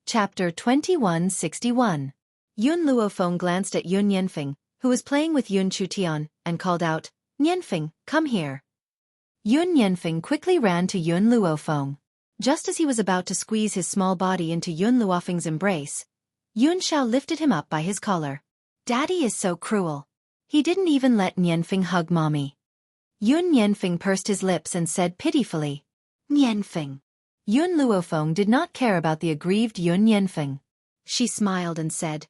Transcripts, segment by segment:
Chapter 2161. Yun Luofeng glanced at Yun Yanfeng, who was playing with Yun Chutian, and called out, "Yanfeng, come here." Yun Yanfeng quickly ran to Yun Luofeng. Just as he was about to squeeze his small body into Yun Luofeng's embrace, Yun Xiao lifted him up by his collar. "Daddy is so cruel. He didn't even let Yanfeng hug mommy." Yun Yanfeng pursed his lips and said pitifully, "Yanfeng." Yun Luofeng did not care about the aggrieved Yun Yanfeng. She smiled and said,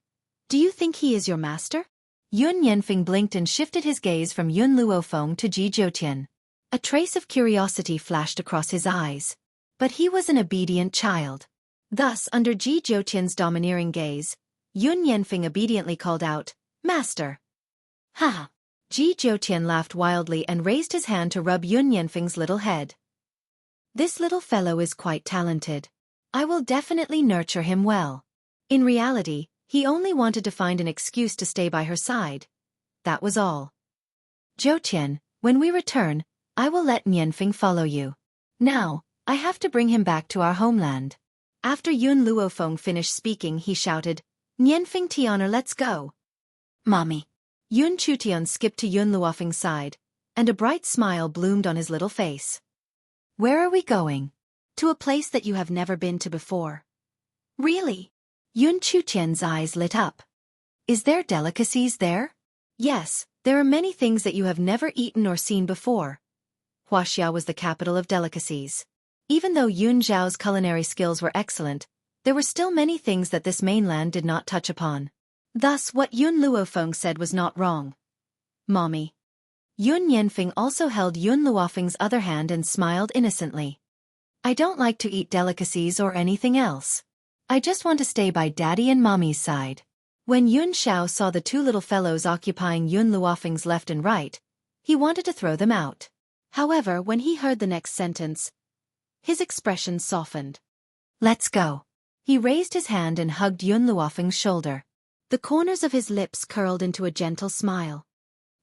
"Do you think he is your master?" Yun Yanfeng blinked and shifted his gaze from Yun Luofeng to Ji Zhoutian. A trace of curiosity flashed across his eyes. But he was an obedient child. Thus, under Ji Zhoutian's domineering gaze, Yun Yanfeng obediently called out, "Master." "Ha!" Ji Zhoutian laughed wildly and raised his hand to rub Yun Yanfeng's little head. "This little fellow is quite talented. I will definitely nurture him well." In reality, he only wanted to find an excuse to stay by her side. That was all. "Zhoutian, when we return, I will let Yanfeng follow you. Now, I have to bring him back to our homeland." After Yun Luofeng finished speaking, he shouted, "Yanfeng Tianer, let's go." "Mommy." Yun Chutian skipped to Yun Luofeng's side, and a bright smile bloomed on his little face. "Where are we going?" "To a place that you have never been to before." "Really?" Yun Chutian's eyes lit up. "Is there delicacies there?" "Yes, there are many things that you have never eaten or seen before." Huaxia was the capital of delicacies. Even though Yun Zhao's culinary skills were excellent, there were still many things that this mainland did not touch upon. Thus, what Yun Luofeng said was not wrong. "Mommy." Yun Yanfeng also held Yun Luofeng's other hand and smiled innocently. "I don't like to eat delicacies or anything else. I just want to stay by Daddy and Mommy's side." When Yun Xiao saw the two little fellows occupying Yun Luofeng's left and right, he wanted to throw them out. However, when he heard the next sentence, his expression softened. "Let's go." He raised his hand and hugged Yun Luofeng's shoulder. The corners of his lips curled into a gentle smile.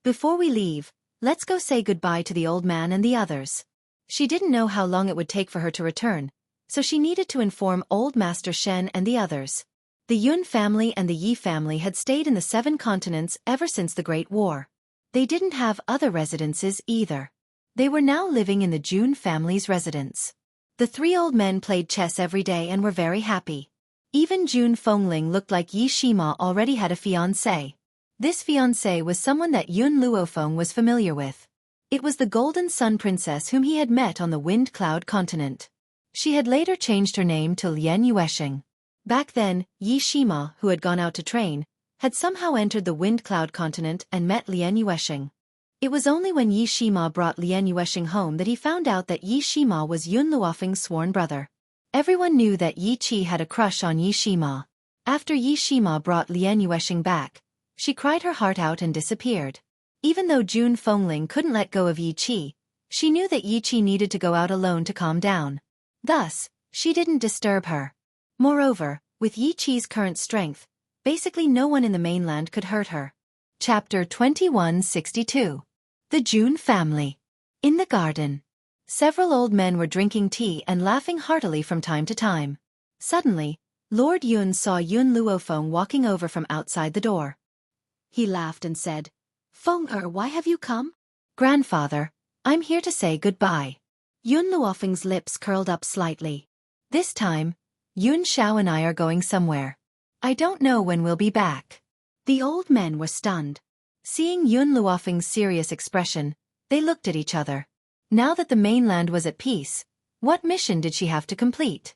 "Before we leave, let's go say goodbye to the old man and the others." She didn't know how long it would take for her to return, so she needed to inform Old Master Shen and the others. The Yun family and the Yi family had stayed in the 7 continents ever since the Great War. They didn't have other residences either. They were now living in the Jun family's residence. The 3 old men played chess every day and were very happy. Even Jun Fengling looked like Yi Shima already had a fiancé. This fiancé was someone that Yun Luofeng was familiar with. It was the Golden Sun Princess whom he had met on the Wind Cloud continent. She had later changed her name to Lian Yuesheng. Back then, Yi Shima, who had gone out to train, had somehow entered the Wind Cloud continent and met Lian Yuesheng. It was only when Yi Shima brought Lian Yuesheng home that he found out that Yi Shima was Yun Luofeng's sworn brother. Everyone knew that Yi Qi had a crush on Yi Shima. After Yi Shima brought Lian Yuesheng back, she cried her heart out and disappeared. Even though Jun Fengling couldn't let go of Yi Qi, she knew that Yi Qi needed to go out alone to calm down. Thus, she didn't disturb her. Moreover, with Yi Qi's current strength, basically no one in the mainland could hurt her. Chapter 2162. The Jun Family. In the garden. Several old men were drinking tea and laughing heartily from time to time. Suddenly, Lord Yun saw Yun Luofeng walking over from outside the door. He laughed and said, "Feng why have you come?" "Grandfather, I'm here to say goodbye." Yun Luofeng's lips curled up slightly. "This time, Yun Xiao and I are going somewhere. I don't know when we'll be back." The old men were stunned. Seeing Yun Luofeng's serious expression, they looked at each other. Now that the mainland was at peace, what mission did she have to complete?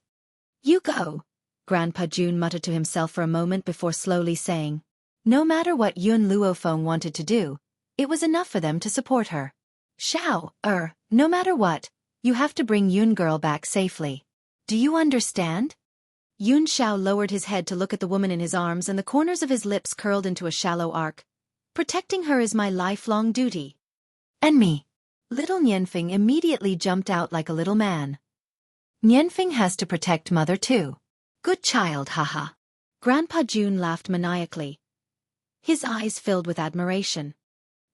"You go," Grandpa Jun muttered to himself for a moment before slowly saying. No matter what Yun Luofeng wanted to do, it was enough for them to support her. "Xiao, no matter what, you have to bring Yun girl back safely. Do you understand?" Yun Xiao lowered his head to look at the woman in his arms, and the corners of his lips curled into a shallow arc. "Protecting her is my lifelong duty." "And me." Little Yanfeng immediately jumped out like a little man. "Yanfeng has to protect mother too." "Good child, haha." Grandpa Jun laughed maniacally. His eyes filled with admiration.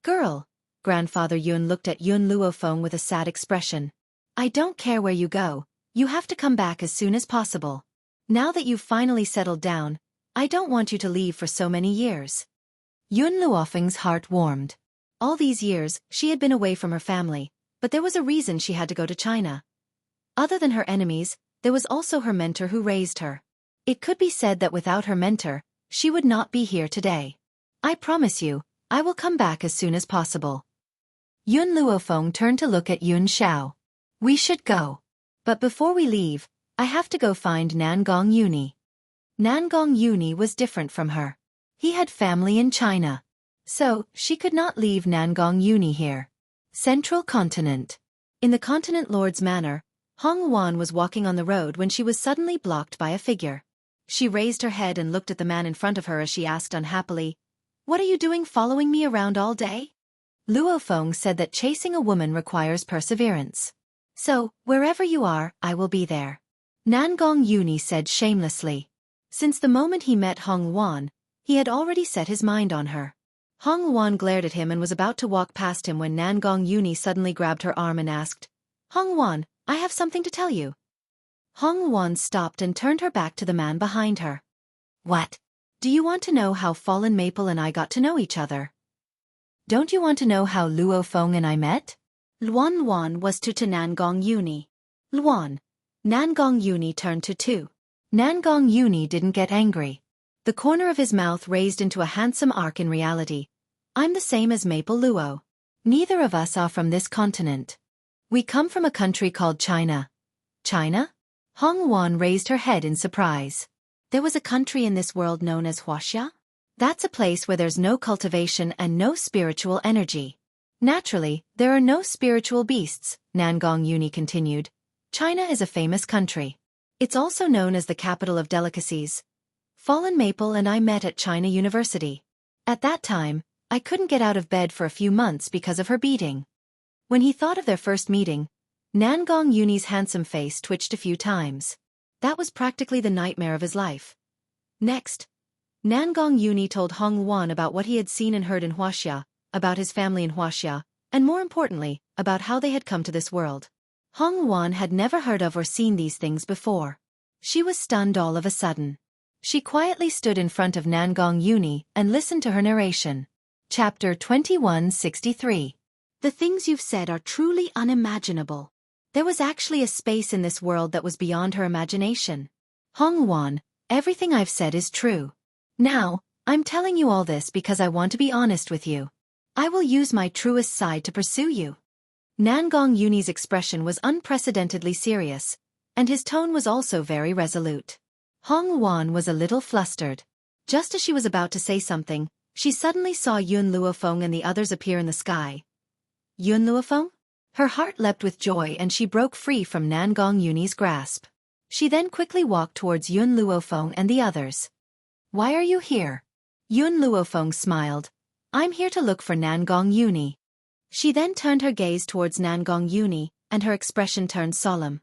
"Girl," Grandfather Yun looked at Yun Luofeng with a sad expression. "I don't care where you go, you have to come back as soon as possible." Now that you've finally settled down, I don't want you to leave for so many years. Yun Luofeng's heart warmed. All these years, she had been away from her family, but there was a reason she had to go to China. Other than her enemies, there was also her mentor who raised her. It could be said that without her mentor, she would not be here today. I promise you, I will come back as soon as possible. Yun Luofeng turned to look at Yun Xiao. We should go. But before we leave, I have to go find Nangong Uni. Nangong Uni was different from her. He had family in China. So, she could not leave Nangong Uni here. Central Continent. In the Continent Lord's manor, Hong Wan was walking on the road when she was suddenly blocked by a figure. She raised her head and looked at the man in front of her as she asked unhappily, "What are you doing following me around all day?" Luofeng said that chasing a woman requires perseverance. So, wherever you are, I will be there. Nangong Uni said shamelessly. Since the moment he met Hong Wan, he had already set his mind on her. Hong Wan glared at him and was about to walk past him when Nangong Uni suddenly grabbed her arm and asked, "Hong Wan, I have something to tell you." Hong Wan stopped and turned her back to the man behind her. "What? Do you want to know how Fallen Maple and I got to know each other?" "Don't you want to know how Luofeng and I met?" Luan Wan was to Nangong Uni. Luan. Nangong Uni turned to two. Nangong Uni didn't get angry. The corner of his mouth raised into a handsome arc in reality. "I'm the same as Maple Luo. Neither of us are from this continent. We come from a country called China." "China?" Hong Wan raised her head in surprise. There was a country in this world known as Huaxia? That's a place where there's no cultivation and no spiritual energy. Naturally, there are no spiritual beasts, Nangong Uni continued. China is a famous country. It's also known as the capital of delicacies. Fallen Maple and I met at China University. At that time, I couldn't get out of bed for a few months because of her beating. When he thought of their first meeting, Nangong Uni's handsome face twitched a few times. That was practically the nightmare of his life. Next, Nangong Uni told Hong Wan about what he had seen and heard in Huaxia, about his family in Huaxia, and more importantly, about how they had come to this world. Hong Wan had never heard of or seen these things before. She was stunned all of a sudden. She quietly stood in front of Nangong Uni and listened to her narration. Chapter 2163. The things you've said are truly unimaginable. There was actually a space in this world that was beyond her imagination. Hong Wan, everything I've said is true. Now, I'm telling you all this because I want to be honest with you. I will use my truest side to pursue you. Nangong Uni's expression was unprecedentedly serious, and his tone was also very resolute. Hong Wan was a little flustered. Just as she was about to say something, she suddenly saw Yun Luofeng and the others appear in the sky. Yun Luofeng? Her heart leapt with joy and she broke free from Nangong Uni's grasp. She then quickly walked towards Yun Luofeng and the others. Why are you here? Yun Luofeng smiled. I'm here to look for Nangong Uni. She then turned her gaze towards Nangong Uni, and her expression turned solemn.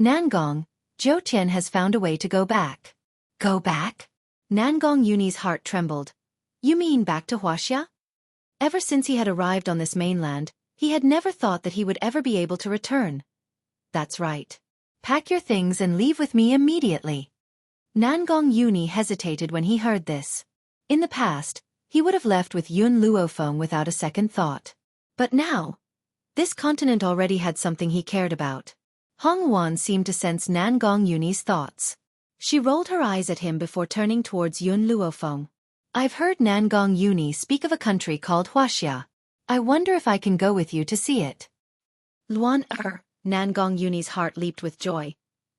Nangong, Zhou Tian has found a way to go back. Go back? Nangong Uni's heart trembled. You mean back to Huaxia? Ever since he had arrived on this mainland, he had never thought that he would ever be able to return. That's right. Pack your things and leave with me immediately. Nangong Uni hesitated when he heard this. In the past, he would have left with Yun Luofeng without a second thought. But now, this continent already had something he cared about. Hong Wan seemed to sense Nangong Uni's thoughts. She rolled her eyes at him before turning towards Yun Luofeng. I've heard Nangong Uni speak of a country called Huaxia. I wonder if I can go with you to see it. Nangong Uni's heart leaped with joy.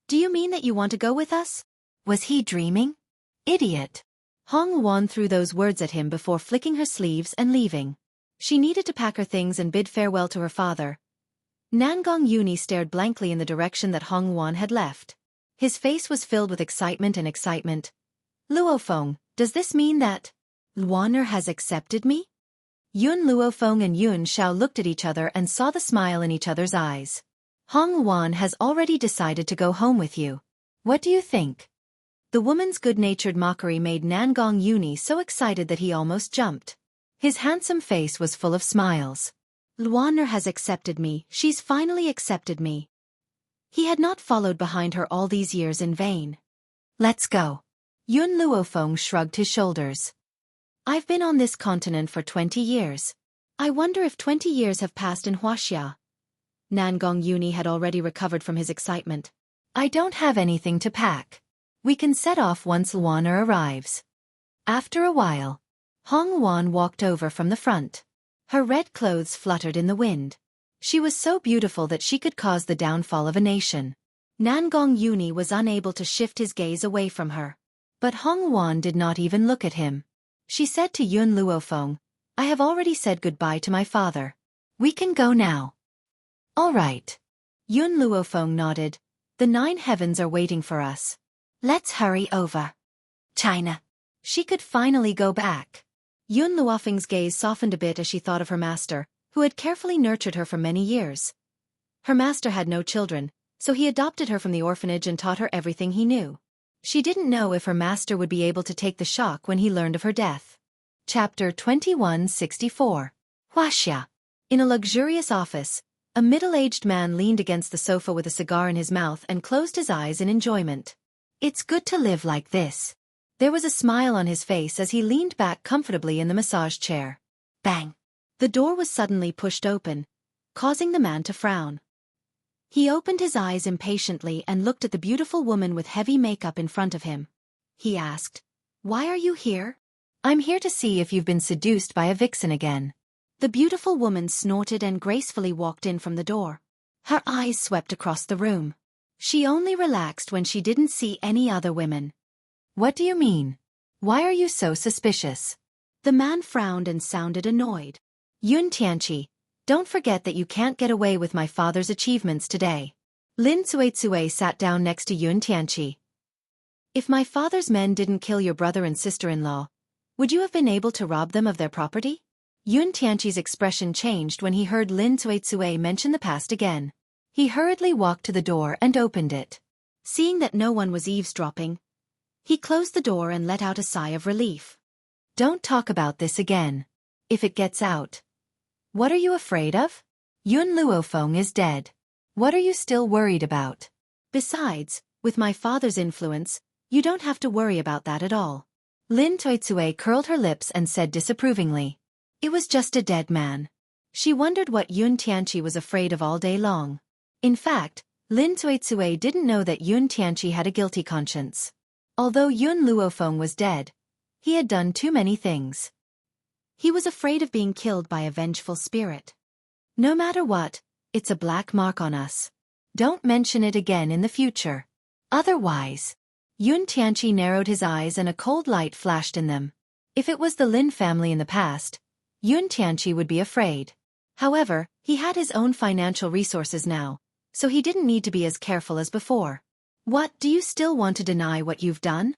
Do you mean that you want to go with us? Was he dreaming? Idiot. Hong Wan threw those words at him before flicking her sleeves and leaving. She needed to pack her things and bid farewell to her father. Nangong Uni stared blankly in the direction that Hong Wan had left. His face was filled with excitement and excitement. Luofeng, does this mean that Luaner has accepted me? Yun Luofeng and Yun Xiao looked at each other and saw the smile in each other's eyes. Hong Wan has already decided to go home with you. What do you think? The woman's good-natured mockery made Nangong Uni so excited that he almost jumped. His handsome face was full of smiles. Luaner has accepted me, she's finally accepted me. He had not followed behind her all these years in vain. Let's go. Yun Luofeng shrugged his shoulders. I've been on this continent for 20 years. I wonder if 20 years have passed in Huaxia. Nangong Yuni had already recovered from his excitement. I don't have anything to pack. We can set off once Luaner arrives. After a while, Hong Wan walked over from the front. Her red clothes fluttered in the wind. She was so beautiful that she could cause the downfall of a nation. Nangong Yuni was unable to shift his gaze away from her. But Hong Wan did not even look at him. She said to Yun Luofeng, I have already said goodbye to my father. We can go now. All right. Yun Luofeng nodded. The 9 heavens are waiting for us. Let's hurry over. China. She could finally go back. Yun Luofeng's gaze softened a bit as she thought of her master, who had carefully nurtured her for many years. Her master had no children, so he adopted her from the orphanage and taught her everything he knew. She didn't know if her master would be able to take the shock when he learned of her death. Chapter 2164. Huaxia. In a luxurious office, a middle-aged man leaned against the sofa with a cigar in his mouth and closed his eyes in enjoyment. It's good to live like this. There was a smile on his face as he leaned back comfortably in the massage chair. Bang! The door was suddenly pushed open, causing the man to frown. He opened his eyes impatiently and looked at the beautiful woman with heavy makeup in front of him. He asked, Why are you here? I'm here to see if you've been seduced by a vixen again. The beautiful woman snorted and gracefully walked in from the door. Her eyes swept across the room. She only relaxed when she didn't see any other women. What do you mean? Why are you so suspicious? The man frowned and sounded annoyed. Yun Tianqi, don't forget that you can't get away with my father's achievements today. Lin Cuizue sat down next to Yun Tianqi. If my father's men didn't kill your brother and sister-in-law, would you have been able to rob them of their property? Yun Tianqi's expression changed when he heard Lin Cuizue mention the past again. He hurriedly walked to the door and opened it. Seeing that no one was eavesdropping, he closed the door and let out a sigh of relief. Don't talk about this again. If it gets out. What are you afraid of? Yun Luofeng is dead. What are you still worried about? Besides, with my father's influence, you don't have to worry about that at all. Lin Cuizue curled her lips and said disapprovingly. It was just a dead man. She wondered what Yun Tianqi was afraid of all day long. In fact, Lin Cuizue didn't know that Yun Tianqi had a guilty conscience. Although Yun Luofeng was dead, he had done too many things. He was afraid of being killed by a vengeful spirit. No matter what, it's a black mark on us. Don't mention it again in the future. Otherwise. Yun Tianqi narrowed his eyes and a cold light flashed in them. If it was the Lin family in the past, Yun Tianqi would be afraid. However, he had his own financial resources now, so he didn't need to be as careful as before. What, do you still want to deny what you've done?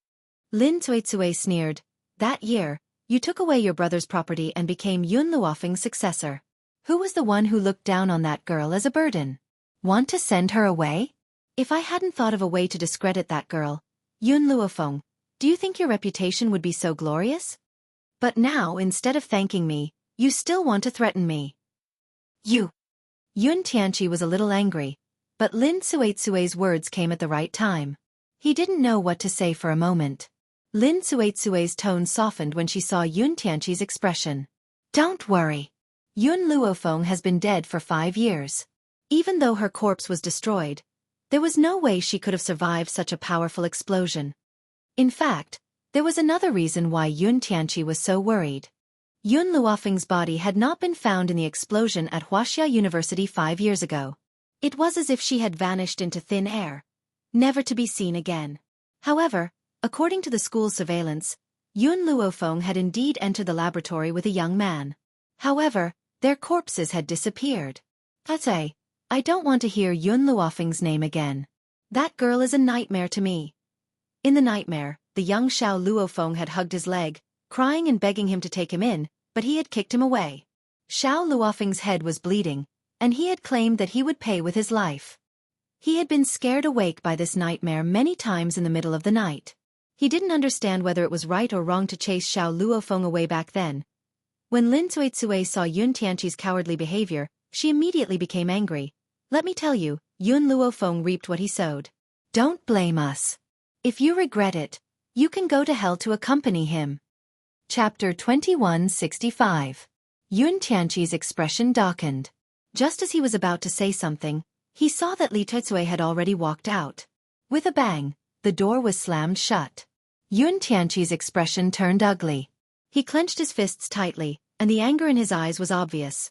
Lin Cuizue sneered. That year, you took away your brother's property and became Yun Luofeng's successor. Who was the one who looked down on that girl as a burden? Want to send her away? If I hadn't thought of a way to discredit that girl, Yun Luofeng, do you think your reputation would be so glorious? But now, instead of thanking me, you still want to threaten me. You. Yun Tianqi was a little angry, but Lin Cuizue's words came at the right time. He didn't know what to say for a moment. Lin Cuizue's tone softened when she saw Yun Tianqi's expression. Don't worry. Yun Luofeng has been dead for 5 years. Even though her corpse was destroyed, there was no way she could have survived such a powerful explosion. In fact, there was another reason why Yun Tianqi was so worried. Yun Luofeng's body had not been found in the explosion at Huaxia University 5 years ago. It was as if she had vanished into thin air, never to be seen again. However, according to the school's surveillance, Yun Luofeng had indeed entered the laboratory with a young man. However, their corpses had disappeared. I don't want to hear Yun Luofeng's name again. That girl is a nightmare to me. In the nightmare, the young Xiao Luofeng had hugged his leg, crying and begging him to take him in, but he had kicked him away. Xiao Luofeng's head was bleeding, and he had claimed that he would pay with his life. He had been scared awake by this nightmare many times in the middle of the night. He didn't understand whether it was right or wrong to chase Xiao Luofeng away back then. When Lin Cuizue saw Yun Tianqi's cowardly behavior, she immediately became angry. Let me tell you, Yun Luofeng reaped what he sowed. Don't blame us. If you regret it, you can go to hell to accompany him. Chapter 2165. Yun Tianqi's expression darkened. Just as he was about to say something, he saw that Li Tetsui had already walked out. With a bang, the door was slammed shut. Yun Tianqi's expression turned ugly. He clenched his fists tightly, and the anger in his eyes was obvious.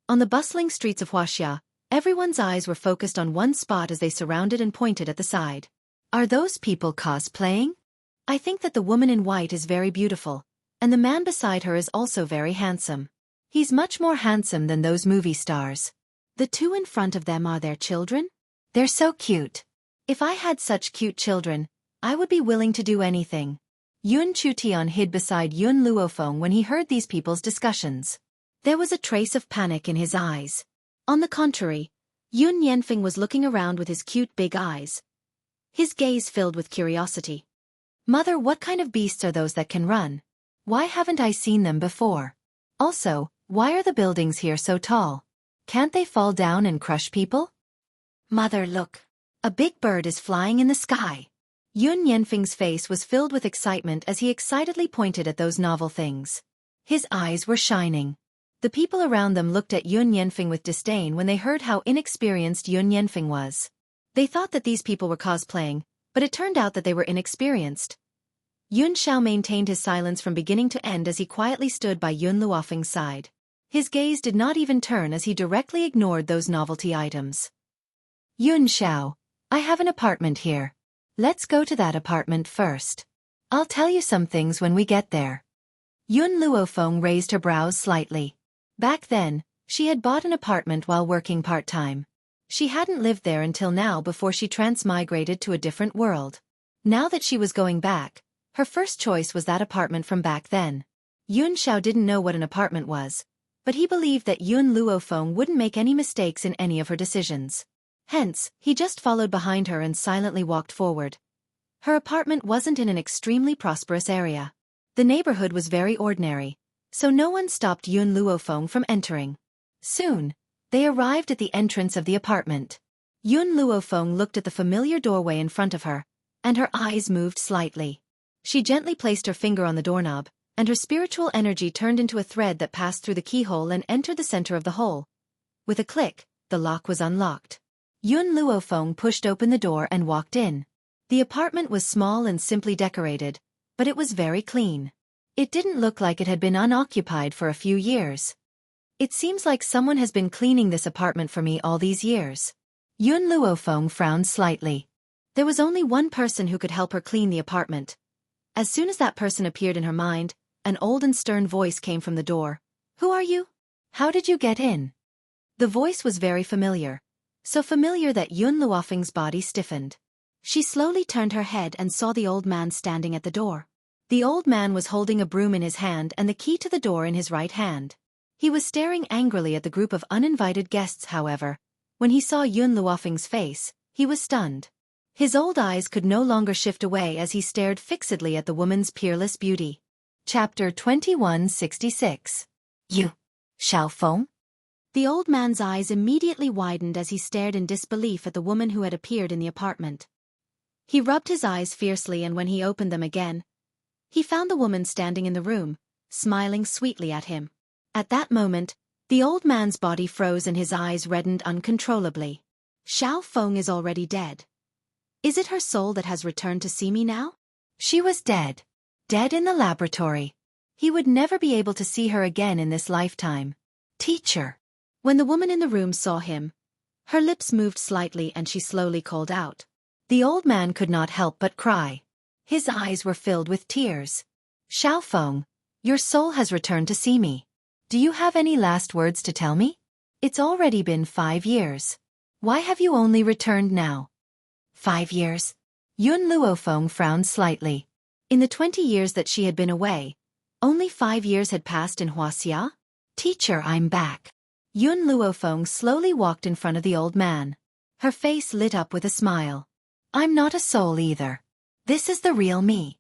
On the bustling streets of Huaxia, everyone's eyes were focused on one spot as they surrounded and pointed at the side. Are those people cosplaying? I think that the woman in white is very beautiful, and the man beside her is also very handsome. He's much more handsome than those movie stars. The two in front of them are their children? They're so cute. If I had such cute children, I would be willing to do anything. Yun Chutian hid beside Yun Luofeng when he heard these people's discussions. There was a trace of panic in his eyes. On the contrary, Yun Yanfeng was looking around with his cute big eyes. His gaze filled with curiosity. Mother, what kind of beasts are those that can run? Why haven't I seen them before? Also, why are the buildings here so tall? Can't they fall down and crush people? Mother, look. A big bird is flying in the sky. Yun Yanfeng's face was filled with excitement as he excitedly pointed at those novel things. His eyes were shining. The people around them looked at Yun Yanfeng with disdain when they heard how inexperienced Yun Yanfeng was. They thought that these people were cosplaying, but it turned out that they were inexperienced. Yun Xiao maintained his silence from beginning to end as he quietly stood by Yun Luofeng's side. His gaze did not even turn as he directly ignored those novelty items. Yun Xiao, I have an apartment here. Let's go to that apartment first. I'll tell you some things when we get there. Yun Luofeng raised her brows slightly. Back then, she had bought an apartment while working part-time. She hadn't lived there until now before she transmigrated to a different world. Now that she was going back, her first choice was that apartment from back then. Yun Xiao didn't know what an apartment was, but he believed that Yun Luofeng wouldn't make any mistakes in any of her decisions. Hence, he just followed behind her and silently walked forward. Her apartment wasn't in an extremely prosperous area. The neighborhood was very ordinary, so no one stopped Yun Luofeng from entering. Soon, they arrived at the entrance of the apartment. Yun Luofeng looked at the familiar doorway in front of her, and her eyes moved slightly. She gently placed her finger on the doorknob, and her spiritual energy turned into a thread that passed through the keyhole and entered the center of the hole. With a click, the lock was unlocked. Yun Luofeng pushed open the door and walked in. The apartment was small and simply decorated, but it was very clean. It didn't look like it had been unoccupied for a few years. It seems like someone has been cleaning this apartment for me all these years. Yun Luofeng frowned slightly. There was only one person who could help her clean the apartment. As soon as that person appeared in her mind, an old and stern voice came from the door. Who are you? How did you get in? The voice was very familiar. So familiar that Yun Luofeng's body stiffened. She slowly turned her head and saw the old man standing at the door. The old man was holding a broom in his hand and the key to the door in his right hand. He was staring angrily at the group of uninvited guests. However, when he saw Yun Luofeng's face, he was stunned. His old eyes could no longer shift away as he stared fixedly at the woman's peerless beauty. Chapter 2166. You, Xiaofeng? The old man's eyes immediately widened as he stared in disbelief at the woman who had appeared in the apartment. He rubbed his eyes fiercely, and when he opened them again, he found the woman standing in the room, smiling sweetly at him. At that moment, the old man's body froze and his eyes reddened uncontrollably. Xiaofeng is already dead. Is it her soul that has returned to see me now? She was dead. Dead in the laboratory. He would never be able to see her again in this lifetime. Teacher. When the woman in the room saw him, her lips moved slightly and she slowly called out. The old man could not help but cry. His eyes were filled with tears. Xiaofeng, your soul has returned to see me. Do you have any last words to tell me? It's already been 5 years. Why have you only returned now? 5 years? Yun Luofeng frowned slightly. In the 20 years that she had been away, only 5 years had passed in Huaxia? Teacher, I'm back. Yun Luofeng slowly walked in front of the old man. Her face lit up with a smile. I'm not a soul either. This is the real me.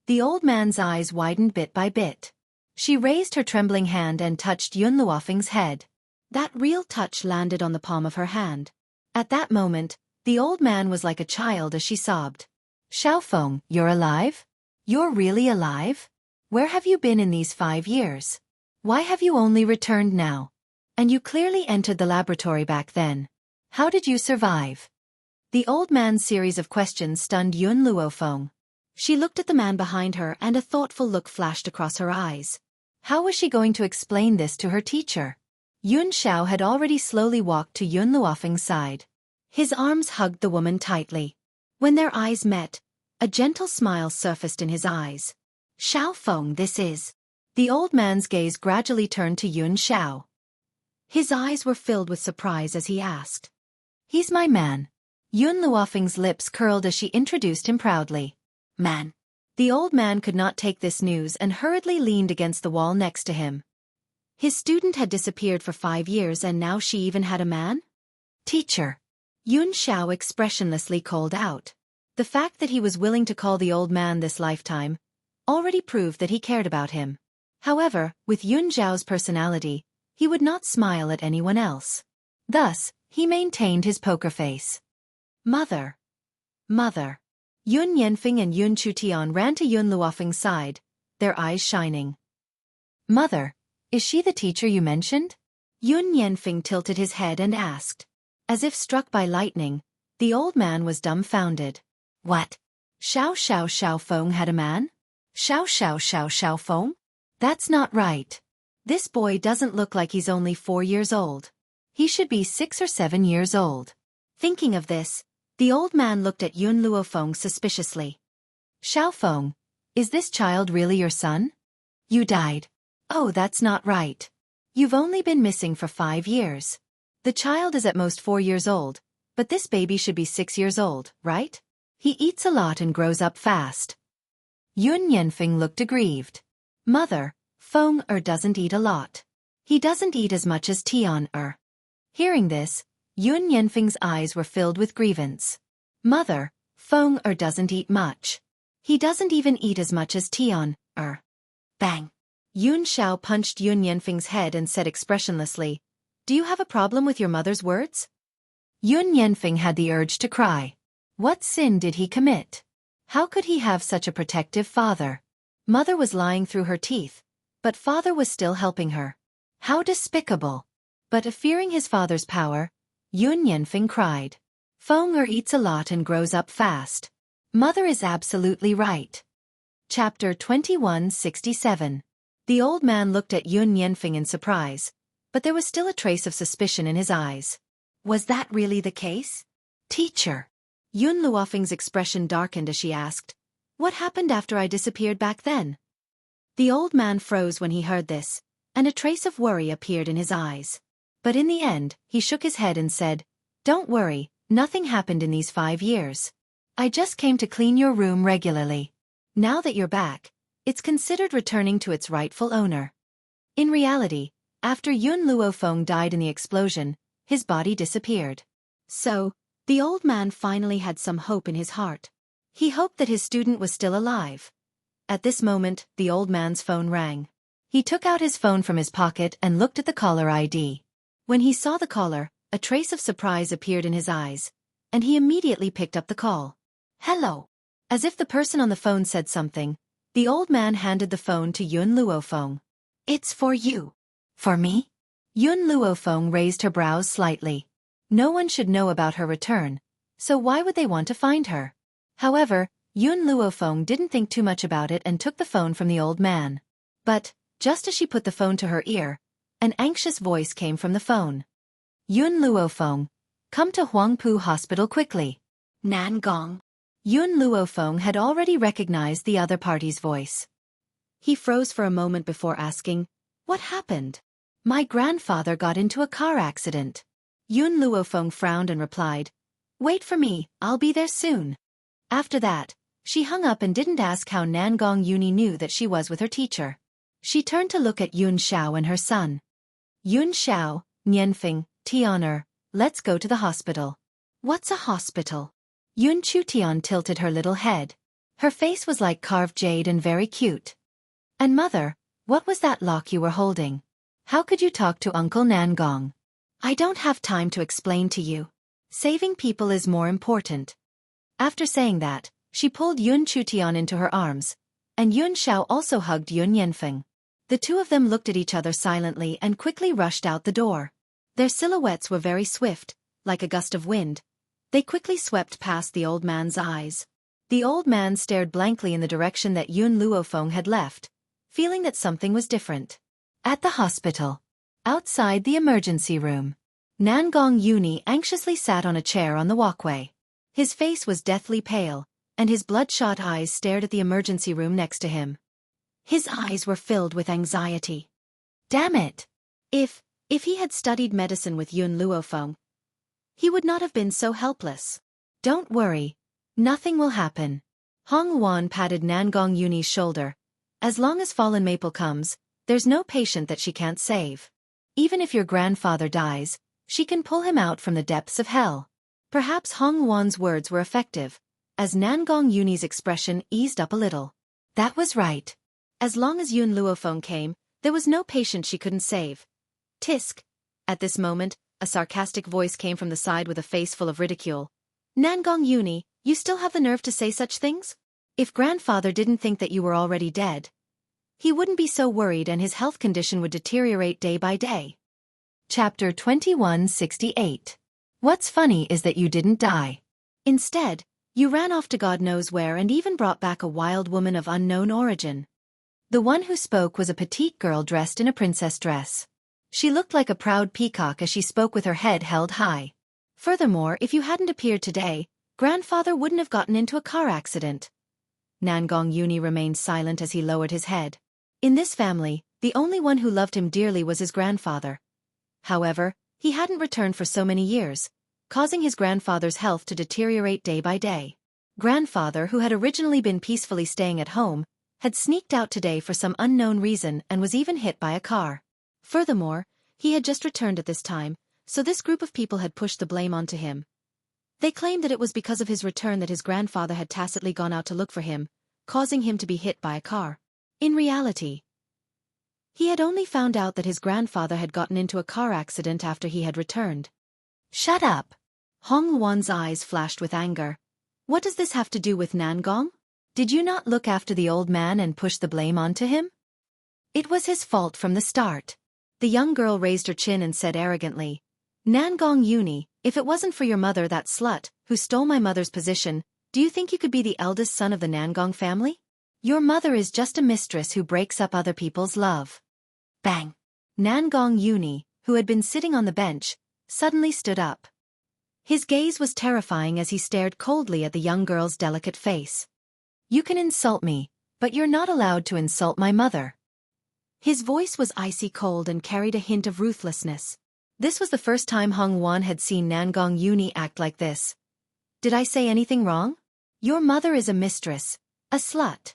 The old man's eyes widened bit by bit. She raised her trembling hand and touched Yun Luofeng's head. That real touch landed on the palm of her hand. At that moment, the old man was like a child as she sobbed. Xiaofeng, you're alive? You're really alive? Where have you been in these 5 years? Why have you only returned now? And you clearly entered the laboratory back then. How did you survive? The old man's series of questions stunned Yun Luofeng. She looked at the man behind her and a thoughtful look flashed across her eyes. How was she going to explain this to her teacher? Yun Xiao had already slowly walked to Yun Luofeng's side. His arms hugged the woman tightly. When their eyes met, a gentle smile surfaced in his eyes. Xiaofeng, this is. The old man's gaze gradually turned to Yun Xiao. His eyes were filled with surprise as he asked. He's my man. Yun Luofeng's lips curled as she introduced him proudly. Man. The old man could not take this news and hurriedly leaned against the wall next to him. His student had disappeared for 5 years and now she even had a man? Teacher. Yun Xiao expressionlessly called out. The fact that he was willing to call the old man this lifetime already proved that he cared about him. However, with Yun Xiao's personality, he would not smile at anyone else. Thus, he maintained his poker face. Mother. Mother. Yun Yanfeng and Yun Chutian ran to Yun Luofeng's side, their eyes shining. Mother, is she the teacher you mentioned? Yun Yanfeng tilted his head and asked. As if struck by lightning, the old man was dumbfounded. What? Xiaofeng had a man? Xiaofeng? That's not right. This boy doesn't look like he's only 4 years old. He should be 6 or 7 years old. Thinking of this, the old man looked at Yun Luofeng suspiciously. Xiaofeng, is this child really your son? You died. Oh, that's not right. You've only been missing for 5 years. The child is at most 4 years old, but this baby should be 6 years old, right? He eats a lot and grows up fast. Yun Yanfeng looked aggrieved. Mother, Feng doesn't eat a lot. He doesn't eat as much as Tian. Hearing this, Yun Yanfeng's eyes were filled with grievance. Mother, Feng doesn't eat much. He doesn't even eat as much as Tian. Bang. Yun Xiao punched Yun Yanfeng's head and said expressionlessly, Do you have a problem with your mother's words? Yun Yanfeng had the urge to cry. What sin did he commit? How could he have such a protective father? Mother was lying through her teeth, but father was still helping her. How despicable! But fearing his father's power, Yun Yanfeng cried. Feng eats a lot and grows up fast. Mother is absolutely right. Chapter 2167. The old man looked at Yun Yanfeng in surprise, but there was still a trace of suspicion in his eyes. Was that really the case? Teacher. Yun Luofeng's expression darkened as she asked, What happened after I disappeared back then? The old man froze when he heard this, and a trace of worry appeared in his eyes. But in the end, he shook his head and said, Don't worry, nothing happened in these 5 years. I just came to clean your room regularly. Now that you're back, it's considered returning to its rightful owner. In reality, after Yun Luofeng died in the explosion, his body disappeared. So, the old man finally had some hope in his heart. He hoped that his student was still alive. At this moment, the old man's phone rang. He took out his phone from his pocket and looked at the caller ID. When he saw the caller, a trace of surprise appeared in his eyes, and he immediately picked up the call. Hello. As if the person on the phone said something, the old man handed the phone to Yun Luofeng. It's for you. For me? Yun Luofeng raised her brows slightly. No one should know about her return, so why would they want to find her? However, Yun Luofeng didn't think too much about it and took the phone from the old man. But, just as she put the phone to her ear, an anxious voice came from the phone. Yun Luofeng, come to Huangpu Hospital quickly. Nangong. Yun Luofeng had already recognized the other party's voice. He froze for a moment before asking, What happened? My grandfather got into a car accident. Yun Luofeng frowned and replied, Wait for me, I'll be there soon. After that, she hung up and didn't ask how Nangong Yuni knew that she was with her teacher. She turned to look at Yun Xiao and her son. Yun Xiao, Nianfeng, Tianer, let's go to the hospital. What's a hospital? Yun Chutian tilted her little head. Her face was like carved jade and very cute. And mother, what was that lock you were holding? How could you talk to Uncle Nangong? I don't have time to explain to you. Saving people is more important. After saying that, She pulled Yun Chutian into her arms, and Yun Xiao also hugged Yun Yanfeng. The two of them looked at each other silently and quickly rushed out the door. Their silhouettes were very swift, like a gust of wind. They quickly swept past the old man's eyes. The old man stared blankly in the direction that Yun Luofeng had left, feeling that something was different. At the hospital. Outside the emergency room. Nangong Yuni anxiously sat on a chair on the walkway. His face was deathly pale, and his bloodshot eyes stared at the emergency room next to him. His eyes were filled with anxiety. Damn it! If he had studied medicine with Yun Luofeng, he would not have been so helpless. Don't worry. Nothing will happen. Hong Wan patted Nangong Yuni's shoulder. As long as Fallen Maple comes, there's no patient that she can't save. Even if your grandfather dies, she can pull him out from the depths of hell. Perhaps Hong Wan's words were effective, as Nangong Yuni's expression eased up a little. That was right. As long as Yun Luofeng came, there was no patient she couldn't save. Tisk. At this moment, a sarcastic voice came from the side with a face full of ridicule. Nangong Yuni, you still have the nerve to say such things? If grandfather didn't think that you were already dead, he wouldn't be so worried and his health condition would deteriorate day by day. Chapter 2168. What's funny is that you didn't die. Instead, you ran off to God knows where and even brought back a wild woman of unknown origin. The one who spoke was a petite girl dressed in a princess dress. She looked like a proud peacock as she spoke with her head held high. Furthermore, if you hadn't appeared today, grandfather wouldn't have gotten into a car accident. Nangong Yuni remained silent as he lowered his head. In this family, the only one who loved him dearly was his grandfather. However, he hadn't returned for so many years, causing his grandfather's health to deteriorate day by day. Grandfather, who had originally been peacefully staying at home, had sneaked out today for some unknown reason and was even hit by a car. Furthermore, he had just returned at this time, so this group of people had pushed the blame onto him. They claimed that it was because of his return that his grandfather had tacitly gone out to look for him, causing him to be hit by a car. In reality, he had only found out that his grandfather had gotten into a car accident after he had returned. Shut up! Hong Wan's eyes flashed with anger. What does this have to do with Nangong? Did you not look after the old man and push the blame onto him? It was his fault from the start. The young girl raised her chin and said arrogantly, Nangong Yuni, if it wasn't for your mother, that slut, who stole my mother's position, do you think you could be the eldest son of the Nangong family? Your mother is just a mistress who breaks up other people's love. Bang! Nangong Yuni, who had been sitting on the bench, suddenly stood up. His gaze was terrifying as he stared coldly at the young girl's delicate face. You can insult me, but you're not allowed to insult my mother. His voice was icy cold and carried a hint of ruthlessness. This was the first time Hong Wan had seen Nangong Yuni act like this. Did I say anything wrong? Your mother is a mistress, a slut.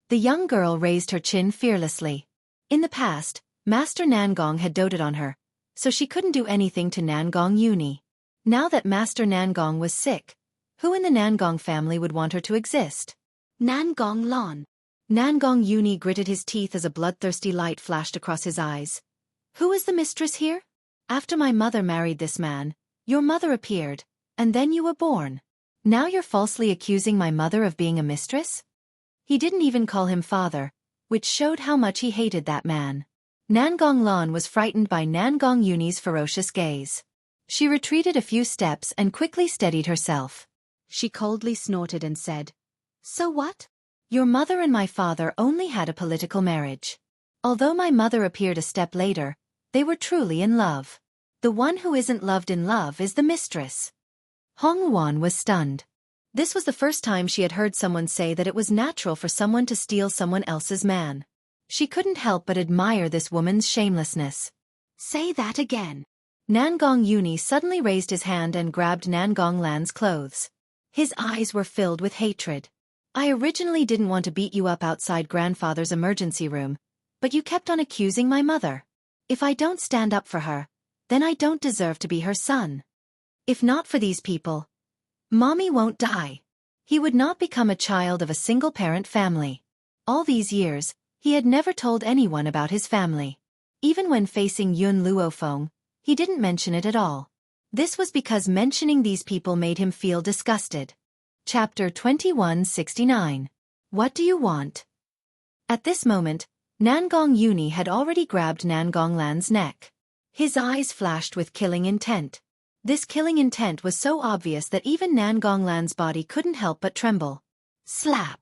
The young girl raised her chin fearlessly. In the past, Master Nangong had doted on her, so she couldn't do anything to Nangong Yuni. Now that Master Nangong was sick, who in the Nangong family would want her to exist? Nangong Lan. Nangong Yuni gritted his teeth as a bloodthirsty light flashed across his eyes. Who is the mistress here? After my mother married this man, your mother appeared, and then you were born. Now you're falsely accusing my mother of being a mistress? He didn't even call him father, which showed how much he hated that man. Nangong Lan was frightened by Nangong Yuni's ferocious gaze. She retreated a few steps and quickly steadied herself. She coldly snorted and said, So what? Your mother and my father only had a political marriage. Although my mother appeared a step later, they were truly in love. The one who isn't loved in love is the mistress. Hong Wan was stunned. This was the first time she had heard someone say that it was natural for someone to steal someone else's man. She couldn't help but admire this woman's shamelessness. Say that again. Nangong Yuni suddenly raised his hand and grabbed Nangong Lan's clothes. His eyes were filled with hatred. I originally didn't want to beat you up outside grandfather's emergency room, but you kept on accusing my mother. If I don't stand up for her, then I don't deserve to be her son. If not for these people, Mommy won't die. He would not become a child of a single-parent family. All these years, he had never told anyone about his family. Even when facing Yun Luofeng, he didn't mention it at all. This was because mentioning these people made him feel disgusted. Chapter 2169. What do you want? At this moment, Nangong Uni had already grabbed Nangong Lan's neck. His eyes flashed with killing intent. This killing intent was so obvious that even Nangong Lan's body couldn't help but tremble. Slap!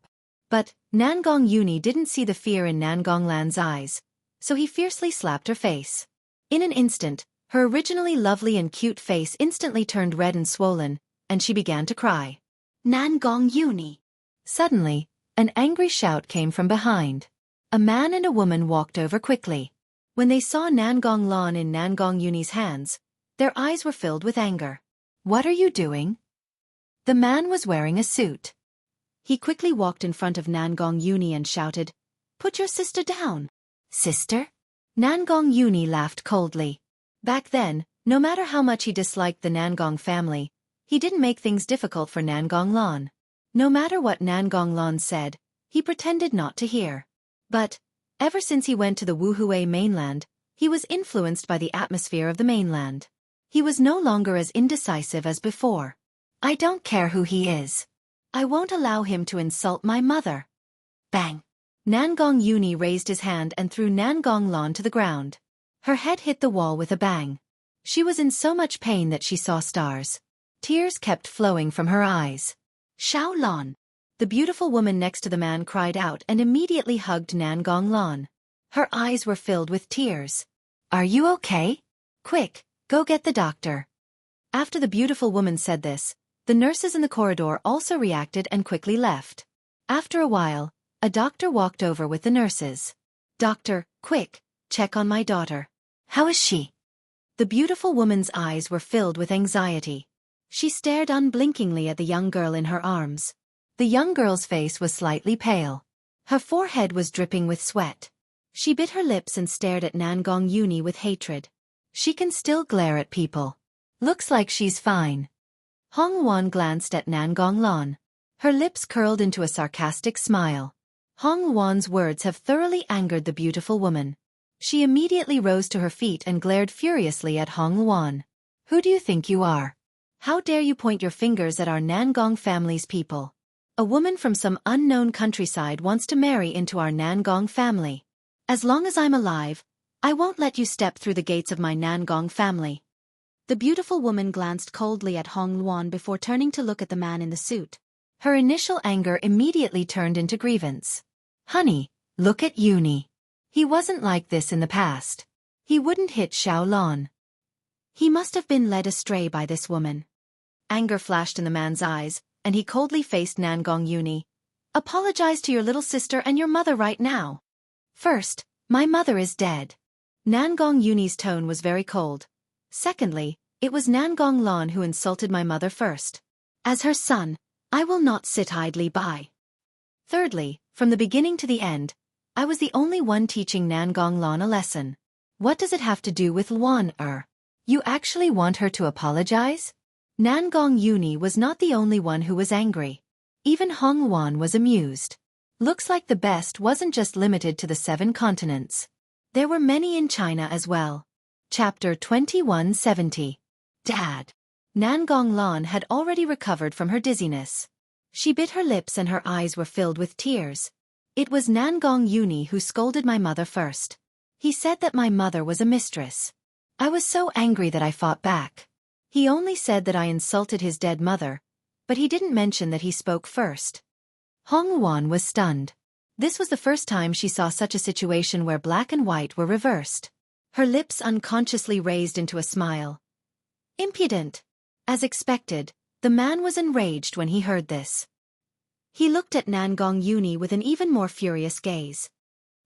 But Nangong Uni didn't see the fear in Nangong Lan's eyes, so he fiercely slapped her face. In an instant, her originally lovely and cute face instantly turned red and swollen, and she began to cry. Nangong Uni! Suddenly, an angry shout came from behind. A man and a woman walked over quickly. When they saw Nangong Lan in Nangong Uni's hands, their eyes were filled with anger. What are you doing? The man was wearing a suit. He quickly walked in front of Nangong Uni and shouted, Put your sister down. Sister? Nangong Uni laughed coldly. Back then, no matter how much he disliked the Nangong family, he didn't make things difficult for Nangong Lan. No matter what Nangong Lan said, he pretended not to hear. But, ever since he went to the Wuhui mainland, he was influenced by the atmosphere of the mainland. He was no longer as indecisive as before. I don't care who he is. I won't allow him to insult my mother. Bang! Nangong Uni raised his hand and threw Nangong Lan to the ground. Her head hit the wall with a bang. She was in so much pain that she saw stars. Tears kept flowing from her eyes. Xiao Lan! The beautiful woman next to the man cried out and immediately hugged Nangong Lan. Her eyes were filled with tears. Are you okay? Quick, go get the doctor. After the beautiful woman said this, the nurses in the corridor also reacted and quickly left. After a while, a doctor walked over with the nurses. Doctor, quick, check on my daughter. How is she? The beautiful woman's eyes were filled with anxiety. She stared unblinkingly at the young girl in her arms. The young girl's face was slightly pale. Her forehead was dripping with sweat. She bit her lips and stared at Nangong Uni with hatred. She can still glare at people. Looks like she's fine. Hong Wan glanced at Nangong Lan. Her lips curled into a sarcastic smile. Hong Wan's words have thoroughly angered the beautiful woman. She immediately rose to her feet and glared furiously at Hong Wan. Who do you think you are? How dare you point your fingers at our Nangong family's people? A woman from some unknown countryside wants to marry into our Nangong family. As long as I'm alive, I won't let you step through the gates of my Nangong family. The beautiful woman glanced coldly at Hong Wan before turning to look at the man in the suit. Her initial anger immediately turned into grievance. Honey, look at Uni. He wasn't like this in the past. He wouldn't hit Xiao Lan. He must have been led astray by this woman. Anger flashed in the man's eyes, and he coldly faced Nangong Uni. Apologize to your little sister and your mother right now. First, my mother is dead. Nangong Uni's tone was very cold. Secondly, it was Nangong Lan who insulted my mother first. As her son, I will not sit idly by. Thirdly, from the beginning to the end, I was the only one teaching Nangong Lan a lesson. What does it have to do with Wan-er? You actually want her to apologize? Nangong Uni was not the only one who was angry. Even Hong Wan was amused. Looks like the best wasn't just limited to the 7 continents. There were many in China as well. Chapter 2170. Dad. Nangong Lan had already recovered from her dizziness. She bit her lips and her eyes were filled with tears. It was Nangong Uni who scolded my mother first. He said that my mother was a mistress. I was so angry that I fought back. He only said that I insulted his dead mother, but he didn't mention that he spoke first. Hong Wan was stunned. This was the first time she saw such a situation where black and white were reversed. Her lips unconsciously raised into a smile. Impudent. As expected, the man was enraged when he heard this. He looked at Nangong Uni with an even more furious gaze.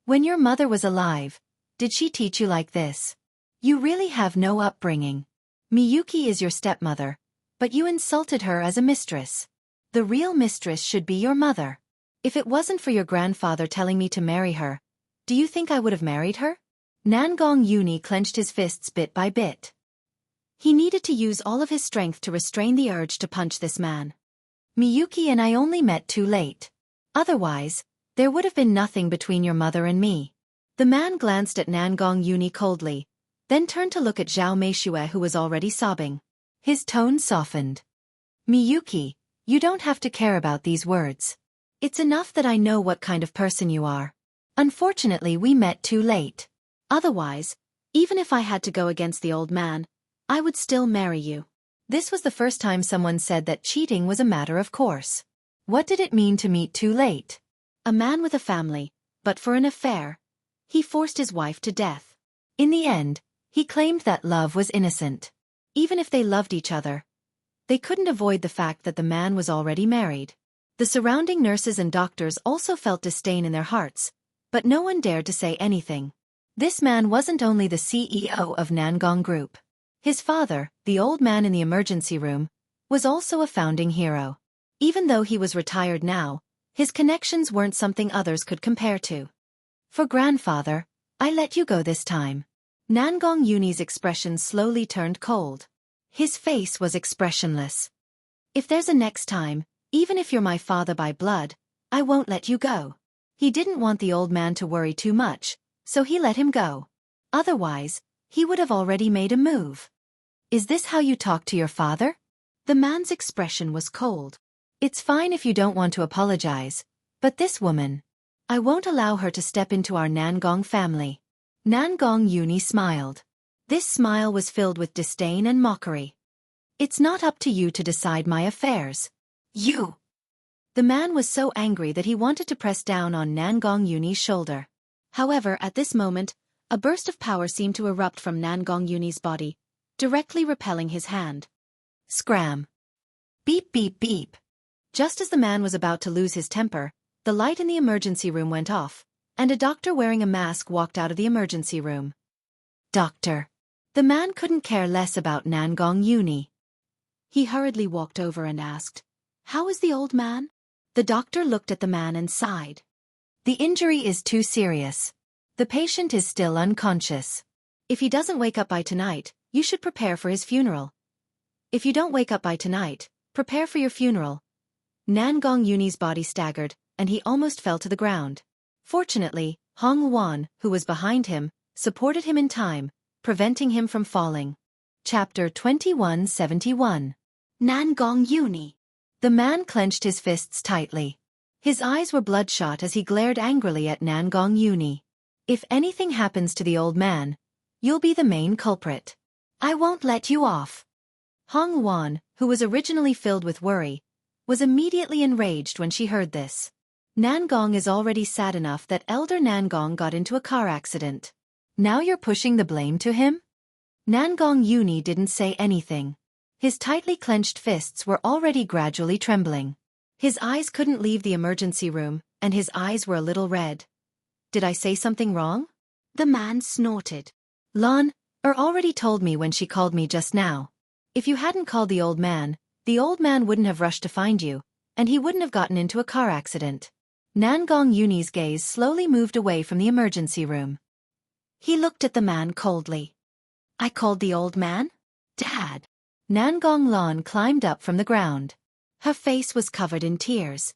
When your mother was alive, did she teach you like this? You really have no upbringing. Miyuki is your stepmother, but you insulted her as a mistress. The real mistress should be your mother. If it wasn't for your grandfather telling me to marry her, do you think I would have married her? Nangong Uni clenched his fists bit by bit. He needed to use all of his strength to restrain the urge to punch this man. Miyuki and I only met too late. Otherwise, there would have been nothing between your mother and me. The man glanced at Nangong Uni coldly, then turned to look at Zhao Meishue who was already sobbing. His tone softened. Miyuki, You don't have to care about these words. It's enough that I know what kind of person you are. Unfortunately, we met too late. Otherwise, even if I had to go against the old man, I would still marry you. This was the first time someone said that cheating was a matter of course. What did it mean to meet too late? A man with a family, but for an affair, he forced his wife to death. In the end, he claimed that love was innocent. Even if they loved each other, they couldn't avoid the fact that the man was already married. The surrounding nurses and doctors also felt disdain in their hearts, but no one dared to say anything. This man wasn't only the CEO of Nangong Group. His father, the old man in the emergency room, was also a founding hero. Even though he was retired now, his connections weren't something others could compare to. For grandfather, I let you go this time. Nangong Uni's expression slowly turned cold. His face was expressionless. If there's a next time, even if you're my father by blood, I won't let you go. He didn't want the old man to worry too much, so he let him go. Otherwise, he would have already made a move. Is this how you talk to your father? The man's expression was cold. It's fine if you don't want to apologize, but this woman, I won't allow her to step into our Nangong family. Nangong Uni smiled. This smile was filled with disdain and mockery. It's not up to you to decide my affairs. You! The man was so angry that he wanted to press down on Nangong Uni's shoulder. However, at this moment, a burst of power seemed to erupt from Nangong Uni's body, directly repelling his hand. Scram! Beep beep beep! Just as the man was about to lose his temper, the light in the emergency room went off, and a doctor wearing a mask walked out of the emergency room. Doctor! The man couldn't care less about Nangong Uni. He hurriedly walked over and asked, "How is the old man?" The doctor looked at the man and sighed. "The injury is too serious. The patient is still unconscious. If he doesn't wake up by tonight, you should prepare for his funeral. If you don't wake up by tonight, prepare for your funeral." Nangong Uni's body staggered, and he almost fell to the ground. Fortunately, Hong Wan, who was behind him, supported him in time, preventing him from falling. Chapter 2171. Nangong Uni. The man clenched his fists tightly. His eyes were bloodshot as he glared angrily at Nangong Uni. "If anything happens to the old man, you'll be the main culprit. I won't let you off." Hong Wan, who was originally filled with worry, was immediately enraged when she heard this. Nangong is already sad enough that Elder Nangong got into a car accident. Now you're pushing the blame to him? Nangong Uni didn't say anything. His tightly clenched fists were already gradually trembling. His eyes couldn't leave the emergency room, and his eyes were a little red. "Did I say something wrong?" The man snorted. "Lon already told me when she called me just now. If you hadn't called the old man wouldn't have rushed to find you, and he wouldn't have gotten into a car accident." Nangong Uni's gaze slowly moved away from the emergency room. He looked at the man coldly. "I called the old man? Dad!" Nangong Lon climbed up from the ground. Her face was covered in tears.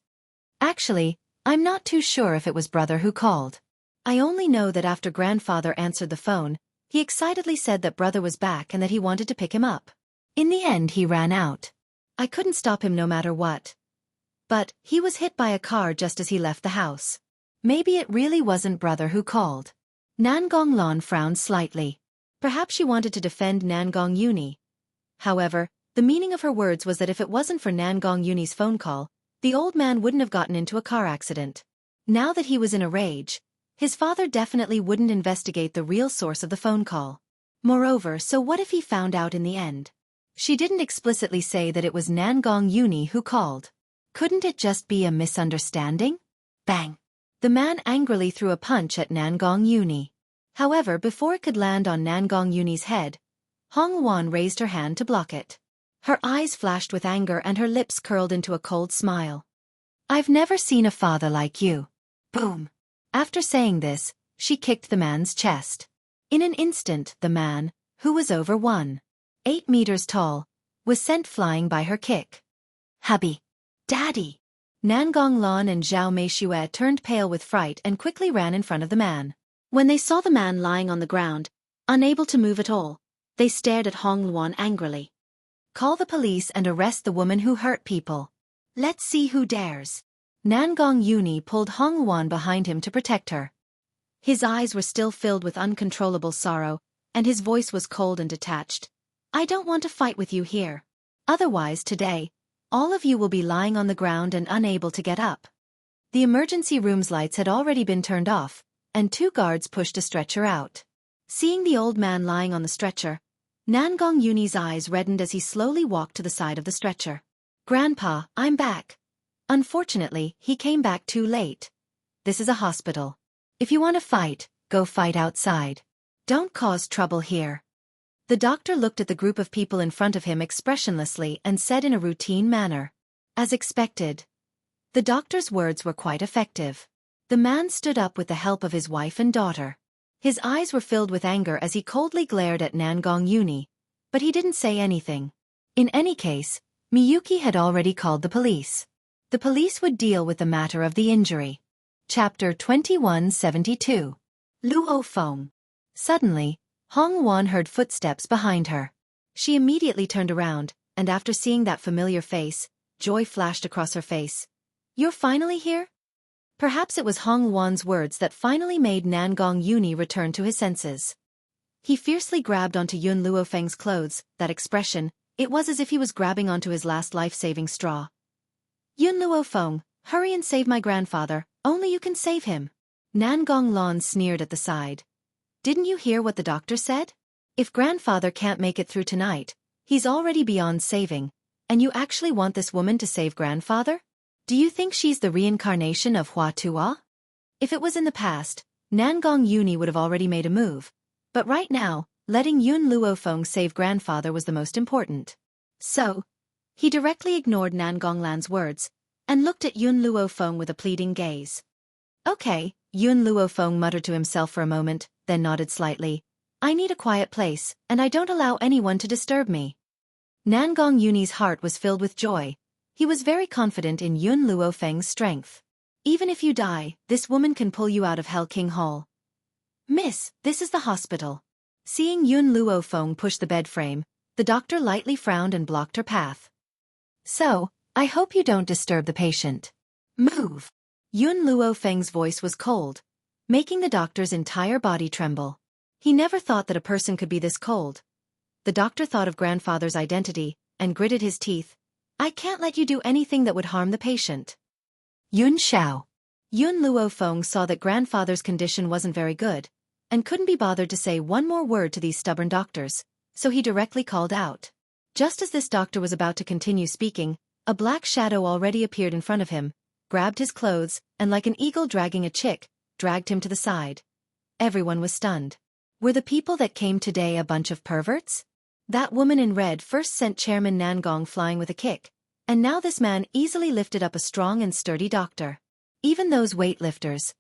"Actually, I'm not too sure if it was brother who called. I only know that after grandfather answered the phone, he excitedly said that brother was back and that he wanted to pick him up. In the end he ran out. I couldn't stop him no matter what. But he was hit by a car just as he left the house. Maybe it really wasn't brother who called." Nangong Lon frowned slightly. Perhaps she wanted to defend Nangong Uni. However, the meaning of her words was that if it wasn't for Nangong Uni's phone call, the old man wouldn't have gotten into a car accident. Now that he was in a rage, his father definitely wouldn't investigate the real source of the phone call. Moreover, so what if he found out in the end? She didn't explicitly say that it was Nangong Uni who called. Couldn't it just be a misunderstanding? Bang! The man angrily threw a punch at Nangong Uni. However, before it could land on Nangong Uni's head, Hong Wan raised her hand to block it. Her eyes flashed with anger and her lips curled into a cold smile. "I've never seen a father like you." Boom! After saying this, she kicked the man's chest. In an instant, the man, who was over 1.8 meters tall, was sent flying by her kick. "Hubby! Daddy!" Nangong Lon and Zhao Meishue turned pale with fright and quickly ran in front of the man. When they saw the man lying on the ground, unable to move at all, they stared at Hong Luan angrily. "Call the police and arrest the woman who hurt people." Let's see who dares. Nangong Uni pulled Hong Wan behind him to protect her. His eyes were still filled with uncontrollable sorrow, and his voice was cold and detached. I don't want to fight with you here. Otherwise today, all of you will be lying on the ground and unable to get up. The emergency room's lights had already been turned off, and 2 guards pushed a stretcher out. Seeing the old man lying on the stretcher, Nangong Uni's eyes reddened as he slowly walked to the side of the stretcher. Grandpa, I'm back. Unfortunately, he came back too late. This is a hospital. If you want to fight, go fight outside. Don't cause trouble here. The doctor looked at the group of people in front of him expressionlessly and said in a routine manner. As expected. The doctor's words were quite effective. The man stood up with the help of his wife and daughter. His eyes were filled with anger as he coldly glared at Nangong Uni, but he didn't say anything. In any case, Miyuki had already called the police. The police would deal with the matter of the injury. Chapter 2172. Luo Feng. Suddenly, Hong Wan heard footsteps behind her. She immediately turned around, and after seeing that familiar face, joy flashed across her face. You're finally here? Perhaps it was Hong Wan's words that finally made Nangong Uni return to his senses. He fiercely grabbed onto Yun Luofeng's clothes, that expression, it was as if he was grabbing onto his last life-saving straw. Yun Luofeng, hurry and save my grandfather, only you can save him. Nangong Lan sneered at the side. Didn't you hear what the doctor said? If grandfather can't make it through tonight, he's already beyond saving, and you actually want this woman to save grandfather? Do you think she's the reincarnation of Hua Tuo? If it was in the past, Nangong Uni would have already made a move, but right now, letting Yun Luofeng save grandfather was the most important. So, he directly ignored Nangong Lan's words, and looked at Yun Luofeng with a pleading gaze. Okay, Yun Luofeng muttered to himself for a moment, then nodded slightly. I need a quiet place, and I don't allow anyone to disturb me. Nangong Uni's heart was filled with joy. He was very confident in Yun Luofeng's strength. Even if you die, this woman can pull you out of Hell King Hall. Miss, this is the hospital. Seeing Yun Luofeng push the bed frame, the doctor lightly frowned and blocked her path. So, I hope you don't disturb the patient. Move. Yun Luofeng's voice was cold, making the doctor's entire body tremble. He never thought that a person could be this cold. The doctor thought of grandfather's identity, and gritted his teeth. I can't let you do anything that would harm the patient. Yun Xiao. Yun Luofeng saw that grandfather's condition wasn't very good, and couldn't be bothered to say one more word to these stubborn doctors, so he directly called out. Just as this doctor was about to continue speaking, a black shadow already appeared in front of him, grabbed his clothes, and like an eagle dragging a chick, dragged him to the side. Everyone was stunned. Were the people that came today a bunch of perverts? That woman in red first sent Chairman Nangong flying with a kick, and now this man easily lifted up a strong and sturdy doctor. Even those weightlifters.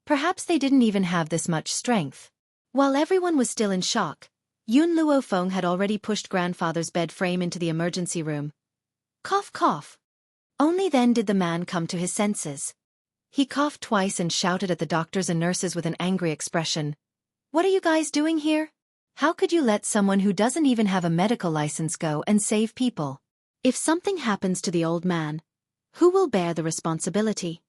Perhaps they didn't even have this much strength. While everyone was still in shock, Yun Luofeng had already pushed grandfather's bed frame into the emergency room. Cough cough. Only then did the man come to his senses. He coughed twice and shouted at the doctors and nurses with an angry expression. What are you guys doing here? How could you let someone who doesn't even have a medical license go and save people? If something happens to the old man, who will bear the responsibility?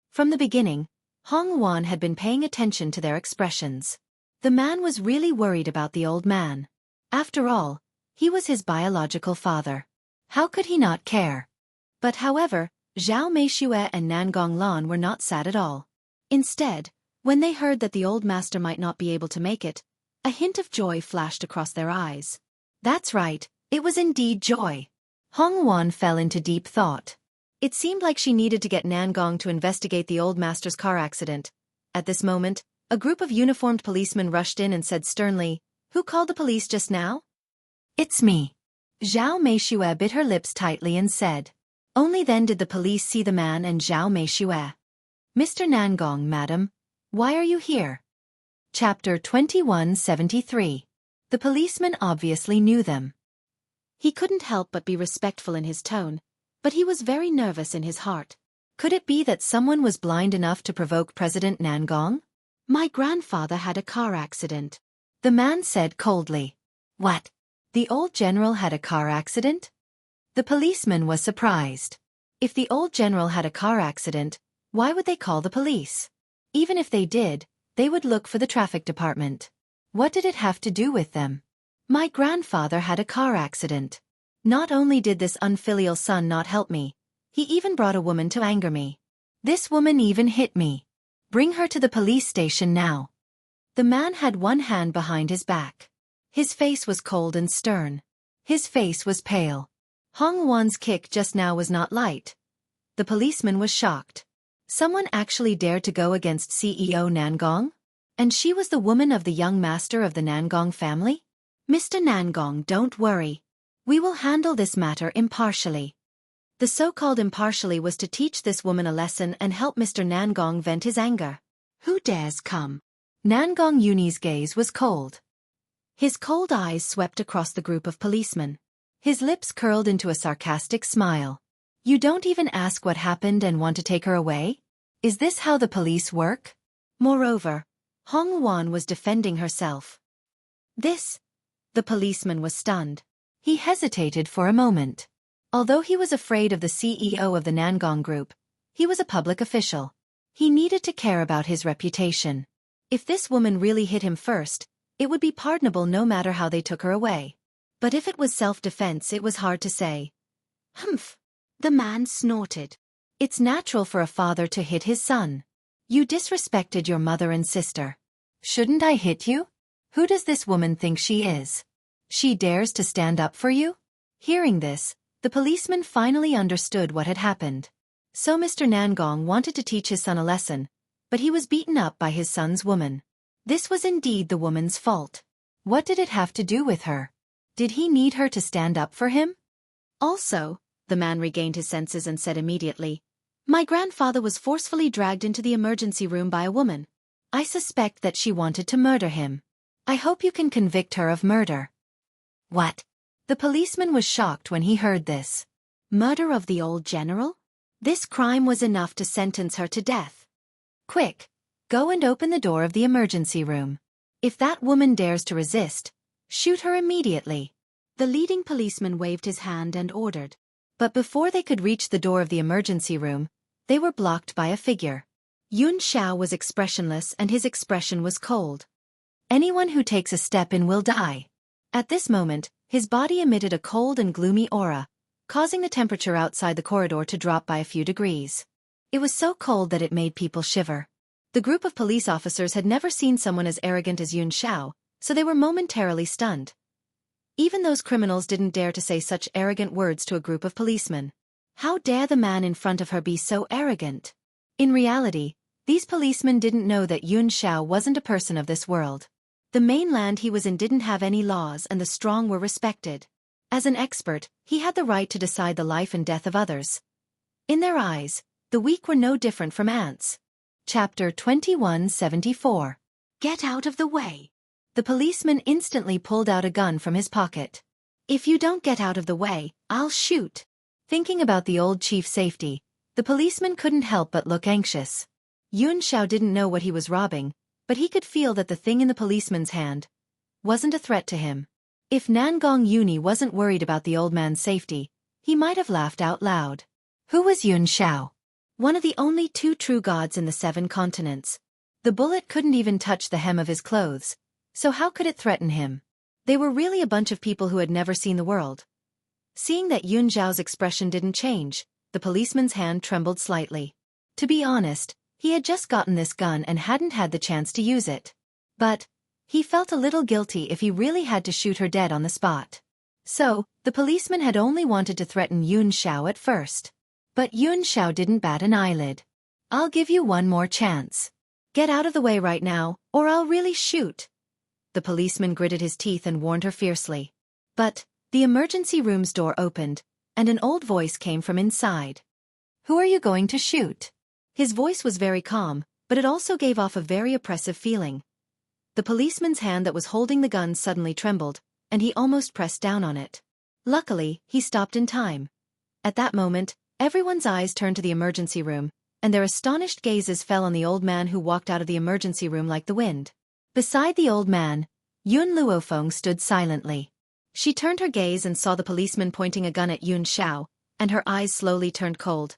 From the beginning, Hong Wan had been paying attention to their expressions. The man was really worried about the old man. After all, he was his biological father. How could he not care? But however, Zhao Meishue and Nangong Lan were not sad at all. Instead, when they heard that the old master might not be able to make it, a hint of joy flashed across their eyes. That's right, it was indeed joy. Hong Wan fell into deep thought. It seemed like she needed to get Nangong to investigate the old master's car accident. At this moment, a group of uniformed policemen rushed in and said sternly, Who called the police just now? It's me. Zhao Meishue bit her lips tightly and said. Only then did the police see the man and Zhao Meishue. Mr. Nangong, madam, why are you here? Chapter 2173. The policeman obviously knew them. He couldn't help but be respectful in his tone, but he was very nervous in his heart. Could it be that someone was blind enough to provoke President Nangong? My grandfather had a car accident. The man said coldly. What? The old general had a car accident? The policeman was surprised. If the old general had a car accident, why would they call the police? Even if they did, they would look for the traffic department. What did it have to do with them? My grandfather had a car accident. Not only did this unfilial son not help me, he even brought a woman to anger me. This woman even hit me. Bring her to the police station now. The man had one hand behind his back. His face was cold and stern. His face was pale. Hong Wan's kick just now was not light. The policeman was shocked. Someone actually dared to go against CEO Nangong? And she was the woman of the young master of the Nangong family? Mr. Nangong, don't worry. We will handle this matter impartially. The so-called impartially was to teach this woman a lesson and help Mr. Nangong vent his anger. Who dares come? Nangong Yuni's gaze was cold. His cold eyes swept across the group of policemen. His lips curled into a sarcastic smile. You don't even ask what happened and want to take her away? Is this how the police work? Moreover, Hong Wan was defending herself. The policeman was stunned. He hesitated for a moment. Although he was afraid of the CEO of the Nangong Group, he was a public official. He needed to care about his reputation. If this woman really hit him first, it would be pardonable no matter how they took her away. But if it was self-defense, it was hard to say. Humph! The man snorted. It's natural for a father to hit his son. You disrespected your mother and sister. Shouldn't I hit you? Who does this woman think she is? She dares to stand up for you? Hearing this, the policeman finally understood what had happened. So Mr. Nangong wanted to teach his son a lesson, but he was beaten up by his son's woman. This was indeed the woman's fault. What did it have to do with her? Did he need her to stand up for him? Also, the man regained his senses and said immediately, My grandfather was forcefully dragged into the emergency room by a woman. I suspect that she wanted to murder him. I hope you can convict her of murder. What? The policeman was shocked when he heard this. Murder of the old general? This crime was enough to sentence her to death. Quick, go and open the door of the emergency room. If that woman dares to resist, shoot her immediately. The leading policeman waved his hand and ordered. But before they could reach the door of the emergency room, they were blocked by a figure. Yun Xiao was expressionless and his expression was cold. Anyone who takes a step in will die. At this moment, his body emitted a cold and gloomy aura, causing the temperature outside the corridor to drop by a few degrees. It was so cold that it made people shiver. The group of police officers had never seen someone as arrogant as Yun Xiao, so they were momentarily stunned. Even those criminals didn't dare to say such arrogant words to a group of policemen. How dare the man in front of her be so arrogant? In reality, these policemen didn't know that Yun Xiao wasn't a person of this world. The mainland he was in didn't have any laws and the strong were respected. As an expert, he had the right to decide the life and death of others. In their eyes, the weak were no different from ants. Chapter 2174. Get out of the way. The policeman instantly pulled out a gun from his pocket. If you don't get out of the way, I'll shoot. Thinking about the old chief's safety, the policeman couldn't help but look anxious. Yun Xiao didn't know what he was robbing, but he could feel that the thing in the policeman's hand wasn't a threat to him. If Nangong Yuni wasn't worried about the old man's safety, he might have laughed out loud. Who was Yun Xiao? One of the only two true gods in the 7 continents. The bullet couldn't even touch the hem of his clothes, so how could it threaten him? They were really a bunch of people who had never seen the world. Seeing that Yun Xiao's expression didn't change, the policeman's hand trembled slightly. To be honest, he had just gotten this gun and hadn't had the chance to use it. But he felt a little guilty if he really had to shoot her dead on the spot. So, the policeman had only wanted to threaten Yun Xiao at first. But Yun Xiao didn't bat an eyelid. I'll give you one more chance. Get out of the way right now, or I'll really shoot. The policeman gritted his teeth and warned her fiercely. But the emergency room's door opened, and an old voice came from inside. Who are you going to shoot? His voice was very calm, but it also gave off a very oppressive feeling. The policeman's hand that was holding the gun suddenly trembled, and he almost pressed down on it. Luckily, he stopped in time. At that moment, everyone's eyes turned to the emergency room, and their astonished gazes fell on the old man who walked out of the emergency room like the wind. Beside the old man, Yun Luofeng stood silently. She turned her gaze and saw the policeman pointing a gun at Yun Xiao, and her eyes slowly turned cold.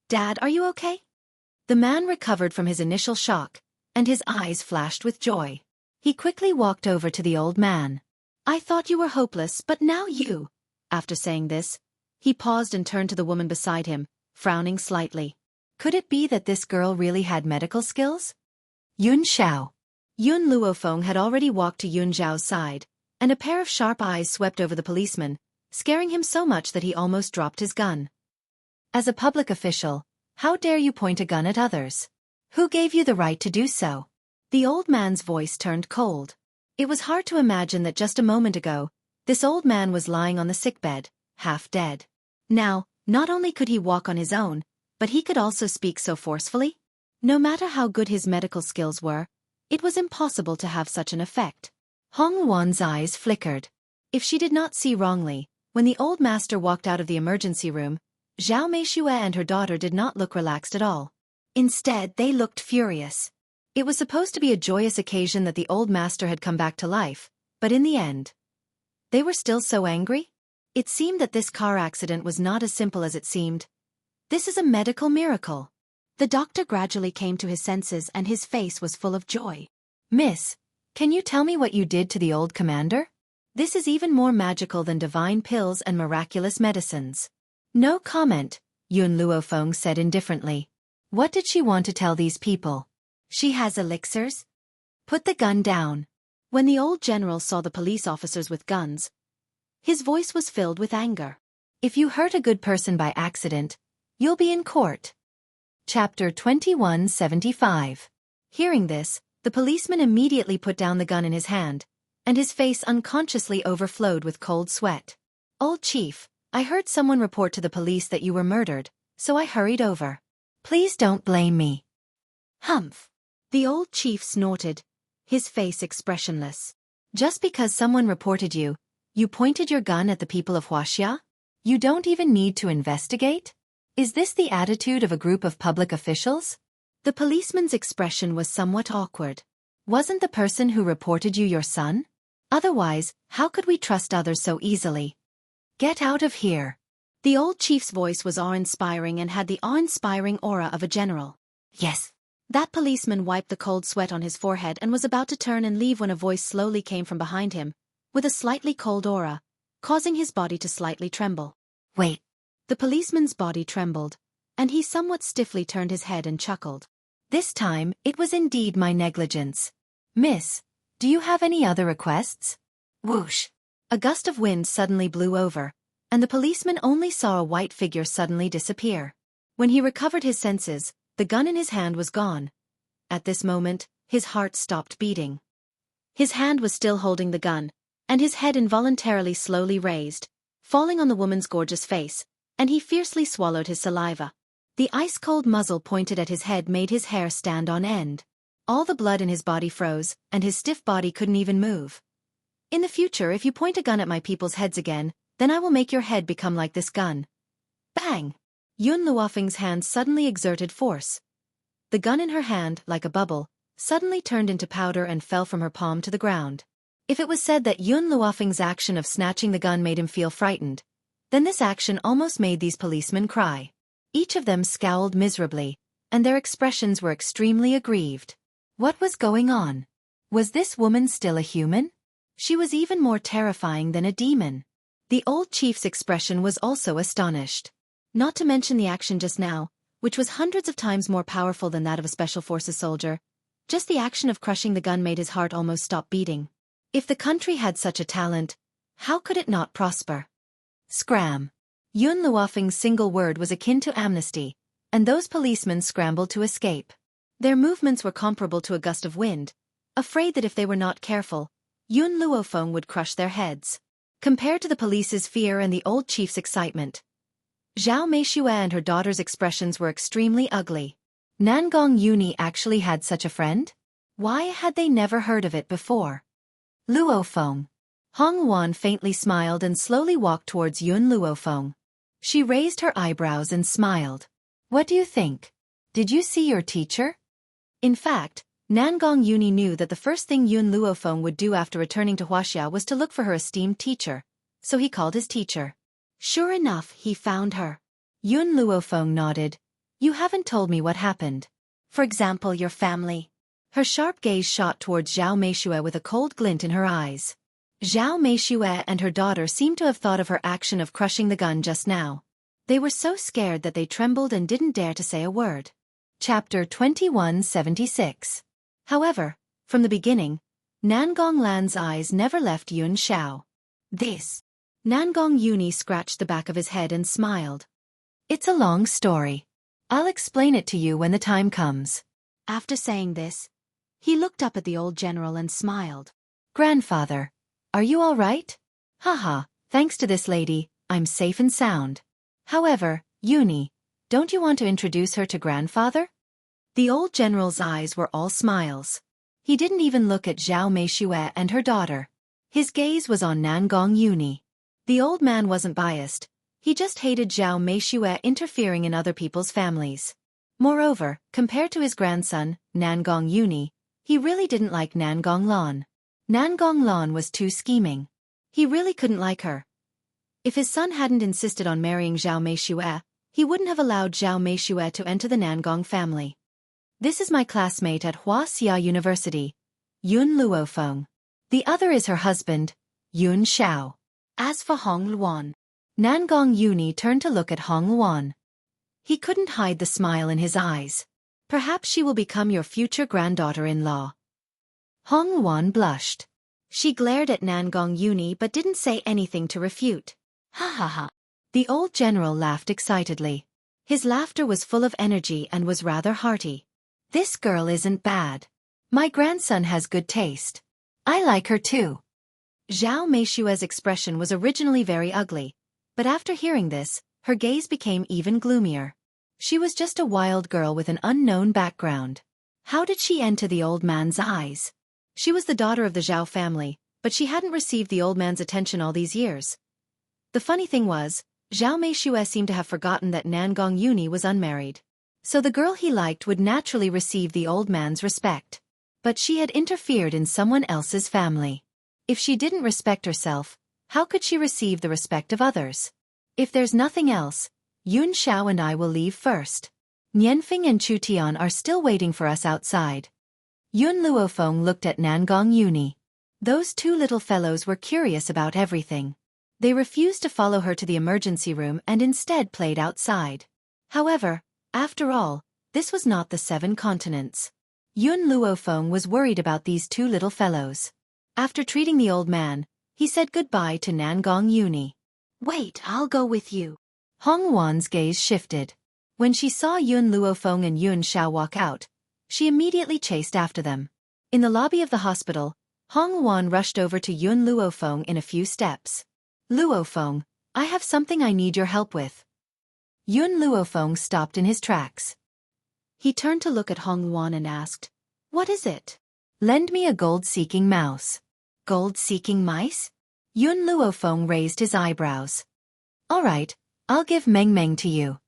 "Dad, are you okay?" The man recovered from his initial shock, and his eyes flashed with joy. He quickly walked over to the old man. "I thought you were hopeless, but now you—" After saying this, he paused and turned to the woman beside him, frowning slightly. Could it be that this girl really had medical skills? Yun Xiao. Yun Luofeng had already walked to Yun Zhao's side, and a pair of sharp eyes swept over the policeman, scaring him so much that he almost dropped his gun. "As a public official, how dare you point a gun at others? Who gave you the right to do so?" The old man's voice turned cold. It was hard to imagine that just a moment ago, this old man was lying on the sickbed, half dead. Now, not only could he walk on his own, but he could also speak so forcefully. No matter how good his medical skills were, it was impossible to have such an effect. Hong Wan's eyes flickered. If she did not see wrongly, when the old master walked out of the emergency room, Zhao Meishue and her daughter did not look relaxed at all. Instead, they looked furious. It was supposed to be a joyous occasion that the old master had come back to life, but in the end, they were still so angry? It seemed that this car accident was not as simple as it seemed. This is a medical miracle. The doctor gradually came to his senses and his face was full of joy. "Miss, can you tell me what you did to the old commander? This is even more magical than divine pills and miraculous medicines." "No comment," Yun Luofeng said indifferently. "What did she want to tell these people? She has elixirs?" "Put the gun down." When the old general saw the police officers with guns, his voice was filled with anger. "If you hurt a good person by accident, you'll be in court." Chapter 2175. Hearing this, the policeman immediately put down the gun in his hand, and his face unconsciously overflowed with cold sweat. "Old chief, I heard someone report to the police that you were murdered, so I hurried over. Please don't blame me." "Humph." The old chief snorted, his face expressionless. "Just because someone reported you, you pointed your gun at the people of Huaxia? You don't even need to investigate? Is this the attitude of a group of public officials?" The policeman's expression was somewhat awkward. "Wasn't the person who reported you your son? Otherwise, how could we trust others so easily? Get out of here." The old chief's voice was awe-inspiring and had the awe-inspiring aura of a general. "Yes." That policeman wiped the cold sweat on his forehead and was about to turn and leave when a voice slowly came from behind him, with a slightly cold aura, causing his body to slightly tremble. "Wait." The policeman's body trembled, and he somewhat stiffly turned his head and chuckled. "This time, it was indeed my negligence. Miss, do you have any other requests?" Whoosh! A gust of wind suddenly blew over, and the policeman only saw a white figure suddenly disappear. When he recovered his senses, the gun in his hand was gone. At this moment, his heart stopped beating. His hand was still holding the gun, and his head involuntarily slowly raised, falling on the woman's gorgeous face, and he fiercely swallowed his saliva. The ice-cold muzzle pointed at his head made his hair stand on end. All the blood in his body froze, and his stiff body couldn't even move. "In the future, if you point a gun at my people's heads again, then I will make your head become like this gun." Bang! Yun Luofeng's hand suddenly exerted force. The gun in her hand, like a bubble, suddenly turned into powder and fell from her palm to the ground. If it was said that Yun Luofeng's action of snatching the gun made him feel frightened, then this action almost made these policemen cry. Each of them scowled miserably, and their expressions were extremely aggrieved. What was going on? Was this woman still a human? She was even more terrifying than a demon. The old chief's expression was also astonished. Not to mention the action just now, which was hundreds of times more powerful than that of a special forces soldier. Just the action of crushing the gun made his heart almost stop beating. If the country had such a talent, how could it not prosper? Scram. Yun Luofeng's single word was akin to amnesty, and those policemen scrambled to escape. Their movements were comparable to a gust of wind, afraid that if they were not careful, Yun Luofeng would crush their heads. Compared to the police's fear and the old chief's excitement, Zhao Meishue and her daughter's expressions were extremely ugly. Nangong Yuni actually had such a friend? Why had they never heard of it before? Luofeng. Hong Wan faintly smiled and slowly walked towards Yun Luofeng. She raised her eyebrows and smiled. "What do you think? Did you see your teacher?" In fact, Nangong Yuni knew that the first thing Yun Luofeng would do after returning to Huaxia was to look for her esteemed teacher, so he called his teacher. Sure enough, he found her. Yun Luofeng nodded. You haven't told me what happened. For example, your family. Her sharp gaze shot towards Zhao Meishue with a cold glint in her eyes. Zhao Meishue and her daughter seemed to have thought of her action of crushing the gun just now. They were so scared that they trembled and didn't dare to say a word. Chapter 2176. However, from the beginning, Nangong Lan's eyes never left Yun Xiao. This. Nangong Yuni scratched the back of his head and smiled. It's a long story. I'll explain it to you when the time comes. After saying this, he looked up at the old general and smiled. Grandfather, are you all right? Haha, thanks to this lady, I'm safe and sound. However, Yuni, don't you want to introduce her to grandfather? The old general's eyes were all smiles. He didn't even look at Zhao Meishue and her daughter. His gaze was on Nangong Yuni. The old man wasn't biased. He just hated Zhao Meishue interfering in other people's families. Moreover, compared to his grandson, Nangong Yuni, he really didn't like Nangong Lan. Nangong Lan was too scheming. He really couldn't like her. If his son hadn't insisted on marrying Zhao Meishue, he wouldn't have allowed Zhao Meishue to enter the Nangong family. This is my classmate at Huaxia University, Yun Luofeng. The other is her husband, Yun Xiao. As for Hong Luan, Nangong Yuni turned to look at Hong Luan. He couldn't hide the smile in his eyes. Perhaps she will become your future granddaughter-in-law. Hong Luan blushed. She glared at Nangong Yuni but didn't say anything to refute. Ha ha ha. The old general laughed excitedly. His laughter was full of energy and was rather hearty. This girl isn't bad. My grandson has good taste. I like her too. Zhao Meishue's expression was originally very ugly, but after hearing this, her gaze became even gloomier. She was just a wild girl with an unknown background. How did she enter the old man's eyes? She was the daughter of the Zhao family, but she hadn't received the old man's attention all these years. The funny thing was, Zhao Meishue seemed to have forgotten that Nangong Yuni was unmarried. So the girl he liked would naturally receive the old man's respect. But she had interfered in someone else's family. If she didn't respect herself, how could she receive the respect of others? If there's nothing else, Yun Xiao and I will leave first. Nianfeng and Chu Tian are still waiting for us outside. Yun Luofeng looked at Nangong Yuni. Those two little fellows were curious about everything. They refused to follow her to the emergency room and instead played outside. However, after all, this was not the 7 continents. Yun Luofeng was worried about these two little fellows. After treating the old man, he said goodbye to Nangong Yuni. Wait, I'll go with you. Hong Wan's gaze shifted. When she saw Yun Luofeng and Yun Xiao walk out, she immediately chased after them. In the lobby of the hospital, Hong Wan rushed over to Yun Luofeng in a few steps. Luofeng, I have something I need your help with. Yun Luofeng stopped in his tracks. He turned to look at Hong Wan and asked, What is it? Lend me a gold-seeking mouse. Gold-seeking mice? Yun Luofeng raised his eyebrows. All right, I'll give Meng Meng to you.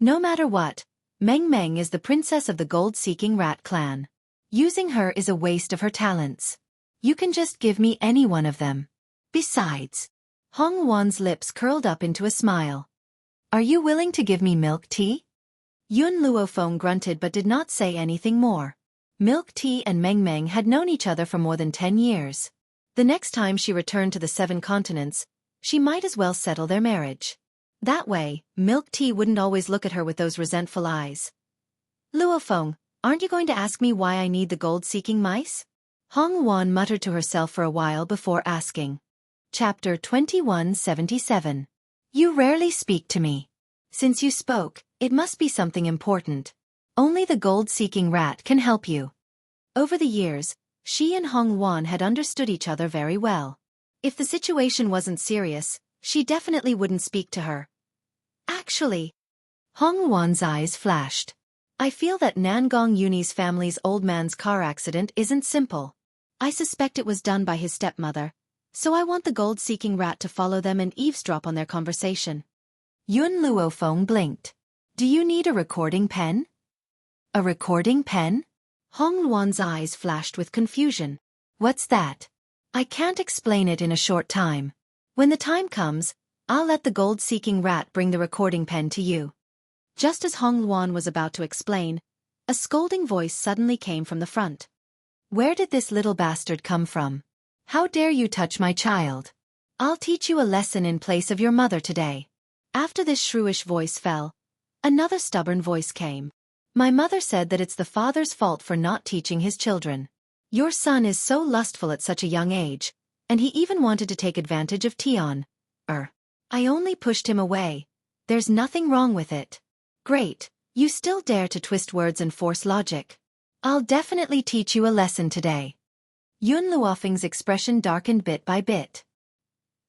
No matter what, Meng Meng is the princess of the gold-seeking rat clan. Using her is a waste of her talents. You can just give me any one of them. Besides, Hong Wan's lips curled up into a smile. Are you willing to give me milk tea? Yun Luofeng grunted but did not say anything more. Milk tea and Meng Meng had known each other for more than 10 years. The next time she returned to the 7 continents, she might as well settle their marriage. That way, milk tea wouldn't always look at her with those resentful eyes. Luofeng, aren't you going to ask me why I need the gold-seeking mice? Hong Wan muttered to herself for a while before asking. Chapter 2177. You rarely speak to me. Since you spoke, it must be something important. Only the gold-seeking rat can help you. Over the years, she and Hong Wan had understood each other very well. If the situation wasn't serious, she definitely wouldn't speak to her. Actually, Hong Wan's eyes flashed. I feel that Nangong Yuni's family's old man's car accident isn't simple. I suspect it was done by his stepmother. So I want the gold-seeking rat to follow them and eavesdrop on their conversation. Yun Luofeng blinked. Do you need a recording pen? A recording pen? Hong Luan's eyes flashed with confusion. What's that? I can't explain it in a short time. When the time comes, I'll let the gold-seeking rat bring the recording pen to you. Just as Hong Luan was about to explain, a scolding voice suddenly came from the front. Where did this little bastard come from? How dare you touch my child? I'll teach you a lesson in place of your mother today. After this shrewish voice fell, another stubborn voice came. My mother said that it's the father's fault for not teaching his children. Your son is so lustful at such a young age, and he even wanted to take advantage of Tion. I only pushed him away. There's nothing wrong with it. Great, you still dare to twist words and force logic. I'll definitely teach you a lesson today. Yun Luofeng's expression darkened bit by bit.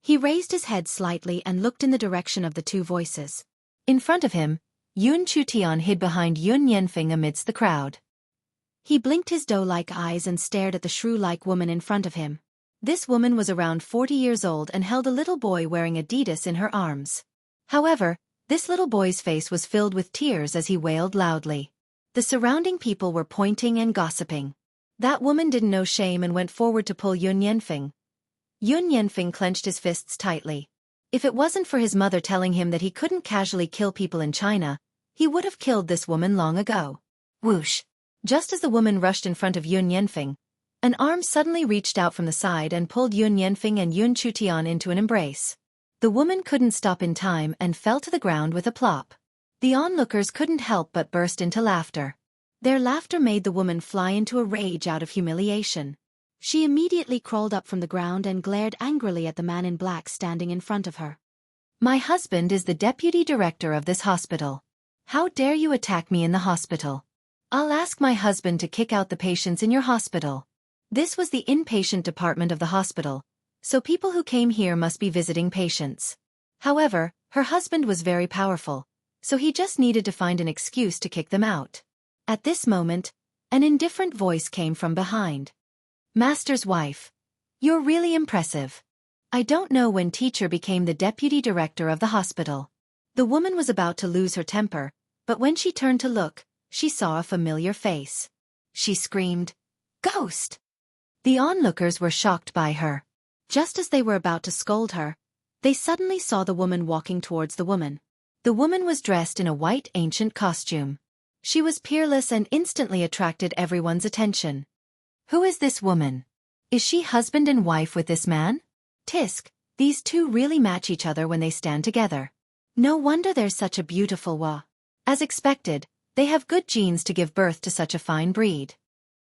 He raised his head slightly and looked in the direction of the two voices. In front of him, Yun Chutian hid behind Yun Yanfeng amidst the crowd. He blinked his doe-like eyes and stared at the shrew-like woman in front of him. This woman was around 40 years old and held a little boy wearing Adidas in her arms. However, this little boy's face was filled with tears as he wailed loudly. The surrounding people were pointing and gossiping. That woman didn't know shame and went forward to pull Yun Yanfeng. Yun Yanfeng clenched his fists tightly. If it wasn't for his mother telling him that he couldn't casually kill people in China, he would have killed this woman long ago. Whoosh! Just as the woman rushed in front of Yun Yanfeng, an arm suddenly reached out from the side and pulled Yun Yanfeng and Yun Chutian into an embrace. The woman couldn't stop in time and fell to the ground with a plop. The onlookers couldn't help but burst into laughter. Their laughter made the woman fly into a rage out of humiliation. She immediately crawled up from the ground and glared angrily at the man in black standing in front of her. My husband is the deputy director of this hospital. How dare you attack me in the hospital? I'll ask my husband to kick out the patients in your hospital. This was the inpatient department of the hospital, so people who came here must be visiting patients. However, her husband was very powerful, so he just needed to find an excuse to kick them out. At this moment, an indifferent voice came from behind. Master's wife. You're really impressive. I don't know when teacher became the deputy director of the hospital. The woman was about to lose her temper, but when she turned to look, she saw a familiar face. She screamed, "Ghost!" The onlookers were shocked by her. Just as they were about to scold her, they suddenly saw the woman walking towards the woman. The woman was dressed in a white ancient costume. She was peerless and instantly attracted everyone's attention. Who is this woman? Is she husband and wife with this man? Tisk, these two really match each other when they stand together. No wonder they're such a beautiful wa. As expected, they have good genes to give birth to such a fine breed.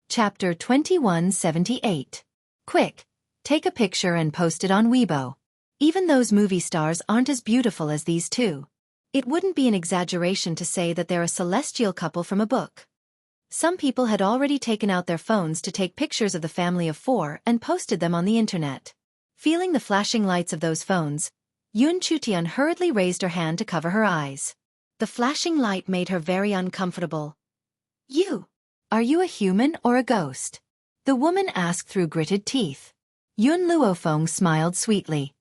Chapter 2178. Quick, take a picture and post it on Weibo. Even those movie stars aren't as beautiful as these two. It wouldn't be an exaggeration to say that they're a celestial couple from a book. Some people had already taken out their phones to take pictures of the family of four and posted them on the internet. Feeling the flashing lights of those phones, Yun Chutian hurriedly raised her hand to cover her eyes. The flashing light made her very uncomfortable. Are you a human or a ghost? The woman asked through gritted teeth. Yun Luofeng smiled sweetly.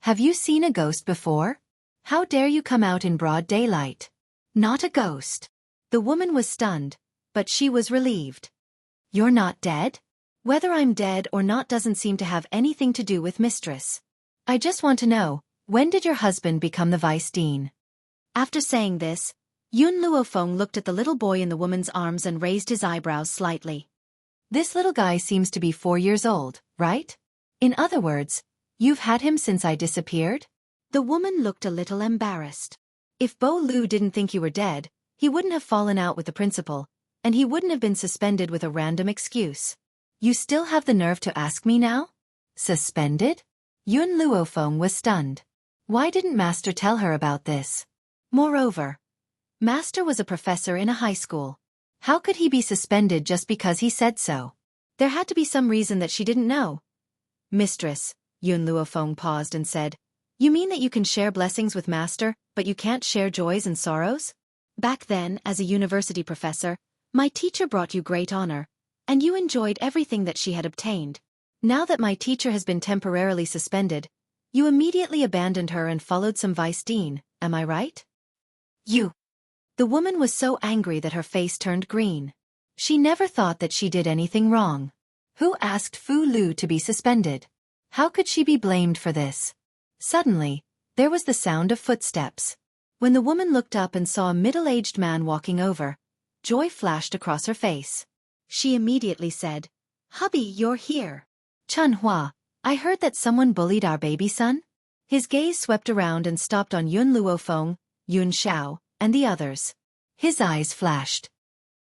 Have you seen a ghost before? How dare you come out in broad daylight? Not a ghost. The woman was stunned, but she was relieved. You're not dead? Whether I'm dead or not doesn't seem to have anything to do with mistress. I just want to know, when did your husband become the vice dean? After saying this, Yun Luofeng looked at the little boy in the woman's arms and raised his eyebrows slightly. This little guy seems to be 4 years old, right? In other words, you've had him since I disappeared? The woman looked a little embarrassed. If Bo Lu didn't think you were dead, he wouldn't have fallen out with the principal, and he wouldn't have been suspended with a random excuse. You still have the nerve to ask me now? Suspended? Yun Luofeng was stunned. Why didn't Master tell her about this? Moreover, Master was a professor in a high school. How could he be suspended just because he said so? There had to be some reason that she didn't know. Mistress, Yun Luofeng paused and said, you mean that you can share blessings with Master, but you can't share joys and sorrows? Back then, as a university professor, my teacher brought you great honor, and you enjoyed everything that she had obtained. Now that my teacher has been temporarily suspended, you immediately abandoned her and followed some vice dean, am I right? The woman was so angry that her face turned green. She never thought that she did anything wrong. Who asked Fu Lu to be suspended? How could she be blamed for this? Suddenly, There was the sound of footsteps. When the woman looked up and saw a middle-aged man walking over, joy flashed across her face. She immediately said, "Hubby, you're here." "Chun-Hua, I heard that someone bullied our baby son?" His gaze swept around and stopped on Yun Luofeng, Yun Xiao, and the others. His eyes flashed.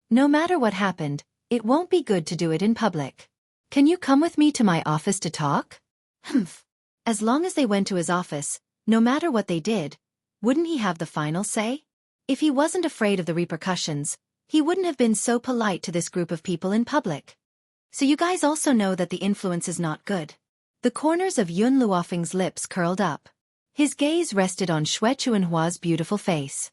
"No matter what happened, it won't be good to do it in public. Can you come with me to my office to talk?" Humph. As long as they went to his office, no matter what they did, wouldn't he have the final say? If he wasn't afraid of the repercussions, he wouldn't have been so polite to this group of people in public. So you guys also know that the influence is not good. The corners of Yun Luofeng's lips curled up. His gaze rested on Xue Chuanhua's beautiful face.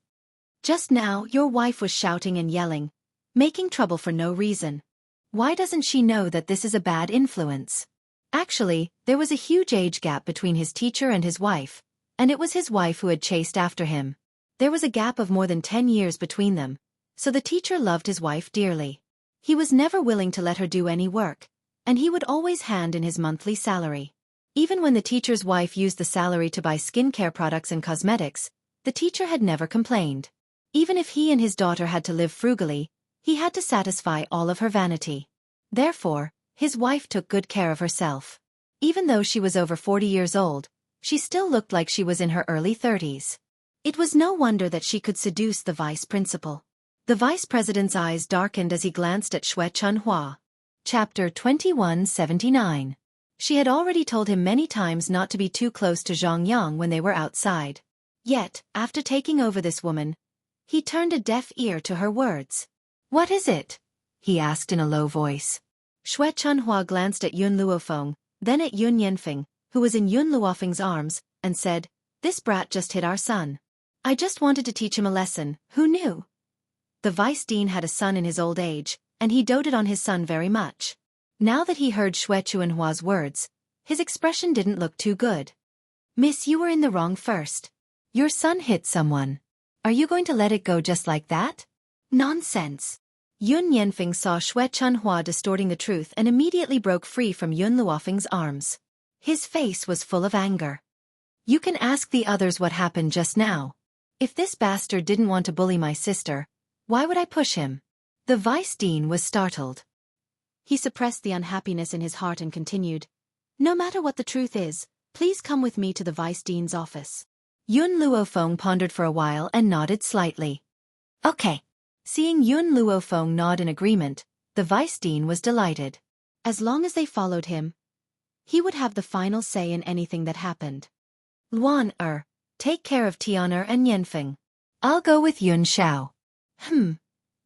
"Just now, your wife was shouting and yelling, making trouble for no reason. Why doesn't she know that this is a bad influence?" Actually, there was a huge age gap between his teacher and his wife, and it was his wife who had chased after him. There was a gap of more than 10 years between them, so the teacher loved his wife dearly. He was never willing to let her do any work, and he would always hand in his monthly salary. Even when the teacher's wife used the salary to buy skincare products and cosmetics, the teacher had never complained. Even if he and his daughter had to live frugally, he had to satisfy all of her vanity. Therefore, his wife took good care of herself. Even though she was over 40 years old, she still looked like she was in her early 30s. It was no wonder that she could seduce the vice principal. The vice president's eyes darkened as he glanced at Xue Chunhua. Chapter 2179. She had already told him many times not to be too close to Zhang Yang when they were outside. Yet, after taking over this woman, he turned a deaf ear to her words. "What is it?" he asked in a low voice. Xue Chunhua glanced at Yun Luofeng, then at Yun Yanfeng, who was in Yun Luofeng's arms, and said, "This brat just hit our son. I just wanted to teach him a lesson, who knew?" The vice dean had a son in his old age, and he doted on his son very much. Now that he heard Xue Chuanhua's words, his expression didn't look too good. "Miss, you were in the wrong first. Your son hit someone. Are you going to let it go just like that?" "Nonsense." Yun Yanfeng saw Xue Chunhua distorting the truth and immediately broke free from Yun Luofeng's arms. His face was full of anger. "You can ask the others what happened just now. If this bastard didn't want to bully my sister, why would I push him?" The vice dean was startled. He suppressed the unhappiness in his heart and continued, "No matter what the truth is, please come with me to the vice dean's office." Yun Luofeng pondered for a while and nodded slightly. "Okay." Seeing Yun Luofeng nod in agreement, the vice dean was delighted. As long as they followed him, he would have the final say in anything that happened. "Luan take care of Tian'er and Yanfeng. I'll go with Yun Xiao."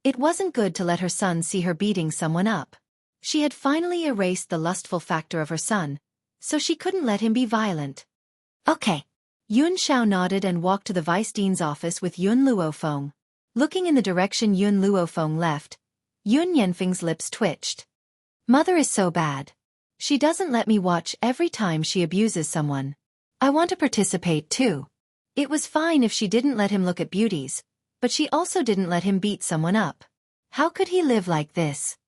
It wasn't good to let her son see her beating someone up. She had finally erased the lustful factor of her son, so she couldn't let him be violent. "Okay." Yun Xiao nodded and walked to the vice dean's office with Yun Luofeng. Looking in the direction Yun Luofeng left, Yun Yanfeng's lips twitched. "Mother is so bad. She doesn't let me watch every time she abuses someone. I want to participate too." It was fine if she didn't let him look at beauties, but she also didn't let him beat someone up. How could he live like this?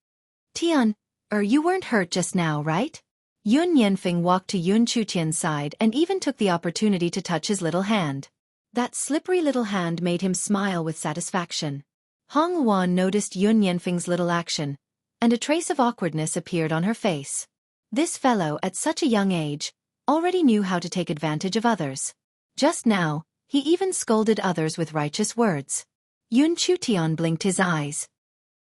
"Tian, you weren't hurt just now, right?" Yun Yanfeng walked to Yun Chutian's side and even took the opportunity to touch his little hand. That slippery little hand made him smile with satisfaction. Hong Luan noticed Yun Yanfeng's little action, and a trace of awkwardness appeared on her face. This fellow, at such a young age, already knew how to take advantage of others. Just now, he even scolded others with righteous words. Yun Chutian blinked his eyes.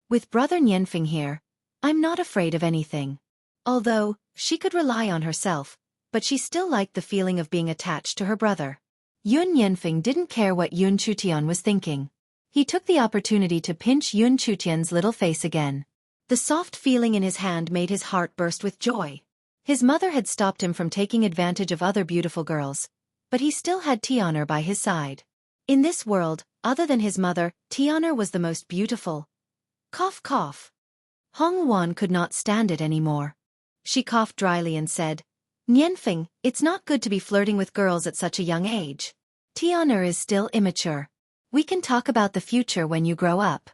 "With brother Yanfeng here, I'm not afraid of anything." Although, she could rely on herself, but she still liked the feeling of being attached to her brother. Yun Yanfeng didn't care what Yun Chutian was thinking. He took the opportunity to pinch Yun Chutian's little face again. The soft feeling in his hand made his heart burst with joy. His mother had stopped him from taking advantage of other beautiful girls, but he still had Tian'er by his side. In this world, other than his mother, Tian'er was the most beautiful. Cough cough. Hong Wan could not stand it anymore. She coughed dryly and said, "Nianfeng, it's not good to be flirting with girls at such a young age. Tian'er is still immature. We can talk about the future when you grow up."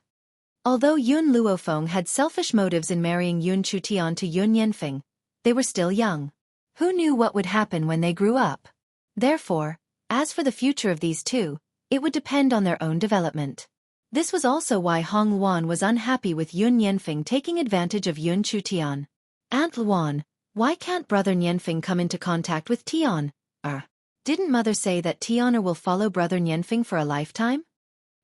Although Yun Luofeng had selfish motives in marrying Yun Chutian to Yun Yanfeng, they were still young. Who knew what would happen when they grew up? Therefore, As for the future of these two, it would depend on their own development. This was also why Hong Luan was unhappy with Yun Yanfeng taking advantage of Yun Chutian. Aunt Luan, why can't brother Yanfeng come into contact with Tian? Didn't mother say that Tian will follow brother Yanfeng for a lifetime?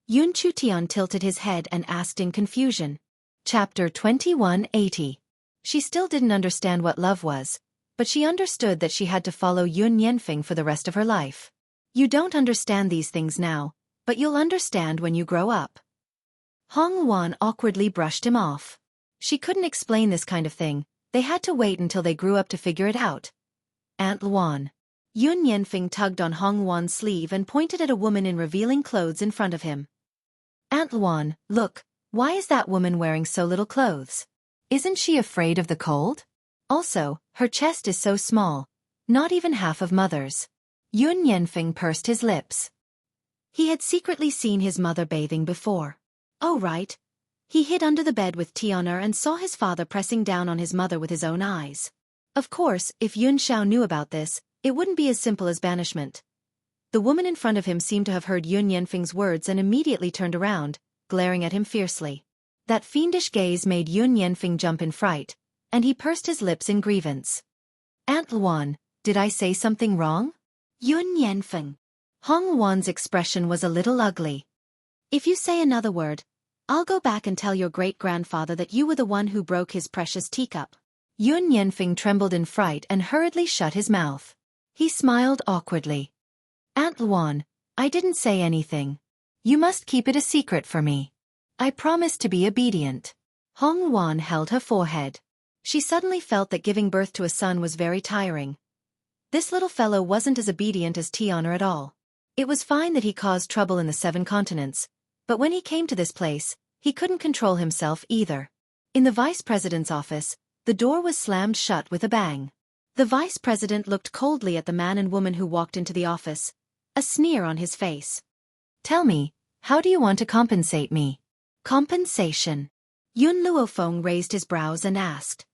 Yun Chutian tilted his head and asked in confusion. Chapter 2180. She still didn't understand what love was, but she understood that she had to follow Yun Yanfeng for the rest of her life. You don't understand these things now, but you'll understand when you grow up. Hong Luan awkwardly brushed him off. She couldn't explain this kind of thing, they had to wait until they grew up to figure it out. Aunt Luan. Yun Yanfeng tugged on Hong Luan's sleeve and pointed at a woman in revealing clothes in front of him. Aunt Luan, look, why is that woman wearing so little clothes? Isn't she afraid of the cold? Also, her chest is so small, not even half of mother's. Yun Yanfeng pursed his lips. He had secretly seen his mother bathing before. Oh right. He hid under the bed with Tianer and saw his father pressing down on his mother with his own eyes. Of course, if Yun Xiao knew about this, it wouldn't be as simple as banishment. The woman in front of him seemed to have heard Yun Yanfeng's words and immediately turned around, glaring at him fiercely. That fiendish gaze made Yun Yanfeng jump in fright, and he pursed his lips in grievance. Aunt Luan, did I say something wrong? Yun Yanfeng. Hong Luan's expression was a little ugly. If you say another word, I'll go back and tell your great-grandfather that you were the one who broke his precious teacup. Yun Yanfeng trembled in fright and hurriedly shut his mouth. He smiled awkwardly. Aunt Luan, I didn't say anything. You must keep it a secret for me. I promise to be obedient. Hong Luan held her forehead. She suddenly felt that giving birth to a son was very tiring. This little fellow wasn't as obedient as Tianer at all. It was fine that he caused trouble in the 7 continents, but when he came to this place, he couldn't control himself either. In the vice president's office, the door was slammed shut with a bang. The vice president looked coldly at the man and woman who walked into the office, a sneer on his face. Tell me, how do you want to compensate me? Compensation. Yun Luofeng raised his brows and asked.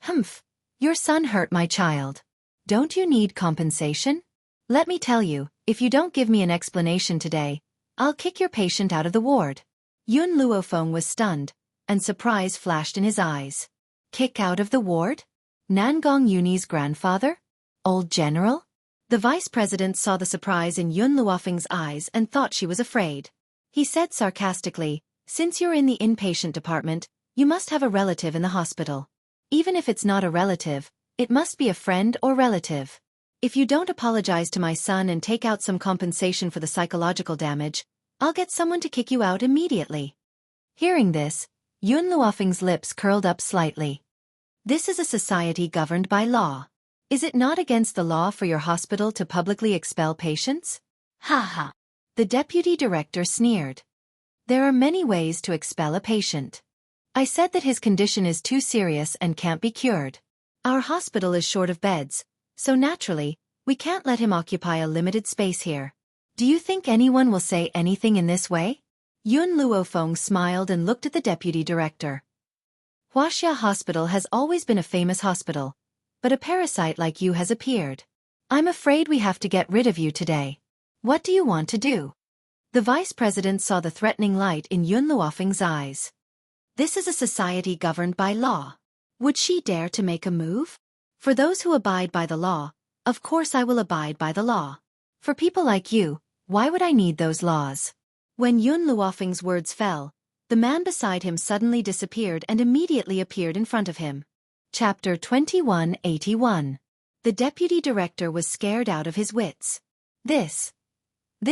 Humph, your son hurt my child. Don't you need compensation? Let me tell you, if you don't give me an explanation today, I'll kick your patient out of the ward. Yun Luofeng was stunned, and surprise flashed in his eyes. Kick out of the ward? Nangong Yuni's grandfather? Old general? The vice president saw the surprise in Yun Luofeng's eyes and thought she was afraid. He said sarcastically, since you're in the inpatient department, you must have a relative in the hospital. Even if it's not a relative, it must be a friend or relative. If you don't apologize to my son and take out some compensation for the psychological damage, I'll get someone to kick you out immediately. Hearing this, Yun Luofeng's lips curled up slightly. This is a society governed by law. Is it not against the law for your hospital to publicly expel patients? Ha ha. The deputy director sneered. There are many ways to expel a patient. I said that his condition is too serious and can't be cured. Our hospital is short of beds, so naturally, we can't let him occupy a limited space here. Do you think anyone will say anything in this way? Yun Luofeng smiled and looked at the deputy director. Huaxia Hospital has always been a famous hospital, but a parasite like you has appeared. I'm afraid we have to get rid of you today. What do you want to do? The vice president saw the threatening light in Yun Luofeng's eyes. This is a society governed by law. Would she dare to make a move? For those who abide by the law, of course I will abide by the law. For people like you, why would I need those laws? When Yun Luofeng's words fell, the man beside him suddenly disappeared and immediately appeared in front of him. Chapter 2181. The deputy director was scared out of his wits. This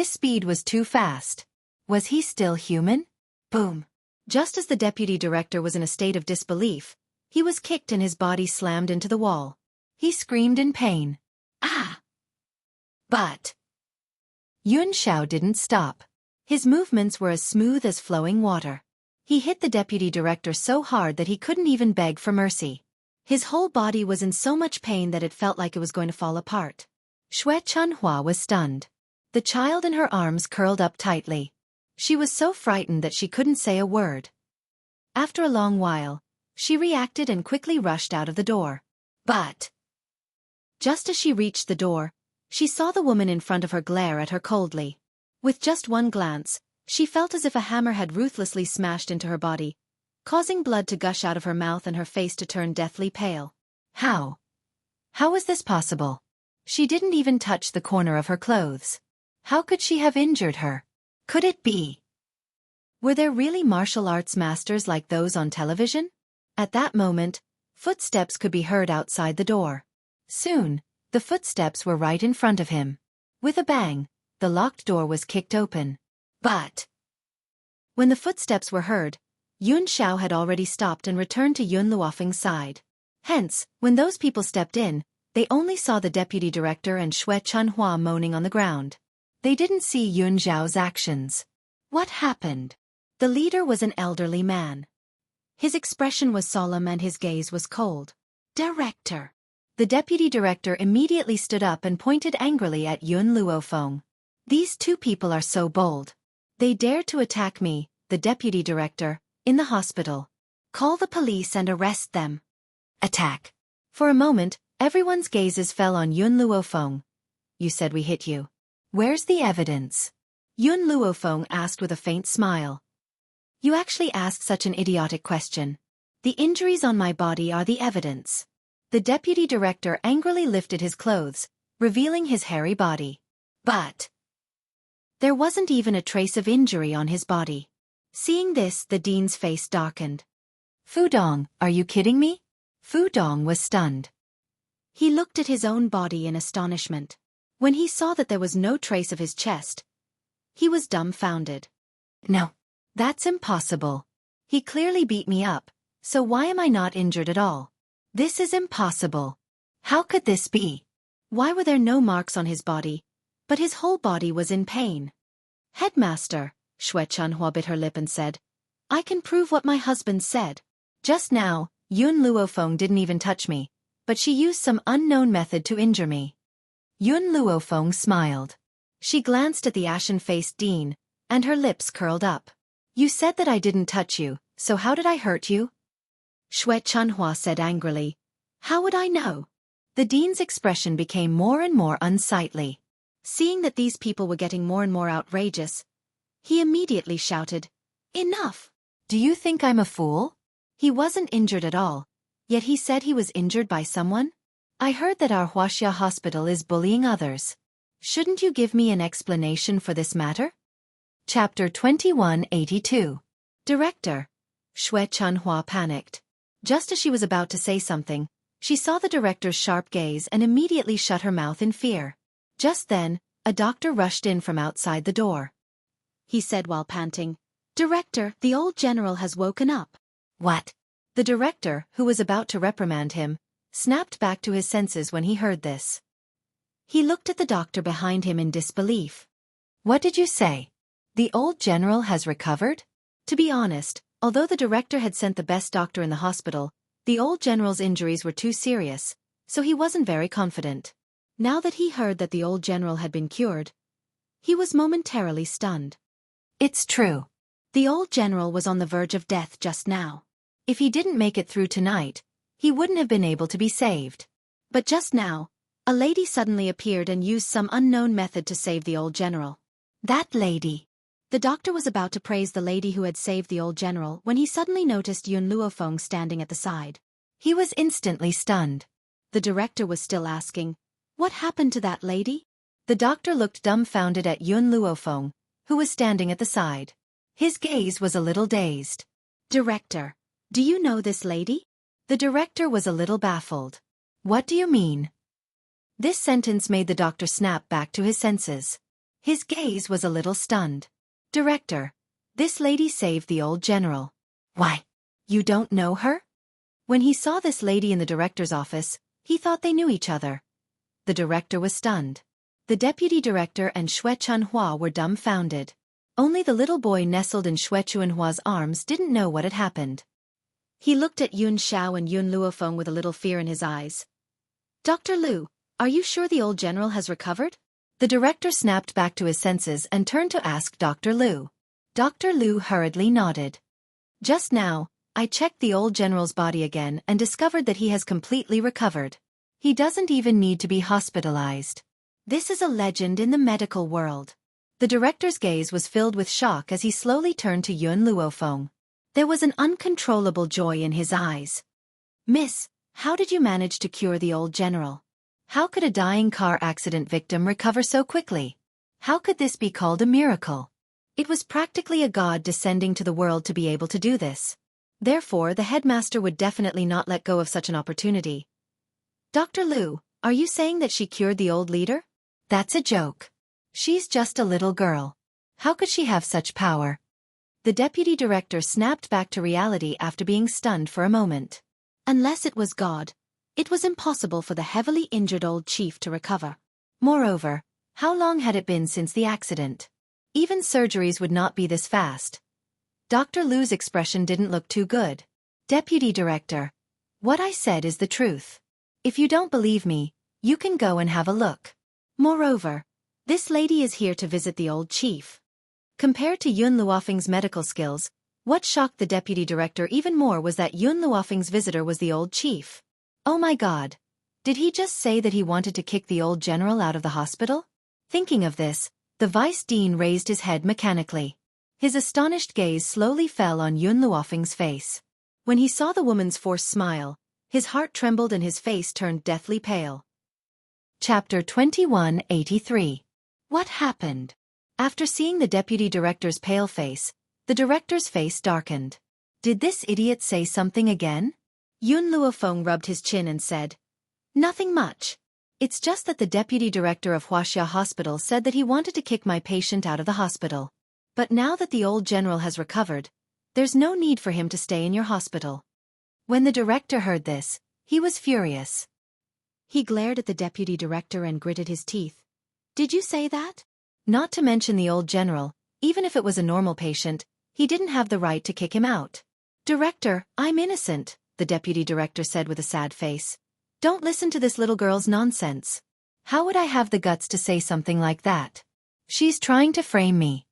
speed was too fast. Was he still human? Boom. Just as the deputy director was in a state of disbelief, he was kicked and his body slammed into the wall. He screamed in pain. Ah! But Yun Xiao didn't stop. His movements were as smooth as flowing water. He hit the deputy director so hard that he couldn't even beg for mercy. His whole body was in so much pain that it felt like it was going to fall apart. Xue Chunhua was stunned. The child in her arms curled up tightly. She was so frightened that she couldn't say a word. After a long while, she reacted and quickly rushed out of the door. But just as she reached the door, She saw the woman in front of her glare at her coldly. With just one glance, she felt as if a hammer had ruthlessly smashed into her body, causing blood to gush out of her mouth and her face to turn deathly pale. How? How was this possible? She didn't even touch the corner of her clothes. How could she have injured her? Could it be? Were there really martial arts masters like those on television? At that moment, footsteps could be heard outside the door. Soon, the footsteps were right in front of him. With a bang, the locked door was kicked open. But when the footsteps were heard, Yun Xiao had already stopped and returned to Yun Luofeng's side. Hence, when those people stepped in, they only saw the deputy director and Xue Chunhua moaning on the ground. They didn't see Yun Xiao's actions. What happened? The leader was an elderly man. His expression was solemn and his gaze was cold. Director. The deputy director immediately stood up and pointed angrily at Yun Luofeng. These two people are so bold. They dare to attack me, the deputy director, in the hospital. Call the police and arrest them. Attack. For a moment, everyone's gazes fell on Yun Luofeng. You said we hit you. Where's the evidence? Yun Luofeng asked with a faint smile. You actually asked such an idiotic question. The injuries on my body are the evidence. The deputy director angrily lifted his clothes, revealing his hairy body. But there wasn't even a trace of injury on his body. Seeing this, the dean's face darkened. Fu Dong, are you kidding me? Fu Dong was stunned. He looked at his own body in astonishment. When he saw that there was no trace of his chest, he was dumbfounded. No, that's impossible. He clearly beat me up, so why am I not injured at all? This is impossible. How could this be? Why were there no marks on his body, but his whole body was in pain? Headmaster, Xue Chunhua bit her lip and said, I can prove what my husband said. Just now, Yun Luofeng didn't even touch me, but she used some unknown method to injure me. Yun Luofeng smiled. She glanced at the ashen-faced dean, and her lips curled up. You said that I didn't touch you, so how did I hurt you? Xue Chunhua said angrily. How would I know? The dean's expression became more and more unsightly. Seeing that these people were getting more and more outrageous, he immediately shouted, Enough! Do you think I'm a fool? He wasn't injured at all, yet he said he was injured by someone? I heard that our Huaxia hospital is bullying others. Shouldn't you give me an explanation for this matter? Chapter 2182. Director. Xue Chunhua panicked. Just as she was about to say something, she saw the director's sharp gaze and immediately shut her mouth in fear. Just then, a doctor rushed in from outside the door. He said while panting, Director, the old general has woken up. What? The director, who was about to reprimand him, snapped back to his senses when he heard this. He looked at the doctor behind him in disbelief. What did you say? The old general has recovered? To be honest, although the director had sent the best doctor in the hospital, the old general's injuries were too serious, so he wasn't very confident. Now that he heard that the old general had been cured, he was momentarily stunned. It's true. The old general was on the verge of death just now. If he didn't make it through tonight, he wouldn't have been able to be saved. But just now, a lady suddenly appeared and used some unknown method to save the old general. That lady. The doctor was about to praise the lady who had saved the old general when he suddenly noticed Yun Luofeng standing at the side. He was instantly stunned. The director was still asking, What happened to that lady? The doctor looked dumbfounded at Yun Luofeng, who was standing at the side. His gaze was a little dazed. Director, do you know this lady? The director was a little baffled. What do you mean? This sentence made the doctor snap back to his senses. His gaze was a little stunned. Director, this lady saved the old general. Why? You don't know her? When he saw this lady in the director's office, he thought they knew each other. The director was stunned. The deputy director and Xue Chunhua were dumbfounded. Only the little boy nestled in Xue Chunhua's arms didn't know what had happened. He looked at Yun Xiao and Yun Luofeng with a little fear in his eyes. Dr. Lu, are you sure the old general has recovered? The director snapped back to his senses and turned to ask Dr. Lu. Dr. Lu hurriedly nodded. Just now, I checked the old general's body again and discovered that he has completely recovered. He doesn't even need to be hospitalized. This is a legend in the medical world. The director's gaze was filled with shock as he slowly turned to Yun Luofeng. There was an uncontrollable joy in his eyes. Miss, how did you manage to cure the old general? How could a dying car accident victim recover so quickly? How could this be called a miracle? It was practically a god descending to the world to be able to do this. Therefore, the headmaster would definitely not let go of such an opportunity. Dr. Liu, are you saying that she cured the old leader? That's a joke. She's just a little girl. How could she have such power? The deputy director snapped back to reality after being stunned for a moment. Unless it was God, it was impossible for the heavily injured old chief to recover. Moreover, how long had it been since the accident? Even surgeries would not be this fast. Dr. Liu's expression didn't look too good. Deputy director, what I said is the truth. If you don't believe me, you can go and have a look. Moreover, this lady is here to visit the old chief. Compared to Yun Luofeng's medical skills, what shocked the deputy director even more was that Yun Luofeng's visitor was the old chief. Oh my god. Did he just say that he wanted to kick the old general out of the hospital? Thinking of this, the vice dean raised his head mechanically. His astonished gaze slowly fell on Yun Luofeng's face. When he saw the woman's forced smile, his heart trembled and his face turned deathly pale. Chapter 2183. What happened? After seeing the deputy director's pale face, the director's face darkened. Did this idiot say something again? Yun Luofeng rubbed his chin and said, Nothing much. It's just that the deputy director of Huaxia Hospital said that he wanted to kick my patient out of the hospital. But now that the old general has recovered, there's no need for him to stay in your hospital. When the director heard this, he was furious. He glared at the deputy director and gritted his teeth. Did you say that? Not to mention the old general, even if it was a normal patient, he didn't have the right to kick him out. Director, I'm innocent, the deputy director said with a sad face. Don't listen to this little girl's nonsense. How would I have the guts to say something like that? She's trying to frame me.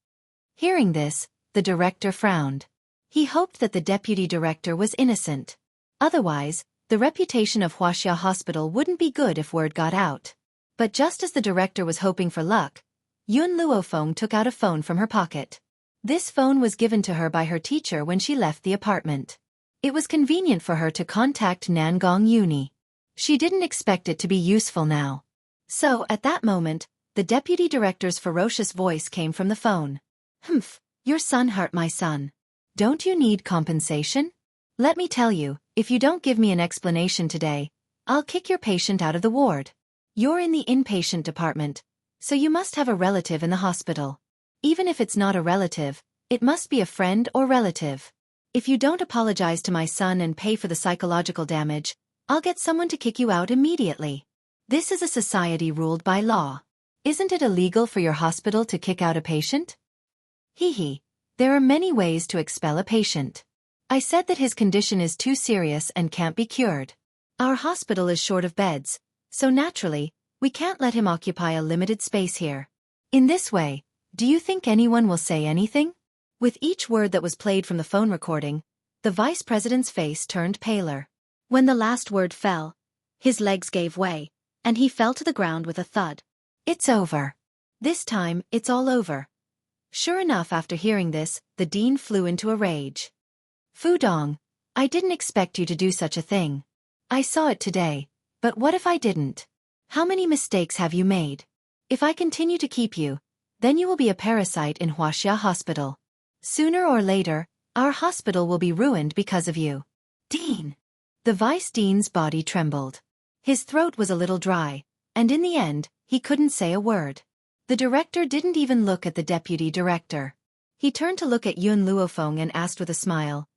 Hearing this, the director frowned. He hoped that the deputy director was innocent. Otherwise, the reputation of Huaxia Hospital wouldn't be good if word got out. But just as the director was hoping for luck, Yun Luofeng took out a phone from her pocket. This phone was given to her by her teacher when she left the apartment. It was convenient for her to contact Nangong Uni. She didn't expect it to be useful now. So, at that moment, the deputy director's ferocious voice came from the phone. Humph, your son hurt my son. Don't you need compensation? Let me tell you, if you don't give me an explanation today, I'll kick your patient out of the ward. You're in the inpatient department, so you must have a relative in the hospital. Even if it's not a relative, it must be a friend or relative. If you don't apologize to my son and pay for the psychological damage, I'll get someone to kick you out immediately. This is a society ruled by law. Isn't it illegal for your hospital to kick out a patient? Hee. There are many ways to expel a patient. I said that his condition is too serious and can't be cured. Our hospital is short of beds, so naturally, we can't let him occupy a limited space here. In this way, do you think anyone will say anything? With each word that was played from the phone recording, the vice president's face turned paler. When the last word fell, his legs gave way, and he fell to the ground with a thud. It's over. This time, it's all over. Sure enough, after hearing this, the dean flew into a rage. Fudong, I didn't expect you to do such a thing. I saw it today, but what if I didn't? How many mistakes have you made? If I continue to keep you, then you will be a parasite in Huaxia Hospital. Sooner or later, our hospital will be ruined because of you. Dean! The vice dean's body trembled. His throat was a little dry, and in the end, he couldn't say a word. The director didn't even look at the deputy director. He turned to look at Yun Luofeng and asked with a smile,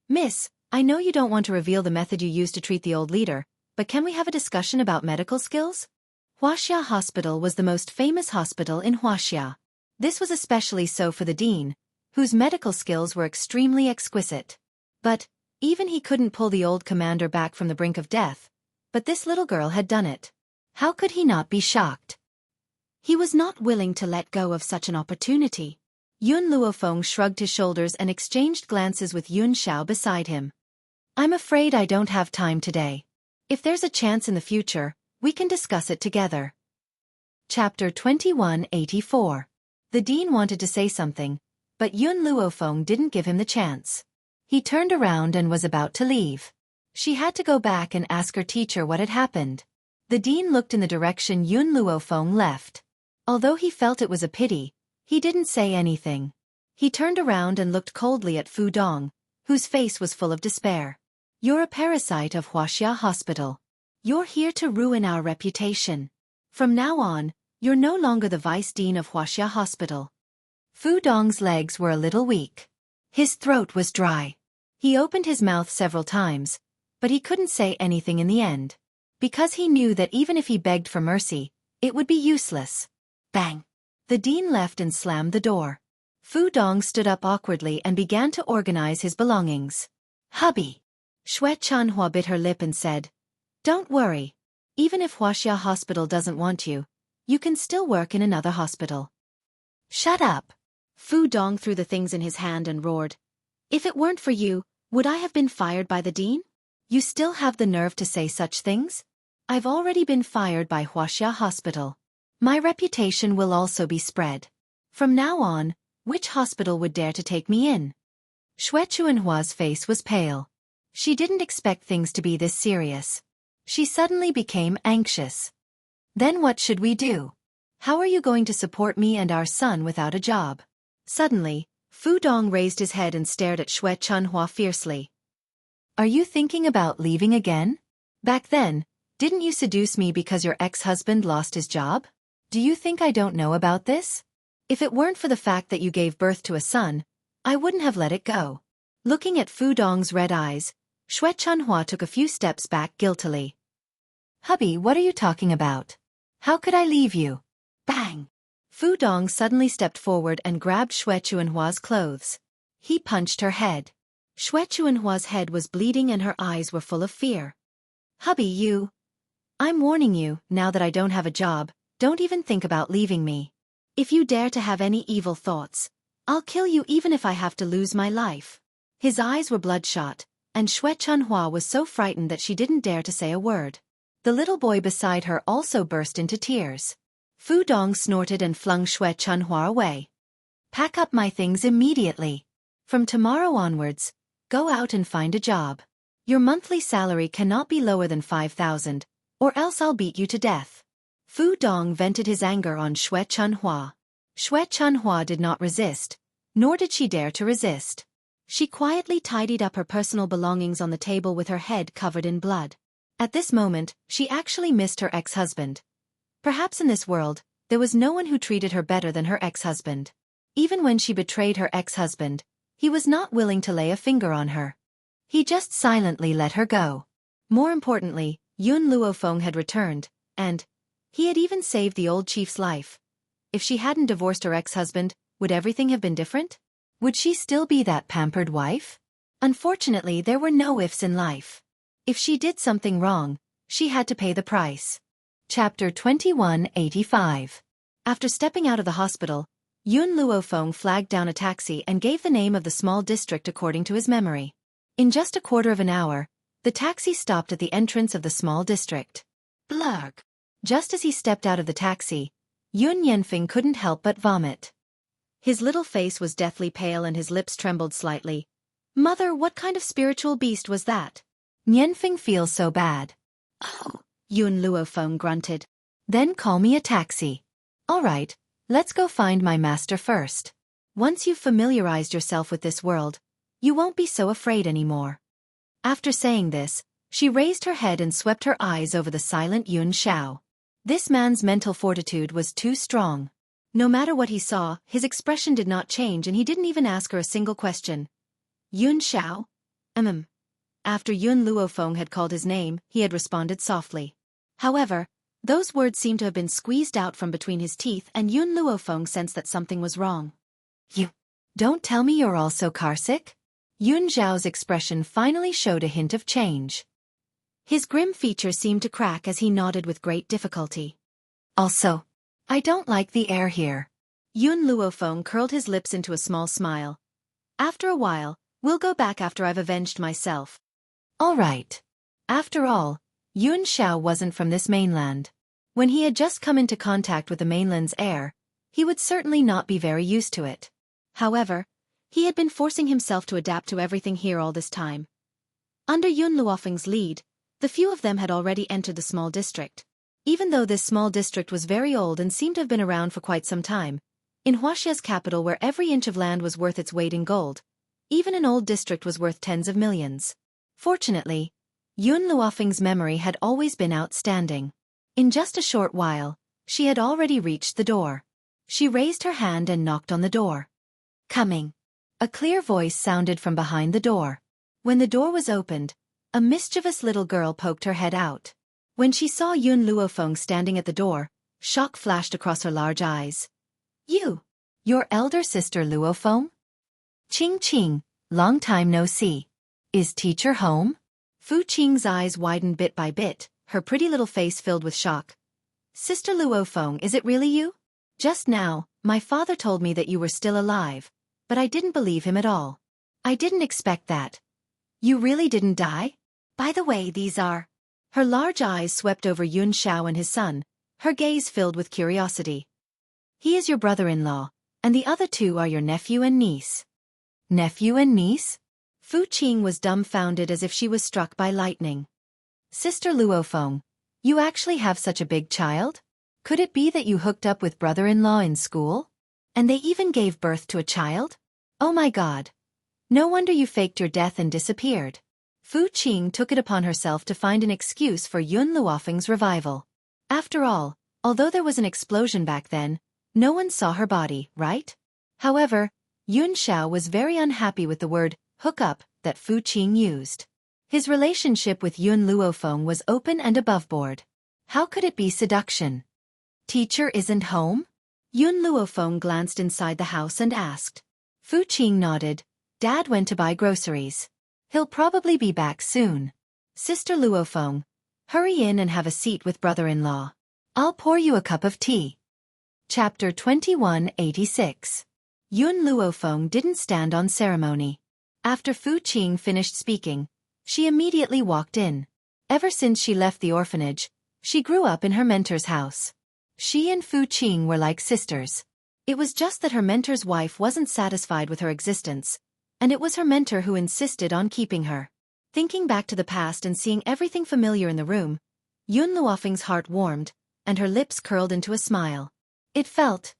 Miss, I know you don't want to reveal the method you used to treat the old leader, but can we have a discussion about medical skills? Huaxia Hospital was the most famous hospital in Huaxia. This was especially so for the dean, whose medical skills were extremely exquisite. But, even he couldn't pull the old commander back from the brink of death. But this little girl had done it. How could he not be shocked? He was not willing to let go of such an opportunity. Yun Luofeng shrugged his shoulders and exchanged glances with Yun Xiao beside him. I'm afraid I don't have time today. If there's a chance in the future, we can discuss it together. Chapter 2184. The dean wanted to say something, but Yun Luofeng didn't give him the chance. He turned around and was about to leave. She had to go back and ask her teacher what had happened. The dean looked in the direction Yun Luofeng left. Although he felt it was a pity, he didn't say anything. He turned around and looked coldly at Fu Dong, whose face was full of despair. "You're a parasite of Huaxia Hospital. You're here to ruin our reputation. From now on, you're no longer the vice dean of Huaxia Hospital." Fu Dong's legs were a little weak. His throat was dry. He opened his mouth several times, but he couldn't say anything in the end. Because he knew that even if he begged for mercy, it would be useless. Bang! The dean left and slammed the door. Fu Dong stood up awkwardly and began to organize his belongings. "Hubby." Xue Chanhua bit her lip and said, "Don't worry. Even if Huaxia Hospital doesn't want you, you can still work in another hospital." "Shut up." Fu Dong threw the things in his hand and roared, "If it weren't for you, would I have been fired by the dean? You still have the nerve to say such things? I've already been fired by Huaxia Hospital. My reputation will also be spread. From now on, which hospital would dare to take me in?" Xue Chuanhua's face was pale. She didn't expect things to be this serious. She suddenly became anxious. "Then what should we do? How are you going to support me and our son without a job?" Suddenly, Fu Dong raised his head and stared at Xue Chunhua fiercely. "Are you thinking about leaving again? Back then, didn't you seduce me because your ex-husband lost his job? Do you think I don't know about this? If it weren't for the fact that you gave birth to a son, I wouldn't have let it go." Looking at Fu Dong's red eyes, Xue Chunhua took a few steps back guiltily. "Hubby, what are you talking about? How could I leave you?" Bang! Fu Dong suddenly stepped forward and grabbed Xue Chuanhua's clothes. He punched her head. Xue Chuanhua's head was bleeding and her eyes were full of fear. "Hubby, I'm warning you, now that I don't have a job, don't even think about leaving me. If you dare to have any evil thoughts, I'll kill you even if I have to lose my life." His eyes were bloodshot, and Xue Chunhua was so frightened that she didn't dare to say a word. The little boy beside her also burst into tears. Fu Dong snorted and flung Xue Chunhua away. "Pack up my things immediately. From tomorrow onwards, go out and find a job. Your monthly salary cannot be lower than 5,000, or else I'll beat you to death." Fu Dong vented his anger on Xue Chunhua. Xue Chunhua did not resist, nor did she dare to resist. She quietly tidied up her personal belongings on the table with her head covered in blood. At this moment, she actually missed her ex-husband. Perhaps in this world, there was no one who treated her better than her ex-husband. Even when she betrayed her ex-husband, he was not willing to lay a finger on her. He just silently let her go. More importantly, Yun Luofeng had returned, and he had even saved the old chief's life. If she hadn't divorced her ex-husband, would everything have been different? Would she still be that pampered wife? Unfortunately, there were no ifs in life. If she did something wrong, she had to pay the price. Chapter 2185. After stepping out of the hospital, Yun Luofeng flagged down a taxi and gave the name of the small district according to his memory. In just a quarter of an hour, the taxi stopped at the entrance of the small district. Blurg! Just as he stepped out of the taxi, Yun Yanfeng couldn't help but vomit. His little face was deathly pale and his lips trembled slightly. "Mother, what kind of spiritual beast was that?" "Yanfeng feels so bad." "Oh," Yun Luofeng grunted. "Then call me a taxi." "All right, let's go find my master first. Once you've familiarized yourself with this world, you won't be so afraid anymore." After saying this, she raised her head and swept her eyes over the silent Yun Xiao. This man's mental fortitude was too strong. No matter what he saw, his expression did not change and he didn't even ask her a single question. "Yun Xiao?" After Yun Luofeng had called his name, he had responded softly. However, those words seemed to have been squeezed out from between his teeth and Yun Luofeng sensed that something was wrong. "You don't tell me you're also carsick?" Yun Xiao's expression finally showed a hint of change. His grim features seemed to crack as he nodded with great difficulty. "Also, I don't like the air here." Yun Luofeng curled his lips into a small smile. "After a while, we'll go back after I've avenged myself." "All right." After all, Yun Xiao wasn't from this mainland. When he had just come into contact with the mainland's air, he would certainly not be very used to it. However, he had been forcing himself to adapt to everything here all this time. Under Yun Luofeng's lead, the few of them had already entered the small district. Even though this small district was very old and seemed to have been around for quite some time, in Huaxia's capital where every inch of land was worth its weight in gold, even an old district was worth tens of millions. Fortunately, Yun Luofeng's memory had always been outstanding. In just a short while, she had already reached the door. She raised her hand and knocked on the door. "Coming." A clear voice sounded from behind the door. When the door was opened, a mischievous little girl poked her head out. When she saw Yun Luofeng standing at the door, shock flashed across her large eyes. Your elder sister Luofeng? Ching Ching, long time no see. Is teacher home?" Fu Qing's eyes widened bit by bit, her pretty little face filled with shock. "Sister Luofeng, is it really you? Just now, my father told me that you were still alive, but I didn't believe him at all. I didn't expect that. You really didn't die? By the way, these are..." Her large eyes swept over Yun Xiao and his son, her gaze filled with curiosity. "He is your brother-in-law, and the other two are your nephew and niece." "Nephew and niece?" Fu Qing was dumbfounded as if she was struck by lightning. "Sister Luofeng, you actually have such a big child? Could it be that you hooked up with brother-in-law in school? And they even gave birth to a child? Oh my God. No wonder you faked your death and disappeared." Fu Qing took it upon herself to find an excuse for Yun Luofeng's revival. After all, although there was an explosion back then, no one saw her body, right? However, Yun Xiao was very unhappy with the word hook up that Fu Qing used. His relationship with Yun Luofeng was open and aboveboard. How could it be seduction? "Teacher isn't home?" Yun Luofeng glanced inside the house and asked. Fu Qing nodded. "Dad went to buy groceries. He'll probably be back soon. Sister Luofeng, hurry in and have a seat with brother-in-law. I'll pour you a cup of tea." Chapter 2186. Yun Luofeng didn't stand on ceremony. After Fu Qing finished speaking, she immediately walked in. Ever since she left the orphanage, she grew up in her mentor's house. She and Fu Qing were like sisters. It was just that her mentor's wife wasn't satisfied with her existence, and it was her mentor who insisted on keeping her. Thinking back to the past and seeing everything familiar in the room, Yun Luofeng's heart warmed, and her lips curled into a smile. It felt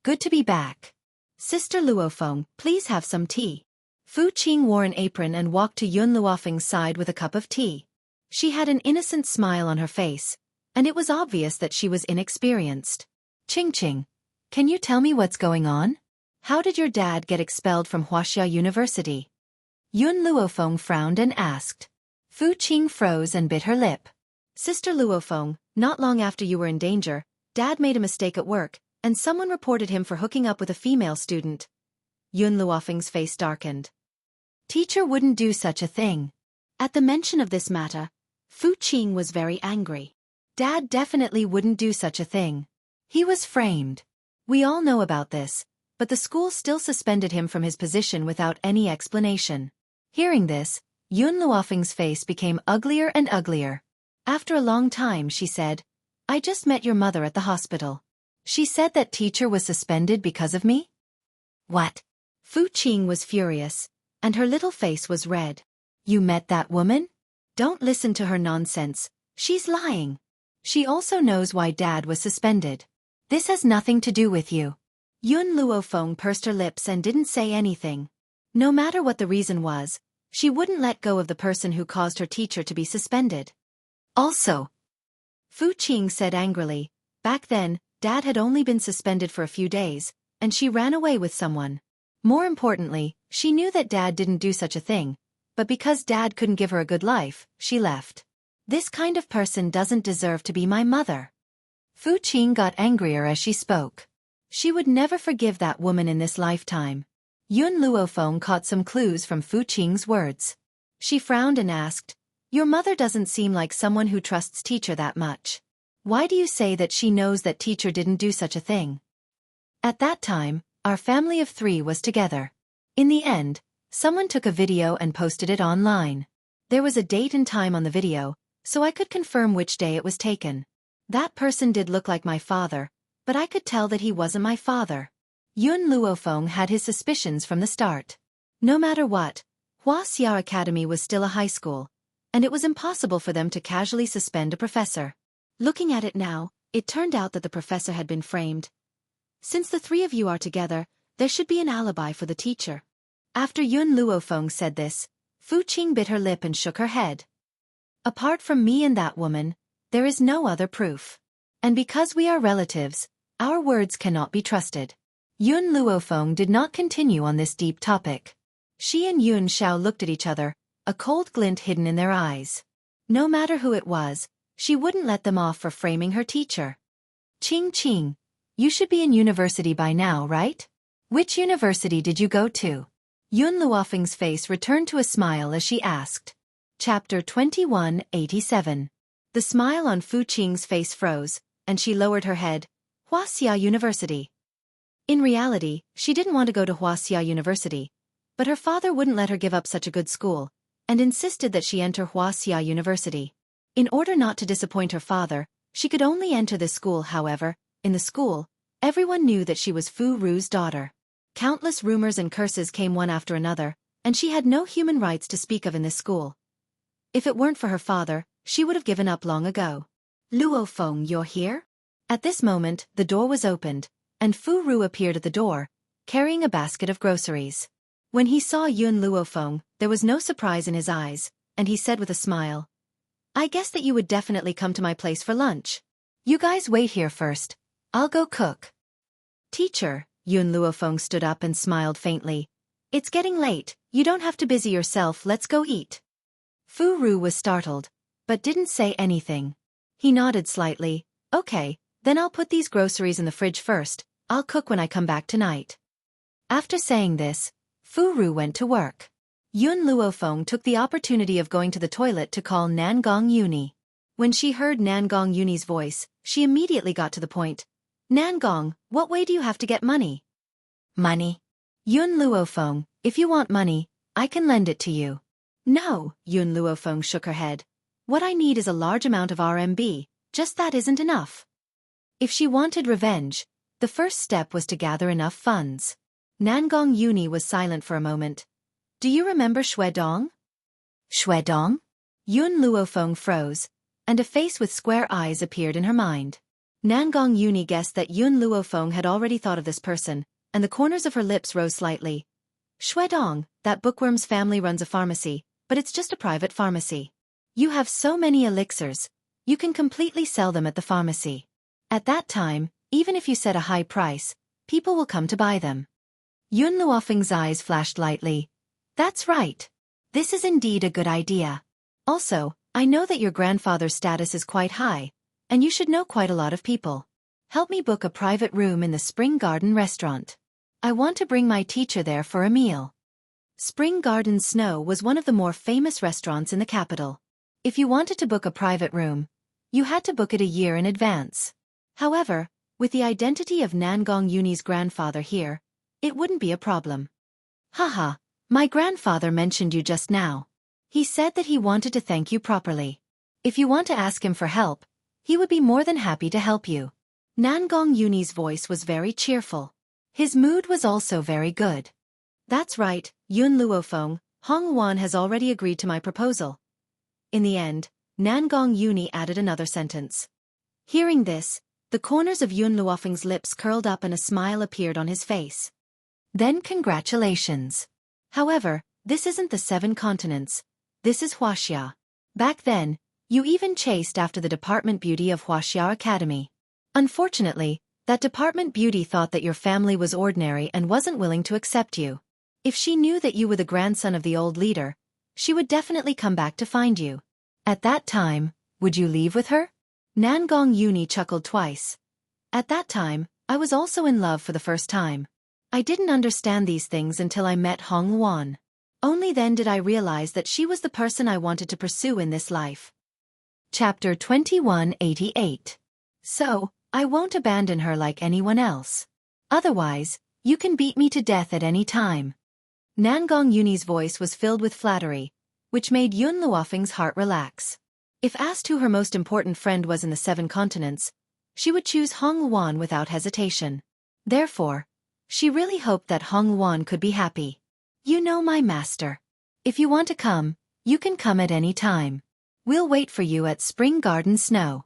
good to be back. "Sister Luofeng, please have some tea." Fu Qing wore an apron and walked to Yun Luofeng's side with a cup of tea. She had an innocent smile on her face, and it was obvious that she was inexperienced. "Ching Ching, can you tell me what's going on? How did your dad get expelled from Huaxia University?" Yun Luofeng frowned and asked. Fu Qing froze and bit her lip. "Sister Luofeng, not long after you were in danger, Dad made a mistake at work, and someone reported him for hooking up with a female student." Yun Luofeng's face darkened. "Teacher wouldn't do such a thing." At the mention of this matter, Fu Qing was very angry. Dad definitely wouldn't do such a thing. He was framed. We all know about this, but the school still suspended him from his position without any explanation. Hearing this, Yun Luofeng's face became uglier and uglier. After a long time she said, "I just met your mother at the hospital. She said that teacher was suspended because of me?" "What?" Fu Qing was furious, and her little face was red. "You met that woman? Don't listen to her nonsense, she's lying. She also knows why Dad was suspended. This has nothing to do with you." Yun Luofeng pursed her lips and didn't say anything. No matter what the reason was, she wouldn't let go of the person who caused her teacher to be suspended. "Also," Fu Qing said angrily, "back then, Dad had only been suspended for a few days, and she ran away with someone. More importantly, she knew that Dad didn't do such a thing, but because Dad couldn't give her a good life, she left. This kind of person doesn't deserve to be my mother." Fu Qing got angrier as she spoke. She would never forgive that woman in this lifetime. Yun Luofeng caught some clues from Fu Qing's words. She frowned and asked, "Your mother doesn't seem like someone who trusts teacher that much. Why do you say that she knows that teacher didn't do such a thing?" At that time, our family of 3 was together. In the end, someone took a video and posted it online. There was a date and time on the video, so I could confirm which day it was taken. That person did look like my father, but I could tell that he wasn't my father. Yun Luofeng had his suspicions from the start. No matter what, Huaxia Academy was still a high school, and it was impossible for them to casually suspend a professor. Looking at it now, it turned out that the professor had been framed. Since the three of you are together, there should be an alibi for the teacher. After Yun Luofeng said this, Fu Qing bit her lip and shook her head. Apart from me and that woman, there is no other proof. And because we are relatives, our words cannot be trusted. Yun Luofeng did not continue on this deep topic. She and Yun Xiao looked at each other, a cold glint hidden in their eyes. No matter who it was, she wouldn't let them off for framing her teacher. Qing, you should be in university by now, right? Which university did you go to? Yun Luofeng's face returned to a smile as she asked. Chapter 2187. The smile on Fu Qing's face froze, and she lowered her head. Huaxia University. In reality, she didn't want to go to Huaxia University, but her father wouldn't let her give up such a good school, and insisted that she enter Huaxia University. In order not to disappoint her father, she could only enter this school. However, in the school, everyone knew that she was Fu Ru's daughter. Countless rumors and curses came one after another, and she had no human rights to speak of in this school. If it weren't for her father, she would have given up long ago. Luofeng, you're here? At this moment, the door was opened, and Fu Ru appeared at the door, carrying a basket of groceries. When he saw Yun Luofeng, there was no surprise in his eyes, and he said with a smile, I guess that you would definitely come to my place for lunch. You guys wait here first. I'll go cook. Teacher, Yun Luofeng stood up and smiled faintly. It's getting late, you don't have to busy yourself, let's go eat. Fu Ru was startled, but didn't say anything. He nodded slightly. Okay, then I'll put these groceries in the fridge first, I'll cook when I come back tonight. After saying this, Fu Ru went to work. Yun Luofeng took the opportunity of going to the toilet to call Nangong Uni. When she heard Nangong Uni's voice, she immediately got to the point. Nangong, what way do you have to get money? Money? Yun Luofeng, if you want money, I can lend it to you. No, Yun Luofeng shook her head. What I need is a large amount of RMB, just that isn't enough. If she wanted revenge, the first step was to gather enough funds. Nangong Uni was silent for a moment. Do you remember Shuedong? Shuedong? Yun Luofeng froze, and a face with square eyes appeared in her mind. Nangong Uni guessed that Yun Luofeng had already thought of this person, and the corners of her lips rose slightly. Shuedong, that bookworm's family runs a pharmacy, but it's just a private pharmacy. You have so many elixirs, you can completely sell them at the pharmacy. At that time, even if you set a high price, people will come to buy them. Yun Luofeng's eyes flashed lightly. That's right. This is indeed a good idea. Also, I know that your grandfather's status is quite high, and you should know quite a lot of people. Help me book a private room in the Spring Garden restaurant. I want to bring my teacher there for a meal. Spring Garden Snow was one of the more famous restaurants in the capital. If you wanted to book a private room, you had to book it a year in advance. However, with the identity of Nangong Uni's grandfather here, it wouldn't be a problem. Haha, my grandfather mentioned you just now. He said that he wanted to thank you properly. If you want to ask him for help, he would be more than happy to help you. Nangong Uni's voice was very cheerful. His mood was also very good. That's right, Yun Luofeng, Hong Wan has already agreed to my proposal. In the end, Nangong Uni added another sentence. Hearing this, the corners of Yun Luofeng's lips curled up and a smile appeared on his face. Then congratulations. However, this isn't the 7 continents. This is Huaxia. Back then, you even chased after the department beauty of Huaxia Academy. Unfortunately, that department beauty thought that your family was ordinary and wasn't willing to accept you. If she knew that you were the grandson of the old leader, she would definitely come back to find you. At that time, would you leave with her? Nangong Uni chuckled twice. At that time, I was also in love for the first time. I didn't understand these things until I met Hong Wan. Only then did I realize that she was the person I wanted to pursue in this life. Chapter 2188. So, I won't abandon her like anyone else. Otherwise, you can beat me to death at any time. Nangong Uni's voice was filled with flattery, which made Yun Luofeng's heart relax. If asked who her most important friend was in the 7 continents, she would choose Hong Luan without hesitation. Therefore, she really hoped that Hong Luan could be happy. You know, my master. If you want to come, you can come at any time. We'll wait for you at Spring Garden Snow.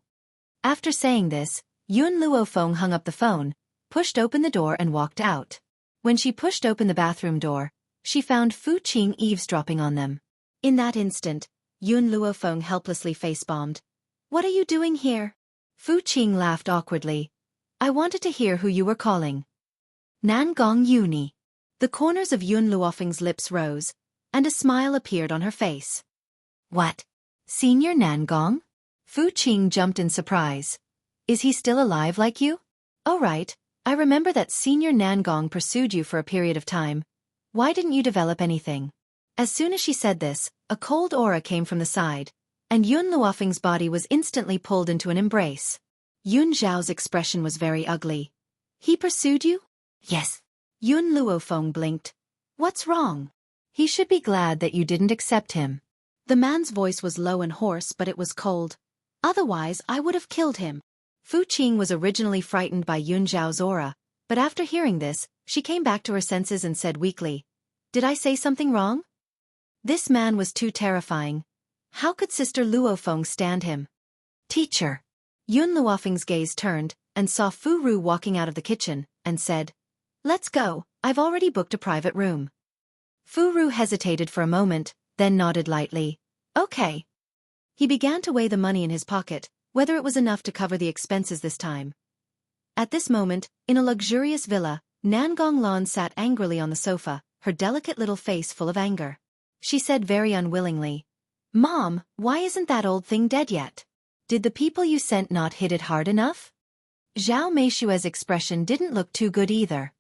After saying this, Yun Luofeng hung up the phone, pushed open the door and walked out. When she pushed open the bathroom door, she found Fu Qing eavesdropping on them. In that instant, Yun Luofeng helplessly face-bombed. What are you doing here? Fu Qing laughed awkwardly. I wanted to hear who you were calling. Nangong Yuni. The corners of Yun Luofeng's lips rose, and a smile appeared on her face. What? Senior Nangong? Fu Qing jumped in surprise. Is he still alive like you? Oh right, I remember that Senior Nangong pursued you for a period of time. Why didn't you develop anything? As soon as she said this, a cold aura came from the side, and Yun Luofeng's body was instantly pulled into an embrace. Yun Zhao's expression was very ugly. He pursued you? Yes. Yun Luofeng blinked. What's wrong? He should be glad that you didn't accept him. The man's voice was low and hoarse, but it was cold. Otherwise, I would have killed him. Fu Qing was originally frightened by Yun Zhao's aura, but after hearing this, she came back to her senses and said weakly, Did I say something wrong? This man was too terrifying. How could Sister Luofeng stand him? Teacher. Yun Luofeng's gaze turned, and saw Fu Ru walking out of the kitchen, and said, Let's go, I've already booked a private room. Fu Ru hesitated for a moment, then nodded lightly. Okay. He began to weigh the money in his pocket, whether it was enough to cover the expenses this time. At this moment, in a luxurious villa, Nangong Lan sat angrily on the sofa, her delicate little face full of anger. She said very unwillingly, Mom, why isn't that old thing dead yet? Did the people you sent not hit it hard enough? Zhao Meishue's expression didn't look too good either.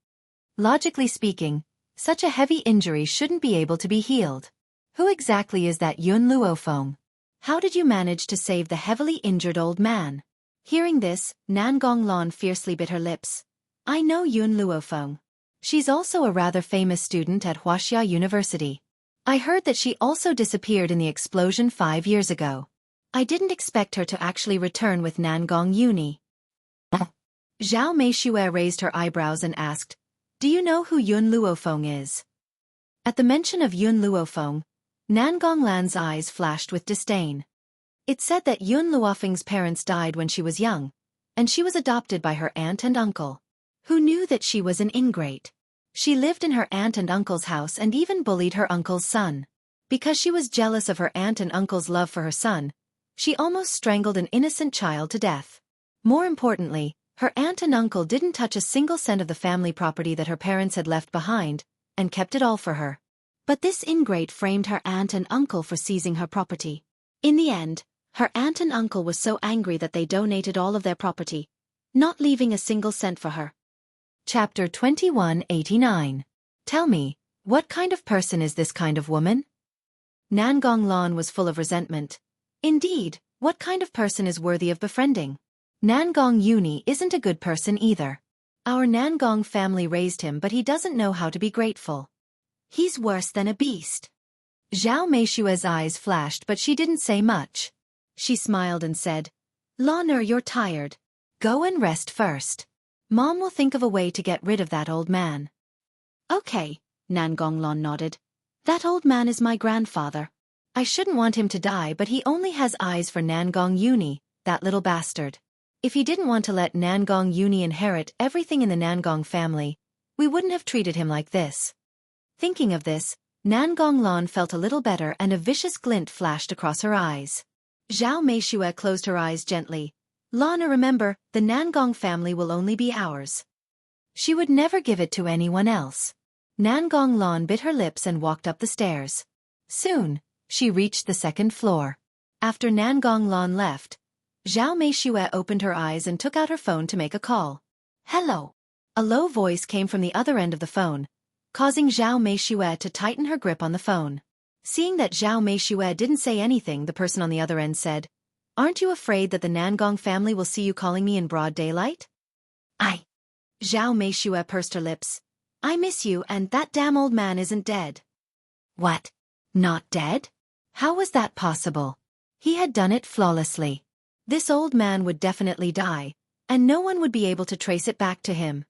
Logically speaking, such a heavy injury shouldn't be able to be healed. Who exactly is that Yun Luofeng? How did you manage to save the heavily injured old man? Hearing this, Nangong Lan fiercely bit her lips. I know Yun Luofeng. She's also a rather famous student at Huaxia University. I heard that she also disappeared in the explosion 5 years ago. I didn't expect her to actually return with Nangong Uni. Zhao Meishue raised her eyebrows and asked, Do you know who Yun Luofeng is? At the mention of Yun Luofeng, Nangong Lan's eyes flashed with disdain. It said that Yun Luofeng's parents died when she was young, and she was adopted by her aunt and uncle, who knew that she was an ingrate. She lived in her aunt and uncle's house and even bullied her uncle's son. Because she was jealous of her aunt and uncle's love for her son, she almost strangled an innocent child to death. More importantly, her aunt and uncle didn't touch a single cent of the family property that her parents had left behind, and kept it all for her. But this ingrate framed her aunt and uncle for seizing her property. In the end, her aunt and uncle were so angry that they donated all of their property, not leaving a single cent for her. Chapter 2189. Tell me, what kind of person is this kind of woman? Nangong Lan was full of resentment. Indeed, what kind of person is worthy of befriending? Nangong Uni isn't a good person either. Our Nangong family raised him, but he doesn't know how to be grateful. He's worse than a beast. Zhao Meishue's eyes flashed, but she didn't say much. She smiled and said, Lan'er, you're tired. Go and rest first. Mom will think of a way to get rid of that old man. Okay, Nangong Lan nodded. That old man is my grandfather. I shouldn't want him to die, but he only has eyes for Nangong Uni, that little bastard. If he didn't want to let Nangong Uni inherit everything in the Nangong family, we wouldn't have treated him like this. Thinking of this, Nangong Lan felt a little better and a vicious glint flashed across her eyes. Zhao Meishue closed her eyes gently. Lana, remember, the Nangong family will only be ours. She would never give it to anyone else. Nangong Lan bit her lips and walked up the stairs. Soon, she reached the 2nd floor. After Nangong Lan left, Zhao Meishue opened her eyes and took out her phone to make a call. Hello. A low voice came from the other end of the phone, causing Zhao Meishue to tighten her grip on the phone. Seeing that Zhao Meishue didn't say anything, the person on the other end said, Aren't you afraid that the Nangong family will see you calling me in broad daylight? Zhao Meishue pursed her lips. I miss you, and that damn old man isn't dead. What? Not dead? How was that possible? He had done it flawlessly. This old man would definitely die, and no one would be able to trace it back to him.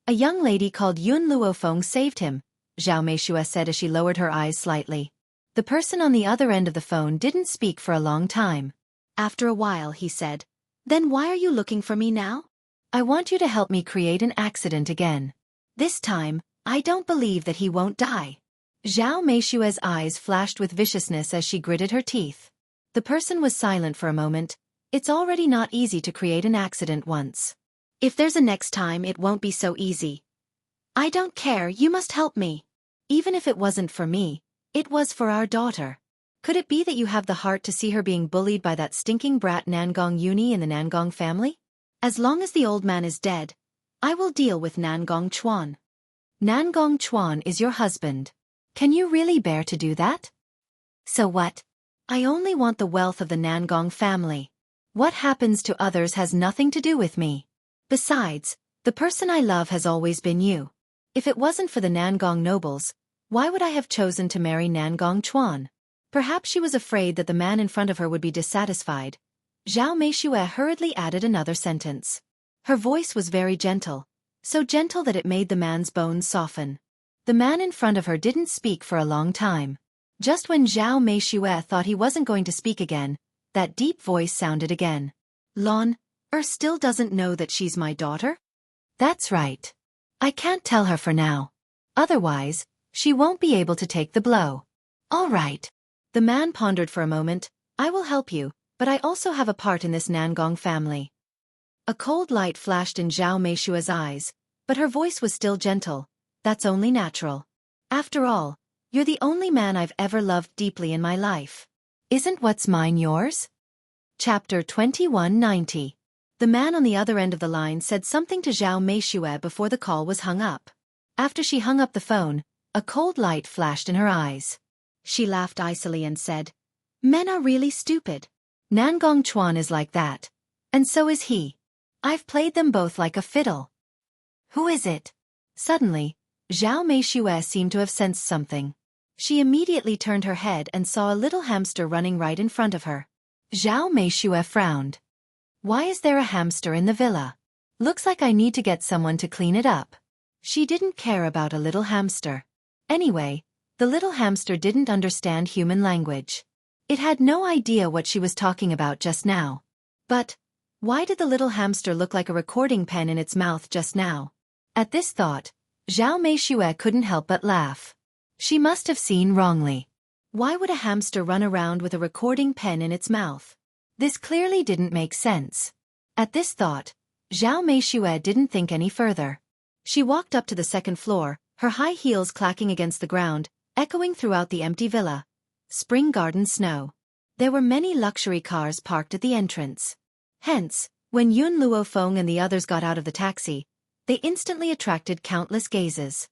A young lady called Yun Luofeng saved him, Zhao Meishue said as she lowered her eyes slightly. The person on the other end of the phone didn't speak for a long time. After a while he said, "Then why are you looking for me now?" "I want you to help me create an accident again. This time, I don't believe that he won't die." Zhao Meishue's eyes flashed with viciousness as she gritted her teeth. The person was silent for a moment. It's already not easy to create an accident once. "If there's a next time, it won't be so easy. I don't care, you must help me. Even if it wasn't for me, it was for our daughter. Could it be that you have the heart to see her being bullied by that stinking brat Nangong Yuni in the Nangong family? As long as the old man is dead, I will deal with Nangong Chuan." "Nangong Chuan is your husband. Can you really bear to do that?" "So what? I only want the wealth of the Nangong family. What happens to others has nothing to do with me. Besides, the person I love has always been you. If it wasn't for the Nangong nobles, why would I have chosen to marry Nangong Chuan?" Perhaps she was afraid that the man in front of her would be dissatisfied. Zhao Meishue hurriedly added another sentence. Her voice was very gentle, so gentle that it made the man's bones soften. The man in front of her didn't speak for a long time. Just when Zhao Meishue thought he wasn't going to speak again, that deep voice sounded again. "Lon, still doesn't know that she's my daughter?" "That's right. I can't tell her for now. Otherwise, she won't be able to take the blow." "All right." The man pondered for a moment. "I will help you, but I also have a part in this Nangong family." A cold light flashed in Zhao Meishue's eyes, but her voice was still gentle. "That's only natural. After all, you're the only man I've ever loved deeply in my life. Isn't what's mine yours?" Chapter 2190. The man on the other end of the line said something to Zhao Meishue before the call was hung up. After she hung up the phone, a cold light flashed in her eyes. She laughed icily and said, "Men are really stupid. Nangong Chuan is like that. And so is he. I've played them both like a fiddle." "Who is it?" Suddenly, Zhao Meishue seemed to have sensed something. She immediately turned her head and saw a little hamster running right in front of her. Zhao Meishue frowned. "Why is there a hamster in the villa? Looks like I need to get someone to clean it up." She didn't care about a little hamster. Anyway, the little hamster didn't understand human language. It had no idea what she was talking about just now. But why did the little hamster look like a recording pen in its mouth just now? At this thought, Zhao Meishue couldn't help but laugh. She must have seen wrongly. Why would a hamster run around with a recording pen in its mouth? This clearly didn't make sense. At this thought, Zhao Meishue didn't think any further. She walked up to the second floor, her high heels clacking against the ground, echoing throughout the empty villa. Spring garden snow. There were many luxury cars parked at the entrance. Hence, when Yun Luofeng and the others got out of the taxi, they instantly attracted countless gazes.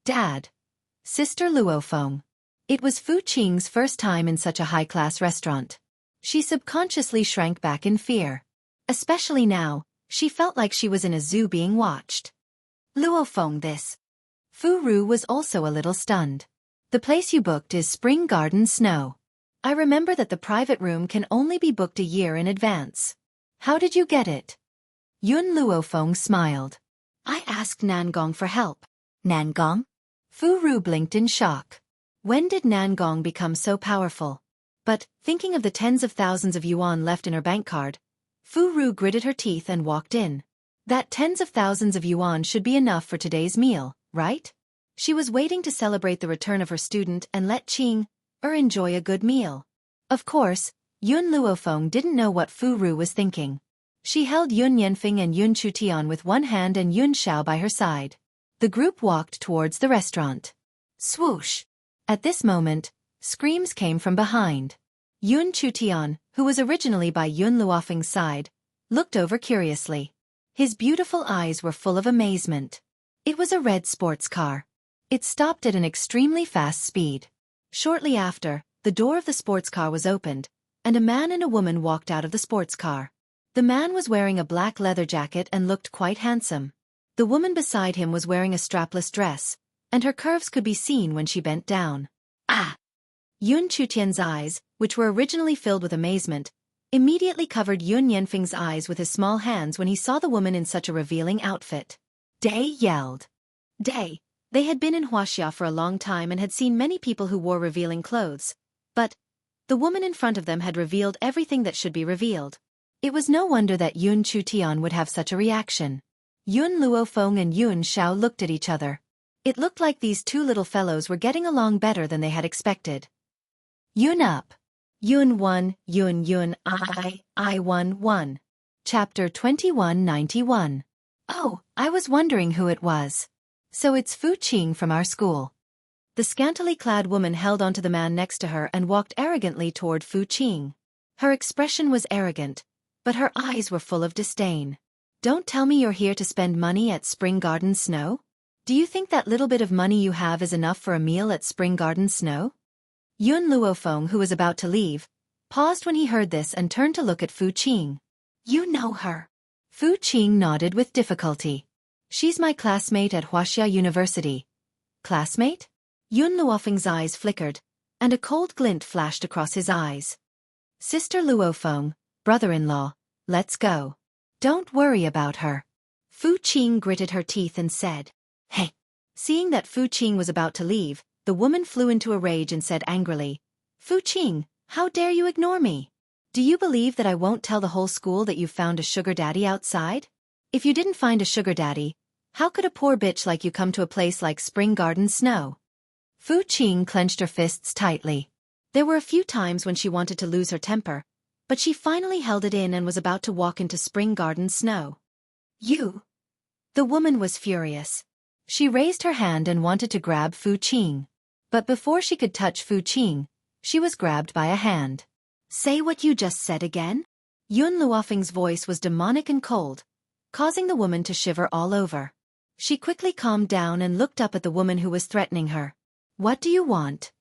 "Dad. Sister Luofeng." It was Fu Qing's first time in such a high-class restaurant. She subconsciously shrank back in fear. Especially now, she felt like she was in a zoo being watched. "Luofeng this." Fu Ru was also a little stunned. "The place you booked is Spring Garden Snow. I remember that the private room can only be booked a year in advance. How did you get it?" Yun Luofeng smiled. "I asked Nangong for help." "Nangong?" Fu Ru blinked in shock. When did Nangong become so powerful? But, thinking of the tens of thousands of yuan left in her bank card, Fu Ru gritted her teeth and walked in. That tens of thousands of yuan should be enough for today's meal, right? She was waiting to celebrate the return of her student and let Qing enjoy a good meal. Of course, Yun Luofeng didn't know what Fu Ru was thinking. She held Yun Yanfeng and Yun Chutian with one hand and Yun Xiao by her side. The group walked towards the restaurant. Swoosh! At this moment, screams came from behind. Yun Chutian, who was originally by Yun Luofeng's side, looked over curiously. His beautiful eyes were full of amazement. It was a red sports car. It stopped at an extremely fast speed. Shortly after, the door of the sports car was opened, and a man and a woman walked out of the sports car. The man was wearing a black leather jacket and looked quite handsome. The woman beside him was wearing a strapless dress, and her curves could be seen when she bent down. "Ah!" Yun Chutian's eyes, which were originally filled with amazement, immediately covered Yun Yanfeng's eyes with his small hands when he saw the woman in such a revealing outfit. Day yelled. Day. They had been in Huaxia for a long time and had seen many people who wore revealing clothes. But the woman in front of them had revealed everything that should be revealed. It was no wonder that Yun Chutian would have such a reaction. Yun Luofeng and Yun Xiao looked at each other. It looked like these two little fellows were getting along better than they had expected. Yun up. Yun 1, Yun, I 1. Chapter 2191. Oh, I was wondering who it was. So it's Fu Qing from our school. The scantily clad woman held onto the man next to her and walked arrogantly toward Fu Qing. Her expression was arrogant, but her eyes were full of disdain. Don't tell me you're here to spend money at Spring Garden Snow? Do you think that little bit of money you have is enough for a meal at Spring Garden Snow? Yun Luofeng, who was about to leave, paused when he heard this and turned to look at Fu Qing. You know her. Fu Qing nodded with difficulty. She's my classmate at Huaxia University. Classmate? Yun Luofeng's eyes flickered, and a cold glint flashed across his eyes. Sister Luofeng, brother-in-law, let's go. Don't worry about her. Fu Qing gritted her teeth and said, Hey. Seeing that Fu Qing was about to leave, the woman flew into a rage and said angrily, Fu Qing, how dare you ignore me? Do you believe that I won't tell the whole school that you found a sugar daddy outside? If you didn't find a sugar daddy, how could a poor bitch like you come to a place like Spring Garden Snow? Fu Qing clenched her fists tightly. There were a few times when she wanted to lose her temper, but she finally held it in and was about to walk into Spring Garden Snow. You! The woman was furious. She raised her hand and wanted to grab Fu Qing. But before she could touch Fu Qing, she was grabbed by a hand. Say what you just said again? Yun Luofeng's voice was demonic and cold, causing the woman to shiver all over. She quickly calmed down and looked up at the woman who was threatening her. What do you want?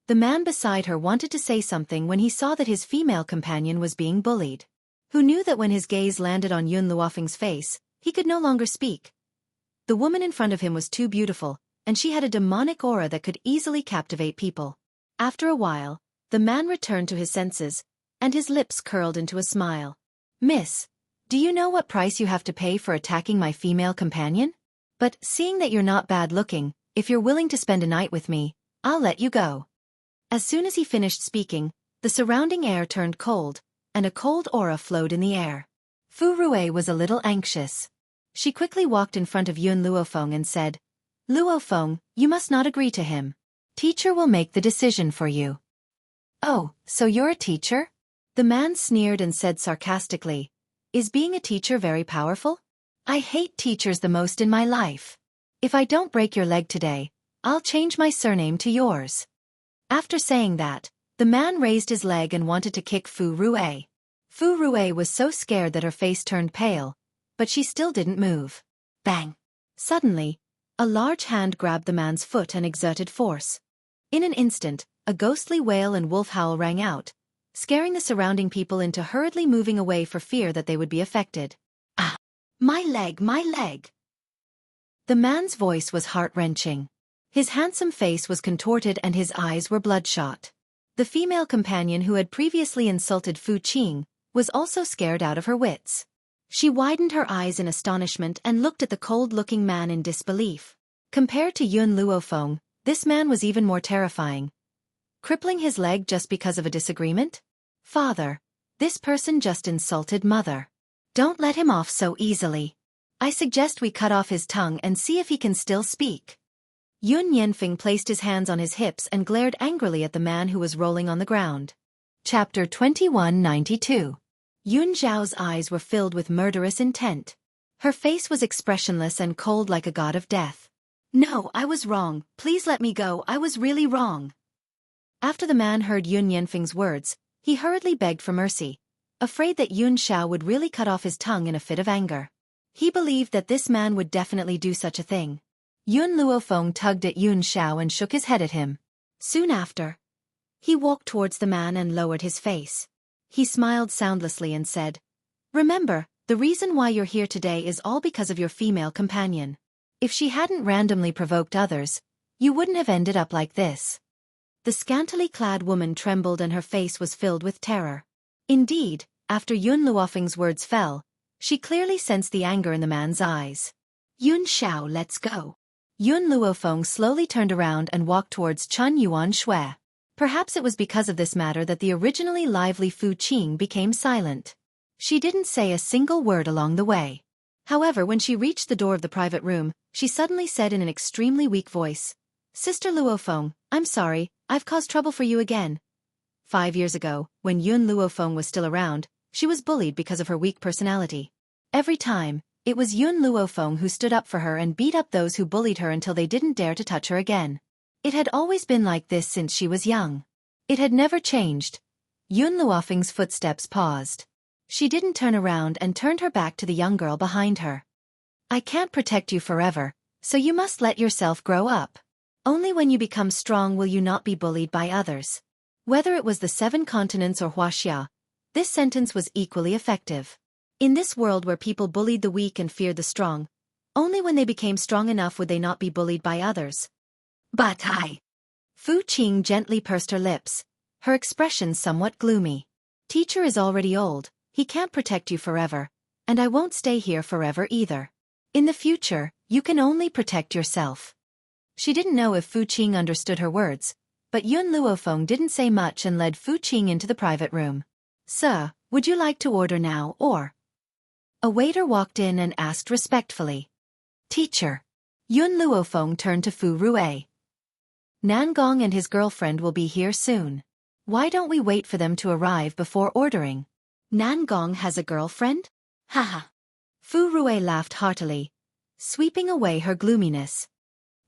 The man beside her wanted to say something when he saw that his female companion was being bullied. Who knew that when his gaze landed on Yun Luofeng's face, he could no longer speak. The woman in front of him was too beautiful, and she had a demonic aura that could easily captivate people. After a while, the man returned to his senses, and his lips curled into a smile. Miss, do you know what price you have to pay for attacking my female companion? But seeing that you're not bad looking, if you're willing to spend a night with me, I'll let you go. As soon as he finished speaking, the surrounding air turned cold, and a cold aura flowed in the air. Fu Rui was a little anxious. She quickly walked in front of Yun Luofeng and said, Luofeng, you must not agree to him. Teacher will make the decision for you. Oh, so you're a teacher? The man sneered and said sarcastically, Is being a teacher very powerful? I hate teachers the most in my life. If I don't break your leg today, I'll change my surname to yours. After saying that, the man raised his leg and wanted to kick Fu Rui. Fu Rui was so scared that her face turned pale, but she still didn't move. Bang! Suddenly, a large hand grabbed the man's foot and exerted force. In an instant, a ghostly wail and wolf howl rang out, scaring the surrounding people into hurriedly moving away for fear that they would be affected. Ah! My leg, my leg! The man's voice was heart-wrenching. His handsome face was contorted and his eyes were bloodshot. The female companion who had previously insulted Fu Qing was also scared out of her wits. She widened her eyes in astonishment and looked at the cold-looking man in disbelief. Compared to Yun Luofeng, this man was even more terrifying. Crippling his leg just because of a disagreement? Father, this person just insulted Mother. Don't let him off so easily. I suggest we cut off his tongue and see if he can still speak. Yun Yanfeng placed his hands on his hips and glared angrily at the man who was rolling on the ground. Chapter 2192. Yun Zhao's eyes were filled with murderous intent. Her face was expressionless and cold like a god of death. No, I was wrong. Please let me go. I was really wrong. After the man heard Yun Yanfeng's words, he hurriedly begged for mercy, afraid that Yun Xiao would really cut off his tongue in a fit of anger. He believed that this man would definitely do such a thing. Yun Luofeng tugged at Yun Xiao and shook his head at him. Soon after, he walked towards the man and lowered his face. He smiled soundlessly and said, Remember, the reason why you're here today is all because of your female companion. If she hadn't randomly provoked others, you wouldn't have ended up like this. The scantily clad woman trembled and her face was filled with terror. Indeed, after Yun Luofeng's words fell, she clearly sensed the anger in the man's eyes. Yun Xiao, let's go. Yun Luofeng slowly turned around and walked towards Chun Yuan Shui. Perhaps it was because of this matter that the originally lively Fu Qing became silent. She didn't say a single word along the way. However, when she reached the door of the private room, she suddenly said in an extremely weak voice, "Sister Luofeng, I'm sorry, I've caused trouble for you again." 5 years ago, when Yun Luofeng was still around, she was bullied because of her weak personality. Every time, it was Yun Luofeng who stood up for her and beat up those who bullied her until they didn't dare to touch her again. It had always been like this since she was young. It had never changed. Yun Luofeng's footsteps paused. She didn't turn around and turned her back to the young girl behind her. "I can't protect you forever, so you must let yourself grow up. Only when you become strong will you not be bullied by others." Whether it was the 7 continents or Huaxia, this sentence was equally effective. In this world where people bullied the weak and feared the strong, only when they became strong enough would they not be bullied by others. "But Fu Qing gently pursed her lips, her expression somewhat gloomy. "Teacher is already old, he can't protect you forever, and I won't stay here forever either. In the future, you can only protect yourself." She didn't know if Fu Qing understood her words, but Yun Luofeng didn't say much and led Fu Qing into the private room. "Sir, would you like to order now or?" A waiter walked in and asked respectfully. "Teacher." Yun Luofeng turned to Fu Rue. "Nangong and his girlfriend will be here soon. Why don't we wait for them to arrive before ordering?" "Nangong has a girlfriend? Haha." Fu Rue laughed heartily, sweeping away her gloominess.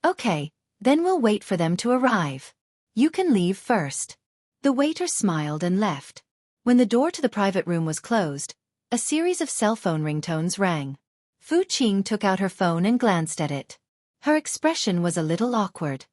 "Okay, then we'll wait for them to arrive. You can leave first." The waiter smiled and left. When the door to the private room was closed, a series of cell phone ringtones rang. Fu Qing took out her phone and glanced at it. Her expression was a little awkward.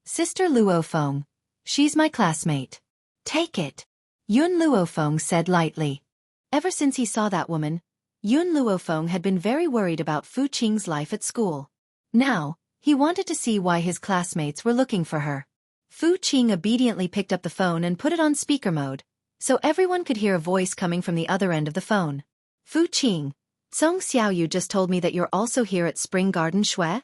"Sister Luofeng. She's my classmate." "Take it," Yun Luofeng said lightly. Ever since he saw that woman, Yun Luofeng had been very worried about Fu Qing's life at school. Now, he wanted to see why his classmates were looking for her. Fu Qing obediently picked up the phone and put it on speaker mode, so everyone could hear a voice coming from the other end of the phone. "Fu Qing, Song Xiaoyu just told me that you're also here at Spring Garden Shui?"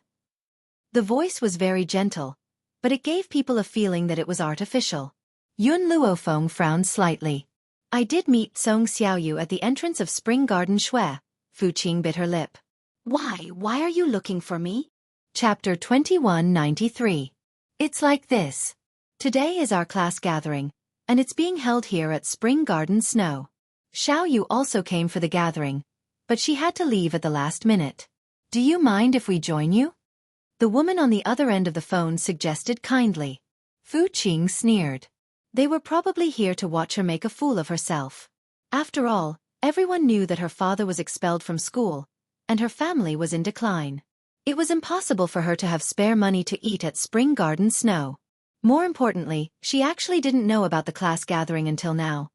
The voice was very gentle, but it gave people a feeling that it was artificial. Yun Luofeng frowned slightly. "I did meet Song Xiaoyu at the entrance of Spring Garden Shui." Fu Qing bit her lip. Why are you looking for me?" Chapter 2193. It's like this. Today is our class gathering, and it's being held here at Spring Garden Snow. Xiaoyu also came for the gathering, but she had to leave at the last minute. "Do you mind if we join you?" The woman on the other end of the phone suggested kindly. Fu Qing sneered. They were probably here to watch her make a fool of herself. After all, everyone knew that her father was expelled from school, and her family was in decline. It was impossible for her to have spare money to eat at Spring Garden Snow. More importantly, she actually didn't know about the class gathering until now.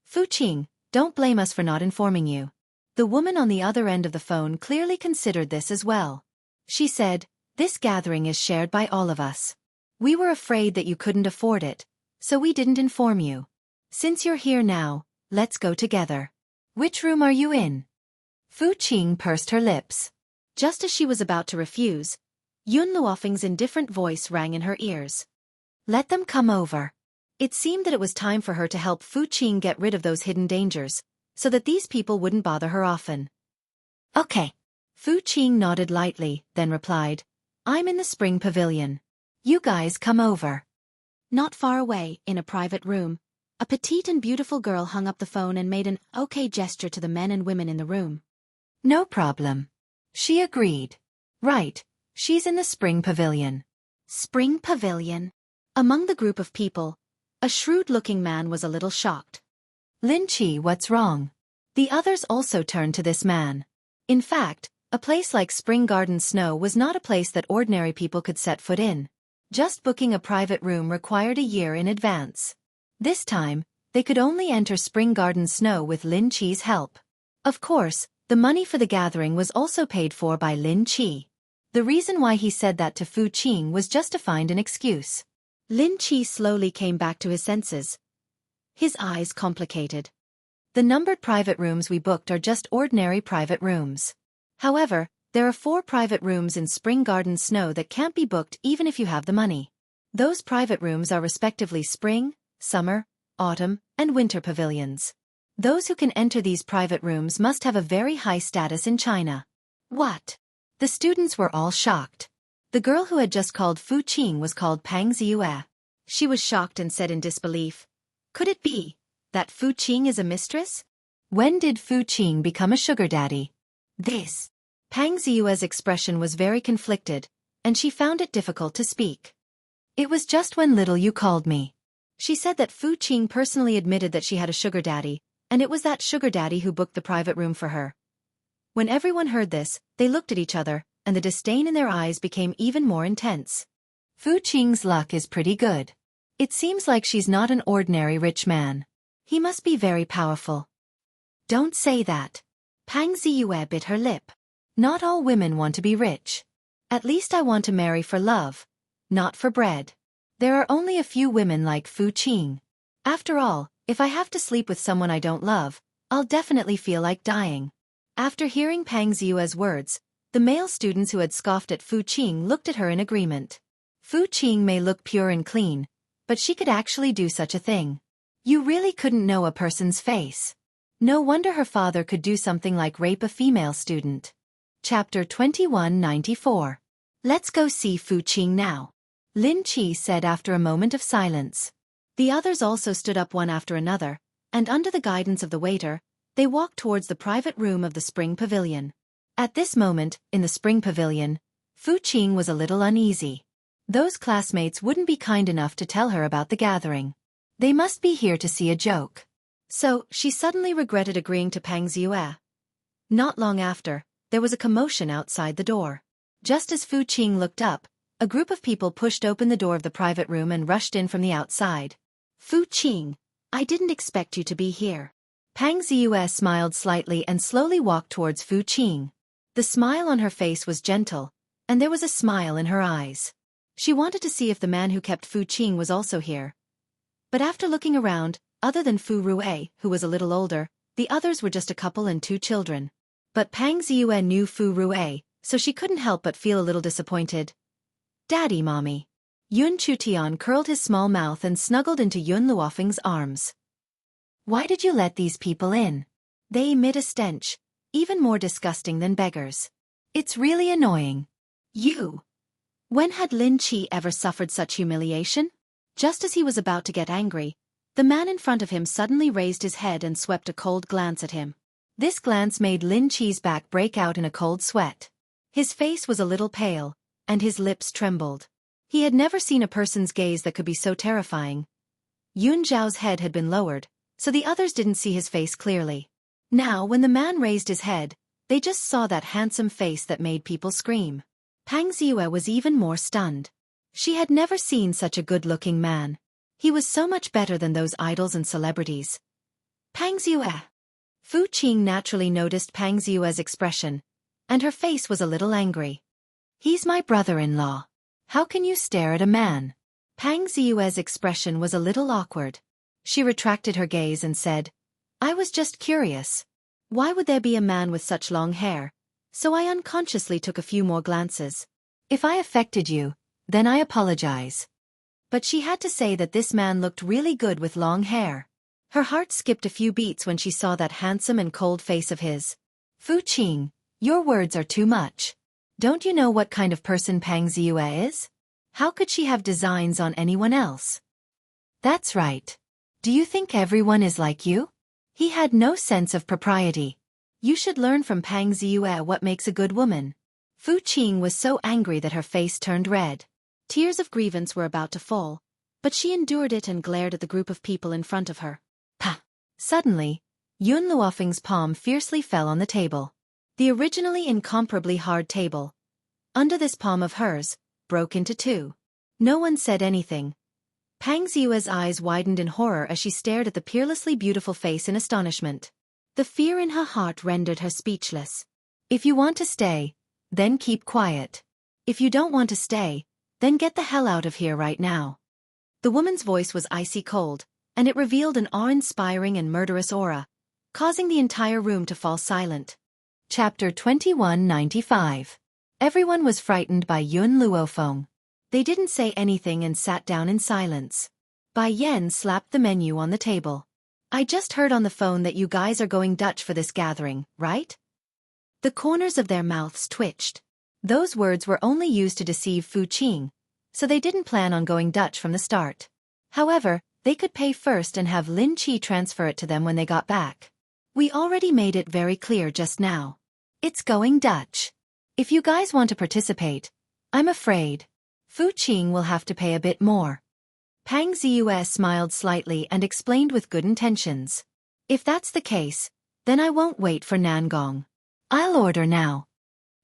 "Fu Qing, don't blame us for not informing you." The woman on the other end of the phone clearly considered this as well. She said, "This gathering is shared by all of us. We were afraid that you couldn't afford it, so we didn't inform you. Since you're here now, let's go together. Which room are you in?" Fu Qing pursed her lips. Just as she was about to refuse, Yun Luofeng's indifferent voice rang in her ears. "Let them come over." It seemed that it was time for her to help Fu Qing get rid of those hidden dangers, so that these people wouldn't bother her often. "Okay." Fu Qing nodded lightly, then replied, "I'm in the Spring Pavilion. You guys come over." Not far away, in a private room, a petite and beautiful girl hung up the phone and made an okay gesture to the men and women in the room. "No problem." She agreed. "Right, she's in the Spring Pavilion." Spring Pavilion? Among the group of people, a shrewd-looking man was a little shocked. "Lin Chi, what's wrong?" The others also turned to this man. In fact, a place like Spring Garden Snow was not a place that ordinary people could set foot in. Just booking a private room required a year in advance. This time, they could only enter Spring Garden Snow with Lin Chi's help. Of course, the money for the gathering was also paid for by Lin Chi. The reason why he said that to Fu Qing was just to find an excuse. Lin Chi slowly came back to his senses. His eyes complicated. The numbered private rooms we booked are just ordinary private rooms. However, there are 4 private rooms in Spring Garden Snow that can't be booked even if you have the money. Those private rooms are respectively spring, summer, autumn, and winter pavilions. Those who can enter these private rooms must have a very high status in China. What? The students were all shocked. The girl who had just called Fu Qing was called Pang Ziyue. She was shocked and said in disbelief, "Could it be that Fu Qing is a mistress? When did Fu Qing become a sugar daddy?" This. Pang Ziyue's expression was very conflicted, and she found it difficult to speak. "It was just when little you called me." She said that Fu Qing personally admitted that she had a sugar daddy, and it was that sugar daddy who booked the private room for her. When everyone heard this, they looked at each other, and the disdain in their eyes became even more intense. Fu Qing's luck is pretty good. It seems like she's not an ordinary rich man. He must be very powerful. Don't say that. Pang Ziyue bit her lip. Not all women want to be rich. At least I want to marry for love, not for bread. There are only a few women like Fu Qing. After all, if I have to sleep with someone I don't love, I'll definitely feel like dying. After hearing Pang Ziyue's words, the male students who had scoffed at Fu Qing looked at her in agreement. Fu Qing may look pure and clean, but she could actually do such a thing. You really couldn't know a person's face. No wonder her father could do something like rape a female student. Chapter 2194. Let's go see Fu Qing now, Lin Chi said after a moment of silence. The others also stood up one after another, and under the guidance of the waiter, they walked towards the private room of the Spring Pavilion. At this moment, in the Spring Pavilion, Fu Qing was a little uneasy. Those classmates wouldn't be kind enough to tell her about the gathering. They must be here to see a joke. So, she suddenly regretted agreeing to Pang Ziyue. Not long after, there was a commotion outside the door. Just as Fu Qing looked up, a group of people pushed open the door of the private room and rushed in from the outside. "Fu Qing, I didn't expect you to be here." Pang Ziyue smiled slightly and slowly walked towards Fu Qing. The smile on her face was gentle, and there was a smile in her eyes. She wanted to see if the man who kept Fu Qing was also here. But after looking around, other than Fu Rue, who was a little older, the others were just a couple and 2 children. But Pang Ziyue knew Fu Rue, so she couldn't help but feel a little disappointed. "Daddy, Mommy." Yun Chutian curled his small mouth and snuggled into Yun Luofeng's arms. "Why did you let these people in? They emit a stench, even more disgusting than beggars. It's really annoying." "You." When had Lin Chi ever suffered such humiliation? Just as he was about to get angry, the man in front of him suddenly raised his head and swept a cold glance at him. This glance made Lin Chi's back break out in a cold sweat. His face was a little pale, and his lips trembled. He had never seen a person's gaze that could be so terrifying. Yun Zhao's head had been lowered, so the others didn't see his face clearly. Now, when the man raised his head, they just saw that handsome face that made people scream. Pang Ziyue was even more stunned. She had never seen such a good-looking man. He was so much better than those idols and celebrities. "Pang Ziyue." Fu Qing naturally noticed Pang Ziyue's expression, and her face was a little angry. "He's my brother-in-law. How can you stare at a man?" Pang Ziyue's expression was a little awkward. She retracted her gaze and said, "I was just curious. Why would there be a man with such long hair? So I unconsciously took a few more glances. If I affected you, then I apologize." But she had to say that this man looked really good with long hair. Her heart skipped a few beats when she saw that handsome and cold face of his. "Fu Qing, your words are too much. Don't you know what kind of person Pang Ziyue is? How could she have designs on anyone else?" "That's right. Do you think everyone is like you?" He had no sense of propriety. "You should learn from Pang Ziyue what makes a good woman." Fu Qing was so angry that her face turned red. Tears of grievance were about to fall, but she endured it and glared at the group of people in front of her. Pah! Suddenly, Yun Luofeng's palm fiercely fell on the table. The originally incomparably hard table, under this palm of hers, broke into 2. No one said anything. Pang Ziyue's eyes widened in horror as she stared at the peerlessly beautiful face in astonishment. The fear in her heart rendered her speechless. "If you want to stay, then keep quiet. If you don't want to stay, then get the hell out of here right now." The woman's voice was icy cold, and it revealed an awe-inspiring and murderous aura, causing the entire room to fall silent. Chapter 2195. Everyone was frightened by Yun Luofeng. They didn't say anything and sat down in silence. Bai Yen slapped the menu on the table. I just heard on the phone that you guys are going Dutch for this gathering, right? The corners of their mouths twitched. Those words were only used to deceive Fu Qing, so they didn't plan on going Dutch from the start. However, they could pay first and have Lin Qi transfer it to them when they got back. We already made it very clear just now. It's going Dutch. If you guys want to participate, I'm afraid Fu Qing will have to pay a bit more. Pang Ziyue smiled slightly and explained with good intentions. If that's the case, then I won't wait for Nangong. I'll order now.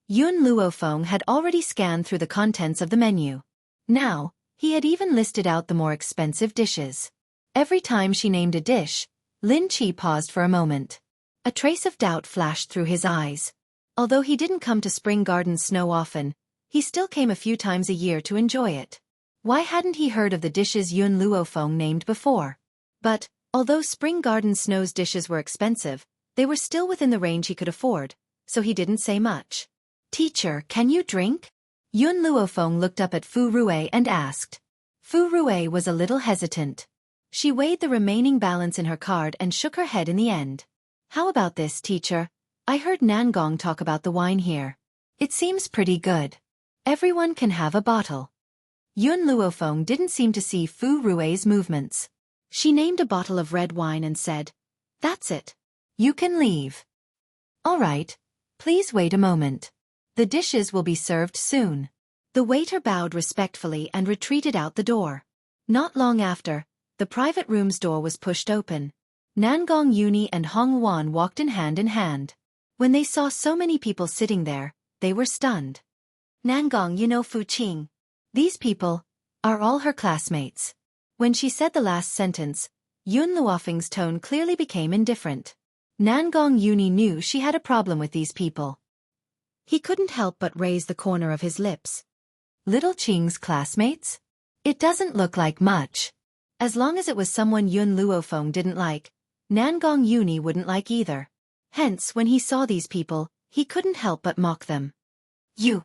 Yun Luofeng had already scanned through the contents of the menu. Now, he had even listed out the more expensive dishes. Every time she named a dish, Lin Qi paused for a moment. A trace of doubt flashed through his eyes. Although he didn't come to Spring Garden Snow often, he still came a few times a year to enjoy it. Why hadn't he heard of the dishes Yun Luofeng named before? But, although Spring Garden Snow's dishes were expensive, they were still within the range he could afford, so he didn't say much. Teacher, can you drink? Yun Luofeng looked up at Fu Rue and asked. Fu Rue was a little hesitant. She weighed the remaining balance in her card and shook her head in the end. How about this, teacher? I heard Nangong talk about the wine here. It seems pretty good. Everyone can have a bottle. Yun Luofeng didn't seem to see Fu Rue's movements. She named a bottle of red wine and said, That's it. You can leave. All right. Please wait a moment. The dishes will be served soon. The waiter bowed respectfully and retreated out the door. Not long after, the private room's door was pushed open. Nangong Uni and Hong Wan walked in hand. When they saw so many people sitting there, they were stunned. Nangong, you know Fu Qing. These people are all her classmates. When she said the last sentence, Yun Luofeng's tone clearly became indifferent. Nangong Uni knew she had a problem with these people. He couldn't help but raise the corner of his lips. Little Qing's classmates? It doesn't look like much. As long as it was someone Yun Luofeng didn't like, Nangong Uni wouldn't like either. Hence, when he saw these people, he couldn't help but mock them. You!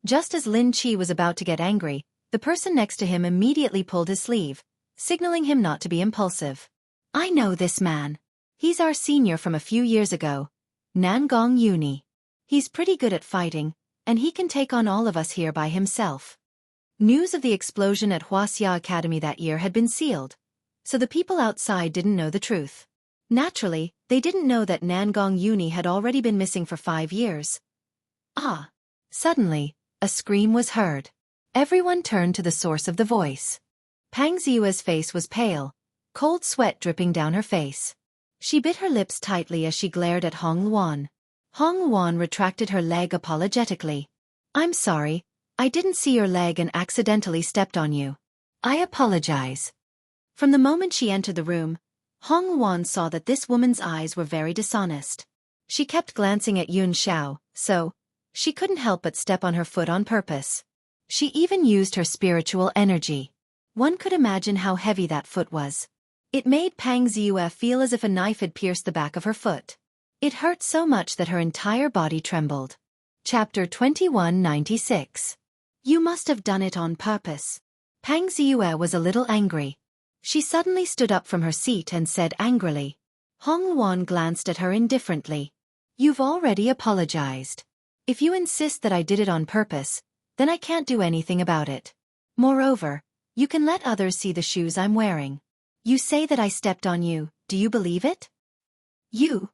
Just as Lin Qi was about to get angry, the person next to him immediately pulled his sleeve, signaling him not to be impulsive. I know this man. He's our senior from a few years ago. Nangong Uni. He's pretty good at fighting, and he can take on all of us here by himself. News of the explosion at Huaxia Academy that year had been sealed, so the people outside didn't know the truth. Naturally, they didn't know that Nangong Uni had already been missing for 5 years. Ah! Suddenly, a scream was heard. Everyone turned to the source of the voice. Pang Ziyue's face was pale, cold sweat dripping down her face. She bit her lips tightly as she glared at Hong Luan. Hong Luan retracted her leg apologetically. I'm sorry, I didn't see your leg and accidentally stepped on you. I apologize. From the moment she entered the room, Hong Luan saw that this woman's eyes were very dishonest. She kept glancing at Yun Xiao, so she couldn't help but step on her foot on purpose. She even used her spiritual energy. One could imagine how heavy that foot was. It made Pang Ziyue feel as if a knife had pierced the back of her foot. It hurt so much that her entire body trembled. Chapter 2196. You must have done it on purpose. Pang Ziyue was a little angry. She suddenly stood up from her seat and said angrily. Hong Luan glanced at her indifferently. You've already apologized. If you insist that I did it on purpose, then I can't do anything about it. Moreover, you can let others see the shoes I'm wearing. You say that I stepped on you, do you believe it? You?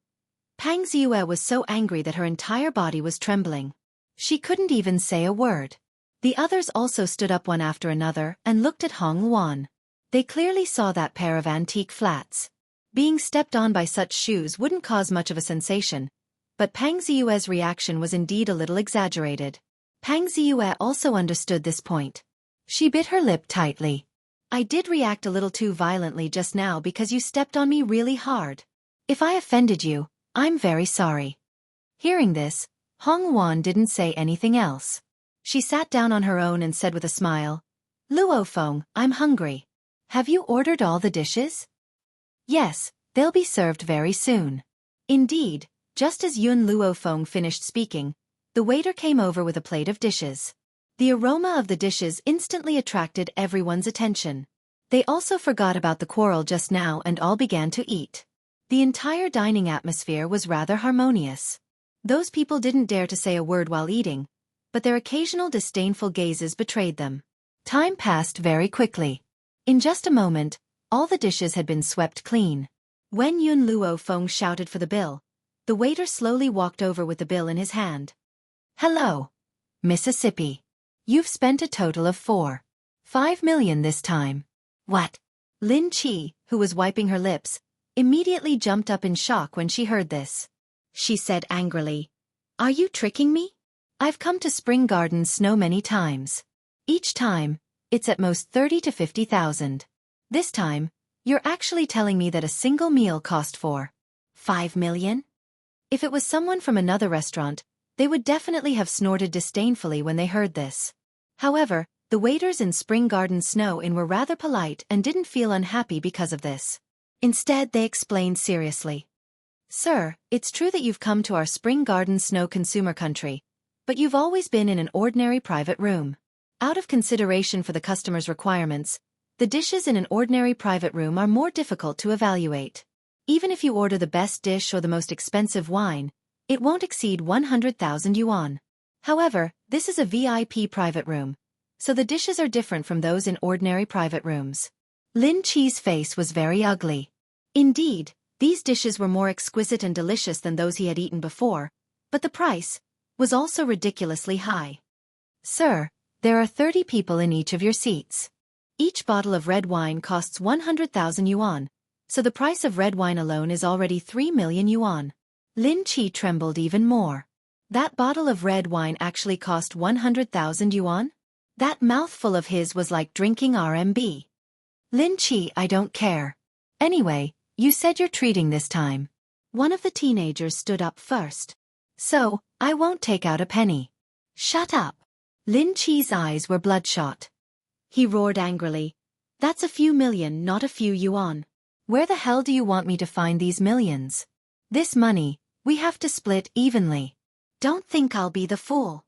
Pang Ziyue was so angry that her entire body was trembling. She couldn't even say a word. The others also stood up one after another and looked at Hong Luan. They clearly saw that pair of antique flats. Being stepped on by such shoes wouldn't cause much of a sensation, but Pang Ziyue's reaction was indeed a little exaggerated. Pang Ziyue also understood this point. She bit her lip tightly. I did react a little too violently just now because you stepped on me really hard. If I offended you, I'm very sorry. Hearing this, Hong Luan didn't say anything else. She sat down on her own and said with a smile, Luofeng, I'm hungry. Have you ordered all the dishes? Yes, they'll be served very soon. Indeed, just as Yun Luofeng finished speaking, the waiter came over with a plate of dishes. The aroma of the dishes instantly attracted everyone's attention. They also forgot about the quarrel just now and all began to eat. The entire dining atmosphere was rather harmonious. Those people didn't dare to say a word while eating, but their occasional disdainful gazes betrayed them. Time passed very quickly. In just a moment, all the dishes had been swept clean. When Yun Luofeng shouted for the bill, the waiter slowly walked over with the bill in his hand. Hello, Mississippi. You've spent a total of 5 million this time. What? Lin Chi, who was wiping her lips, immediately jumped up in shock when she heard this. She said angrily, Are you tricking me? I've come to Spring Garden Snow many times. Each time, it's at most 30 to 50,000. This time, you're actually telling me that a single meal cost 5 million? If it was someone from another restaurant, they would definitely have snorted disdainfully when they heard this. However, the waiters in Spring Garden Snow Inn were rather polite and didn't feel unhappy because of this. Instead, they explained seriously. Sir, it's true that you've come to our Spring Garden Snow consumer country, but you've always been in an ordinary private room. Out of consideration for the customer's requirements, the dishes in an ordinary private room are more difficult to evaluate. Even if you order the best dish or the most expensive wine, it won't exceed 100,000 yuan. However, this is a VIP private room, so the dishes are different from those in ordinary private rooms. Lin Chi's face was very ugly. Indeed, these dishes were more exquisite and delicious than those he had eaten before, but the price was also ridiculously high. Sir, there are 30 people in each of your seats. Each bottle of red wine costs 100,000 yuan, so the price of red wine alone is already 3 million yuan. Lin Chi trembled even more. That bottle of red wine actually cost 100,000 yuan? That mouthful of his was like drinking RMB. Lin Chi, I don't care. Anyway, you said you're treating this time. One of the teenagers stood up first. So, I won't take out a penny. Shut up. Lin Chi's eyes were bloodshot. He roared angrily. That's a few million, not a few yuan. Where the hell do you want me to find these millions? This money, we have to split evenly. Don't think I'll be the fool.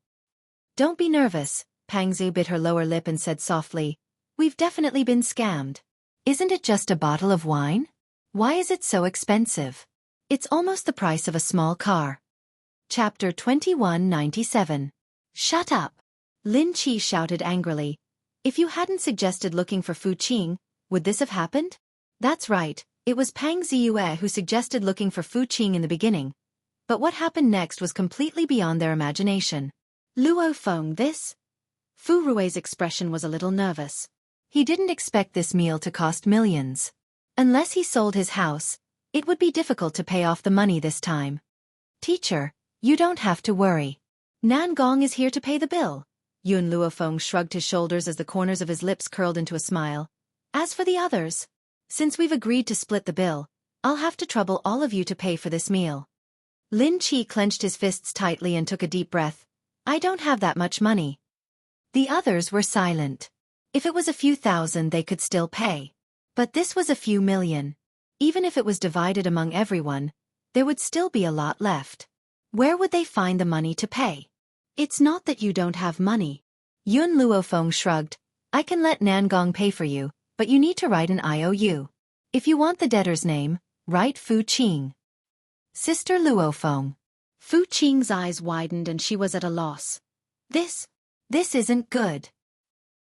Don't be nervous, Pangzu bit her lower lip and said softly. We've definitely been scammed. Isn't it just a bottle of wine? Why is it so expensive? It's almost the price of a small car. Chapter 2197. Shut up. Lin Chi shouted angrily. If you hadn't suggested looking for Fu Qing, would this have happened? That's right, it was Pang Ziyue who suggested looking for Fu Qing in the beginning. But what happened next was completely beyond their imagination. Luo Feng, this? Fu Rui's expression was a little nervous. He didn't expect this meal to cost millions. Unless he sold his house, it would be difficult to pay off the money this time. Teacher, you don't have to worry. Nan Gong is here to pay the bill. Yun Luofeng shrugged his shoulders as the corners of his lips curled into a smile. As for the others, since we've agreed to split the bill, I'll have to trouble all of you to pay for this meal. Lin Chi clenched his fists tightly and took a deep breath. I don't have that much money. The others were silent. If it was a few thousand they could still pay. But this was a few million. Even if it was divided among everyone, there would still be a lot left. Where would they find the money to pay? It's not that you don't have money. Yun Luofeng shrugged. I can let Nangong pay for you, but you need to write an IOU. If you want the debtor's name, write Fu Qing. Sister Luofeng. Fu Qing's eyes widened and she was at a loss. This isn't good.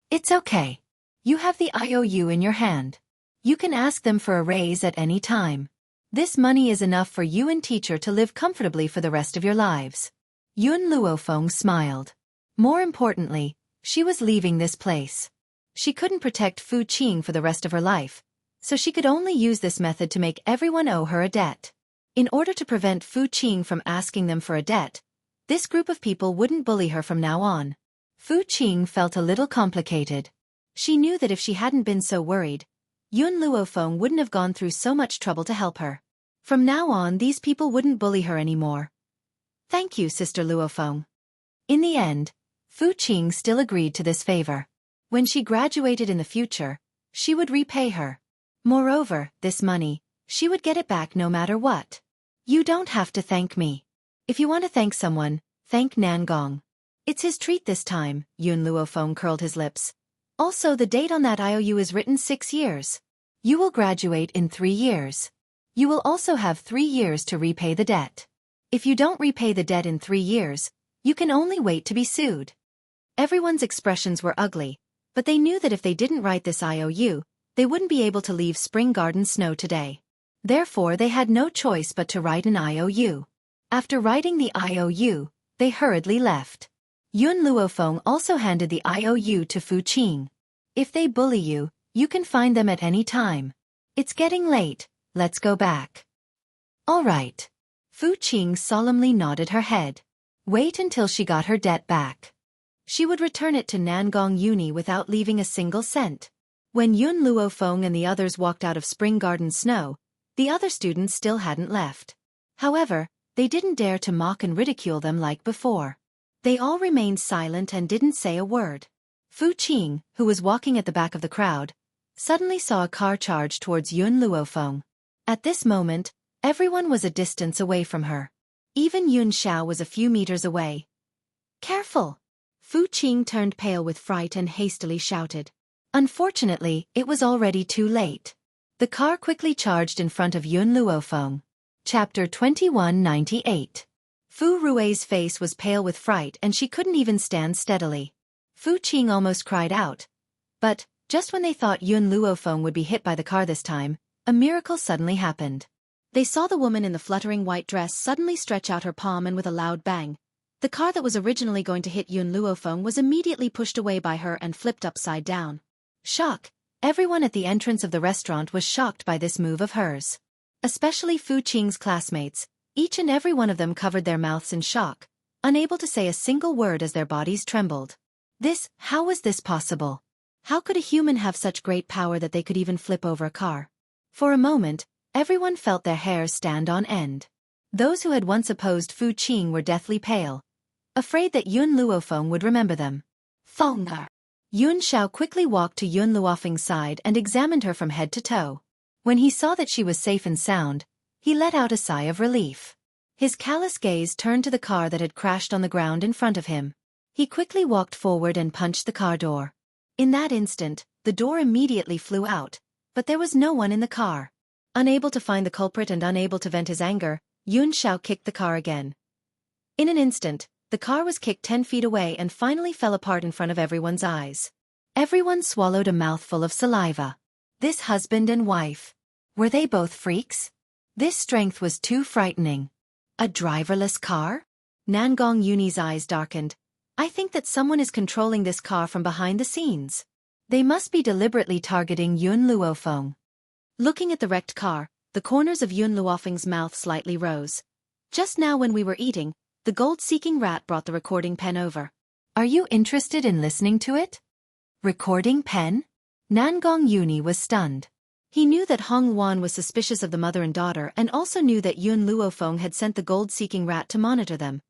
It's okay. You have the IOU in your hand. You can ask them for a raise at any time. This money is enough for you and teacher to live comfortably for the rest of your lives. Yun Luofeng smiled. More importantly, she was leaving this place. She couldn't protect Fu Qing for the rest of her life, so she could only use this method to make everyone owe her a debt. In order to prevent Fu Qing from asking them for a debt, this group of people wouldn't bully her from now on. Fu Qing felt a little complicated. She knew that if she hadn't been so worried, Yun Luofeng wouldn't have gone through so much trouble to help her. From now on, these people wouldn't bully her anymore. Thank you, Sister Luofeng. In the end, Fu Qing still agreed to this favor. When she graduated in the future, she would repay her. Moreover, this money, she would get it back no matter what. You don't have to thank me. If you want to thank someone, thank Nangong. It's his treat this time, Yun Luofeng curled his lips. Also, the date on that IOU is written 6 years. You will graduate in 3 years. You will also have 3 years to repay the debt. If you don't repay the debt in 3 years, you can only wait to be sued. Everyone's expressions were ugly, but they knew that if they didn't write this IOU, they wouldn't be able to leave Spring Garden Snow today. Therefore, they had no choice but to write an IOU. After writing the IOU, they hurriedly left. Yun Luofeng also handed the IOU to Fu Qing. If they bully you, you can find them at any time. It's getting late, let's go back. All right. Fu Qing solemnly nodded her head. Wait until she got her debt back. She would return it to Nangong Uni without leaving a single cent. When Yun Luofeng and the others walked out of Spring Garden Snow, the other students still hadn't left. However, they didn't dare to mock and ridicule them like before. They all remained silent and didn't say a word. Fu Qing, who was walking at the back of the crowd, suddenly saw a car charge towards Yun Luofeng. At this moment, everyone was a distance away from her. Even Yun Xiao was a few meters away. Careful! Fu Qing turned pale with fright and hastily shouted. Unfortunately, it was already too late. The car quickly charged in front of Yun Luofeng. Chapter 2198. Fu Rui's face was pale with fright and she couldn't even stand steadily. Fu Qing almost cried out. But, just when they thought Yun Luofeng would be hit by the car this time, a miracle suddenly happened. They saw the woman in the fluttering white dress suddenly stretch out her palm, and with a loud bang, the car that was originally going to hit Yun Luofeng was immediately pushed away by her and flipped upside down. Shock! Everyone at the entrance of the restaurant was shocked by this move of hers. Especially Fu Qing's classmates. Each and every one of them covered their mouths in shock, unable to say a single word as their bodies trembled. How was this possible? How could a human have such great power that they could even flip over a car? For a moment, everyone felt their hairs stand on end. Those who had once opposed Fu Qing were deathly pale, afraid that Yun Luofeng would remember them. Fonger! Yun Xiao quickly walked to Yun Luofeng's side and examined her from head to toe. When he saw that she was safe and sound, he let out a sigh of relief. His callous gaze turned to the car that had crashed on the ground in front of him. He quickly walked forward and punched the car door. In that instant, the door immediately flew out, but there was no one in the car. Unable to find the culprit and unable to vent his anger, Yun Xiao kicked the car again. In an instant, the car was kicked 10 feet away and finally fell apart in front of everyone's eyes. Everyone swallowed a mouthful of saliva. This husband and wife. Were they both freaks? This strength was too frightening. A driverless car? Nangong Uni's eyes darkened. I think that someone is controlling this car from behind the scenes. They must be deliberately targeting Yun Luofeng. Looking at the wrecked car, the corners of Yun Luofeng's mouth slightly rose. Just now when we were eating, the gold-seeking rat brought the recording pen over. Are you interested in listening to it? Recording pen? Nangong Uni was stunned. He knew that Hong Wan was suspicious of the mother and daughter and also knew that Yun Luofeng had sent the gold-seeking rat to monitor them.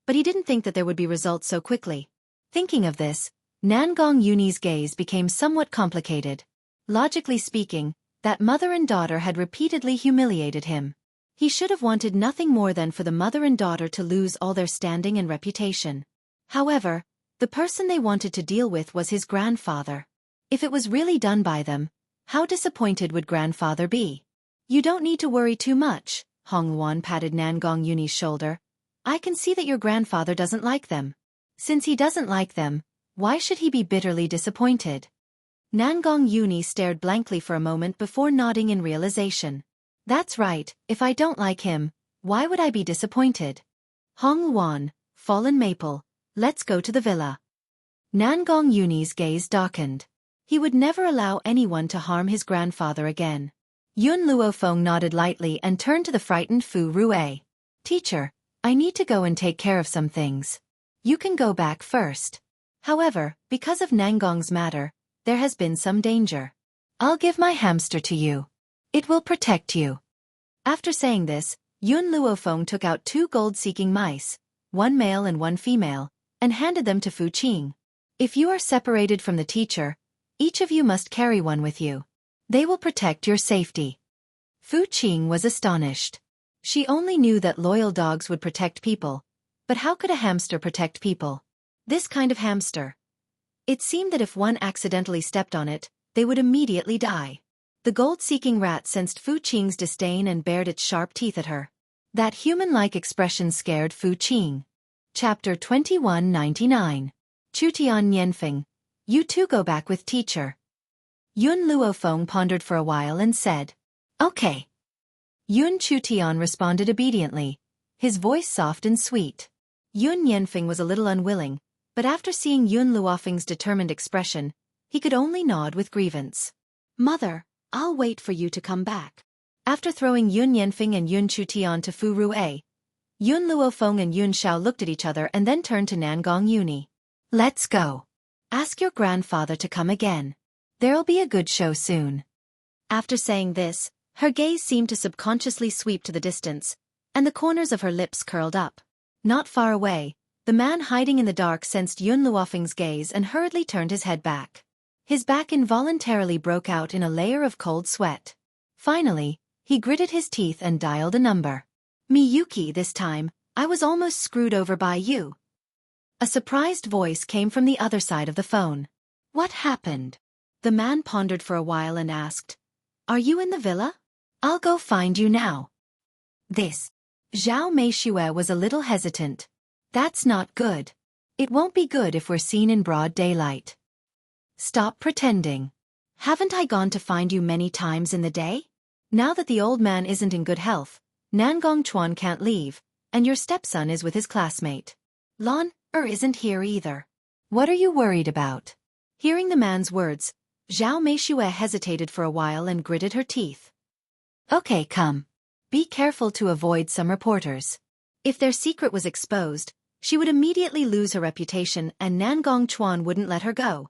But he didn't think that there would be results so quickly. Thinking of this, Nangong Uni's gaze became somewhat complicated. Logically speaking, that mother and daughter had repeatedly humiliated him. He should have wanted nothing more than for the mother and daughter to lose all their standing and reputation. However, the person they wanted to deal with was his grandfather. If it was really done by them, how disappointed would grandfather be? You don't need to worry too much, Hong Wan patted Nangong Uni's shoulder. I can see that your grandfather doesn't like them. Since he doesn't like them, why should he be bitterly disappointed? Nangong Uni stared blankly for a moment before nodding in realization. That's right, if I don't like him, why would I be disappointed? Hong Wan, Fallen Maple, let's go to the villa. Nangong Uni's gaze darkened. He would never allow anyone to harm his grandfather again. Yun Luofeng nodded lightly and turned to the frightened Fu Rui. Teacher, I need to go and take care of some things. You can go back first. However, because of Nangong's matter, there has been some danger. I'll give my hamster to you. It will protect you. After saying this, Yun Luofeng took out 2 gold-seeking mice, 1 male and 1 female, and handed them to Fu Qing. If you are separated from the teacher, Each of you must carry one with you. They will protect your safety. Fu Qing was astonished. She only knew that loyal dogs would protect people, but how could a hamster protect people? This kind of hamster. It seemed that if one accidentally stepped on it, they would immediately die. The gold-seeking rat sensed Fu Qing's disdain and bared its sharp teeth at her. That human-like expression scared Fu Qing. Chapter 2199. Chutian Nianfeng. You two go back with teacher. Yun Luofeng pondered for a while and said, Okay. Yun Chutian responded obediently, his voice soft and sweet. Yun Nianfeng was a little unwilling, but after seeing Yun Luofeng's determined expression, he could only nod with grievance. Mother, I'll wait for you to come back. After throwing Yun Nianfeng and Yun Chutian to Fu Rue, Yun Luofeng and Yun Xiao looked at each other and then turned to Nangong Uni. Let's go. Ask your grandfather to come again. There'll be a good show soon. After saying this, her gaze seemed to subconsciously sweep to the distance, and the corners of her lips curled up. Not far away, the man hiding in the dark sensed Yun Luofeng's gaze and hurriedly turned his head back. His back involuntarily broke out in a layer of cold sweat. Finally, he gritted his teeth and dialed a number. Miyuki, this time, I was almost screwed over by you. A surprised voice came from the other side of the phone. What happened? The man pondered for a while and asked, Are you in the villa? I'll go find you now. This. Zhao Meishue was a little hesitant. That's not good. It won't be good if we're seen in broad daylight. Stop pretending. Haven't I gone to find you many times in the day? Now that the old man isn't in good health, Nangong Chuan can't leave, and your stepson is with his classmate. Lan isn't here either. What are you worried about? Hearing the man's words, Zhao Meishue hesitated for a while and gritted her teeth. Okay, come. Be careful to avoid some reporters. If their secret was exposed, she would immediately lose her reputation and Nangong Chuan wouldn't let her go.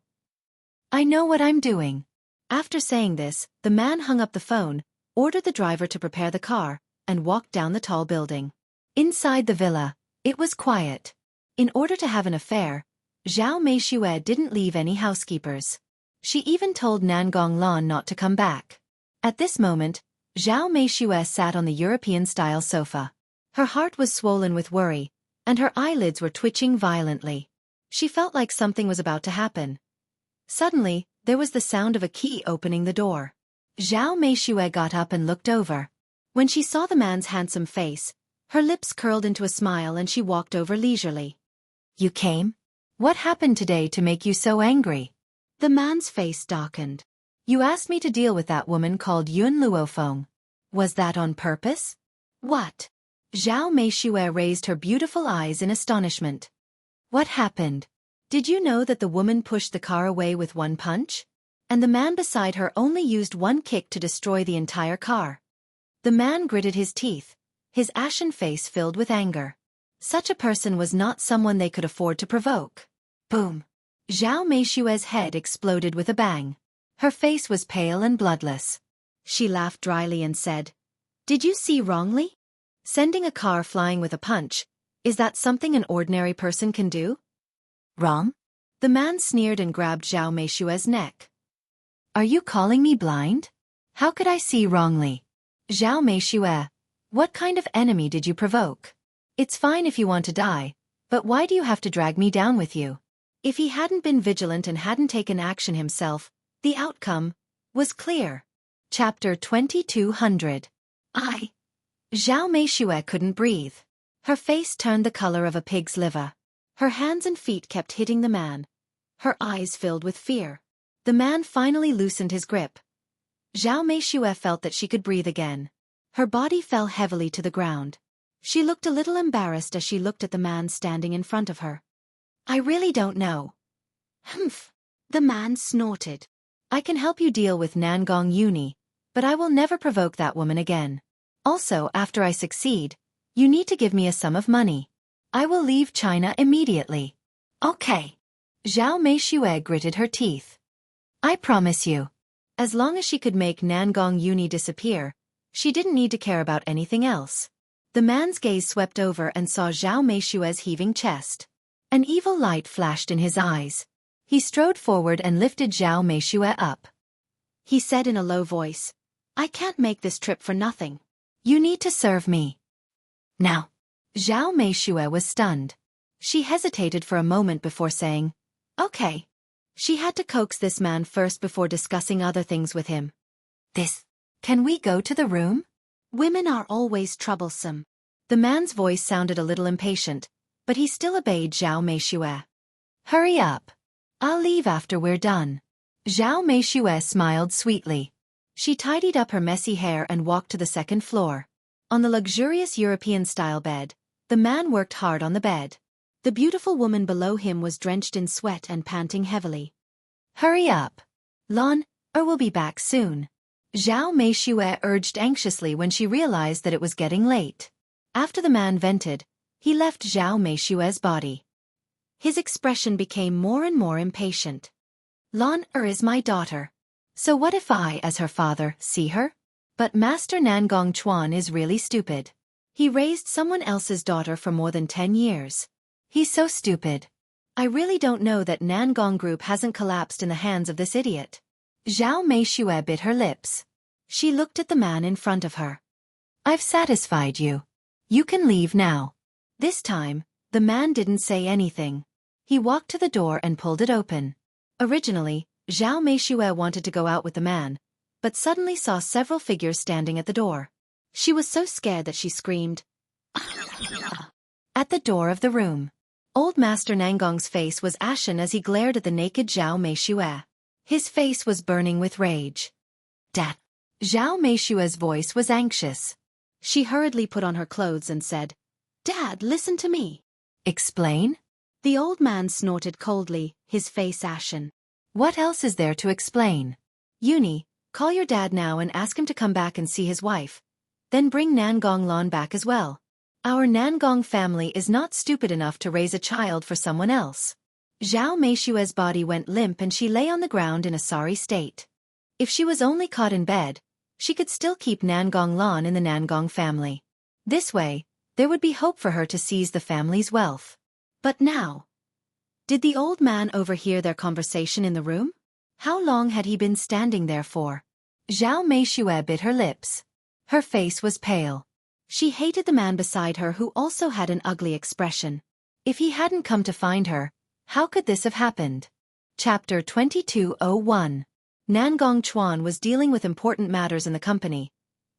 I know what I'm doing. After saying this, the man hung up the phone, ordered the driver to prepare the car, and walked down the tall building. Inside the villa, it was quiet. In order to have an affair, Zhao Meishue didn't leave any housekeepers. She even told Nangong Lan not to come back. At this moment, Zhao Meishue sat on the European-style sofa. Her heart was swollen with worry, and her eyelids were twitching violently. She felt like something was about to happen. Suddenly, there was the sound of a key opening the door. Zhao Meishue got up and looked over. When she saw the man's handsome face, her lips curled into a smile and she walked over leisurely. You came? What happened today to make you so angry? The man's face darkened. You asked me to deal with that woman called Yun Luofeng. Was that on purpose? What? Zhao Meishue raised her beautiful eyes in astonishment. What happened? Did you know that the woman pushed the car away with one punch? And the man beside her only used one kick to destroy the entire car. The man gritted his teeth, his ashen face filled with anger. Such a person was not someone they could afford to provoke. Boom! Zhao Meishue's head exploded with a bang. Her face was pale and bloodless. She laughed dryly and said, Did you see wrongly? Sending a car flying with a punch, is that something an ordinary person can do? Wrong? The man sneered and grabbed Zhao Meishue's neck. Are you calling me blind? How could I see wrongly? Zhao Meishue, what kind of enemy did you provoke? It's fine if you want to die, but why do you have to drag me down with you? If he hadn't been vigilant and hadn't taken action himself, the outcome was clear. Chapter 2200. Zhao Meishue couldn't breathe. Her face turned the color of a pig's liver. Her hands and feet kept hitting the man. Her eyes filled with fear. The man finally loosened his grip. Zhao Meishue felt that she could breathe again. Her body fell heavily to the ground. She looked a little embarrassed as she looked at the man standing in front of her. I really don't know. Humph. The man snorted. I can help you deal with Nangong Uni, but I will never provoke that woman again. Also, after I succeed, you need to give me a sum of money. I will leave China immediately. Okay. Zhao Meishue gritted her teeth. I promise you. As long as she could make Nangong Uni disappear, she didn't need to care about anything else. The man's gaze swept over and saw Zhao Meishue's heaving chest. An evil light flashed in his eyes. He strode forward and lifted Zhao Meishue up. He said in a low voice, "I can't make this trip for nothing. You need to serve me now." Zhao Meishue was stunned. She hesitated for a moment before saying, "Okay." She had to coax this man first before discussing other things with him. Can we go to the room? Women are always troublesome." The man's voice sounded a little impatient, but he still obeyed Zhao Meishue. "Hurry up. I'll leave after we're done." Zhao Meishue smiled sweetly. She tidied up her messy hair and walked to the second floor. On the luxurious European-style bed, the man worked hard on the bed. The beautiful woman below him was drenched in sweat and panting heavily. "Hurry up, Lon, or we'll be back soon," Zhao Meishue urged anxiously when she realized that it was getting late. After the man vented, he left Zhao Meishue's body. His expression became more and more impatient. "Lon is my daughter. So what if I, as her father, see her? But Master Nangong Chuan is really stupid. He raised someone else's daughter for more than 10 years. He's so stupid. I really don't know that Nangong Group hasn't collapsed in the hands of this idiot." Zhao Meishue bit her lips. She looked at the man in front of her. "I've satisfied you. You can leave now." This time, the man didn't say anything. He walked to the door and pulled it open. Originally, Zhao Meishue wanted to go out with the man, but suddenly saw several figures standing at the door. She was so scared that she screamed at the door of the room. Old Master Nangong's face was ashen as he glared at the naked Zhao Meishue. His face was burning with rage. "Dad." Zhao Meishue's voice was anxious. She hurriedly put on her clothes and said, "Dad, listen to me." "Explain?" The old man snorted coldly, his face ashen. "What else is there to explain? Uni, call your dad now and ask him to come back and see his wife. Then bring Nangong Lan back as well. Our Nangong family is not stupid enough to raise a child for someone else." Zhao Meishue's body went limp and she lay on the ground in a sorry state. If she was only caught in bed, she could still keep Nangong Lan in the Nangong family. This way, there would be hope for her to seize the family's wealth. But now, did the old man overhear their conversation in the room? How long had he been standing there for? Zhao Meishue bit her lips. Her face was pale. She hated the man beside her who also had an ugly expression. If he hadn't come to find her, how could this have happened? Chapter 2201. Nangong Chuan was dealing with important matters in the company,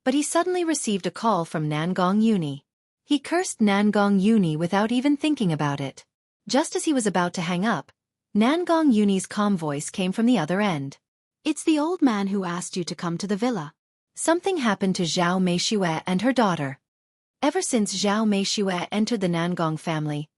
but he suddenly received a call from Nangong Uni. He cursed Nangong Uni without even thinking about it. Just as he was about to hang up, Nangong Uni's calm voice came from the other end. "It's the old man who asked you to come to the villa." Something happened to Zhao Meishue and her daughter. Ever since Zhao Meishue entered the Nangong family,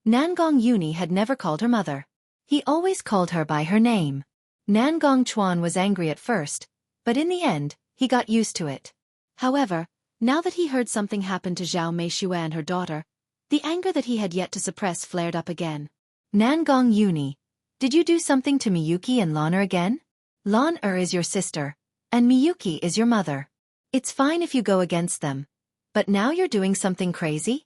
Nangong Uni had never called her mother. He always called her by her name. Nangong Chuan was angry at first, but in the end, he got used to it. However, now that he heard something happened to Zhao Meishue and her daughter, the anger that he had yet to suppress flared up again. "Nangong Uni, did you do something to Miyuki and Lan again? Lan is your sister, and Miyuki is your mother. It's fine if you go against them, but now you're doing something crazy?"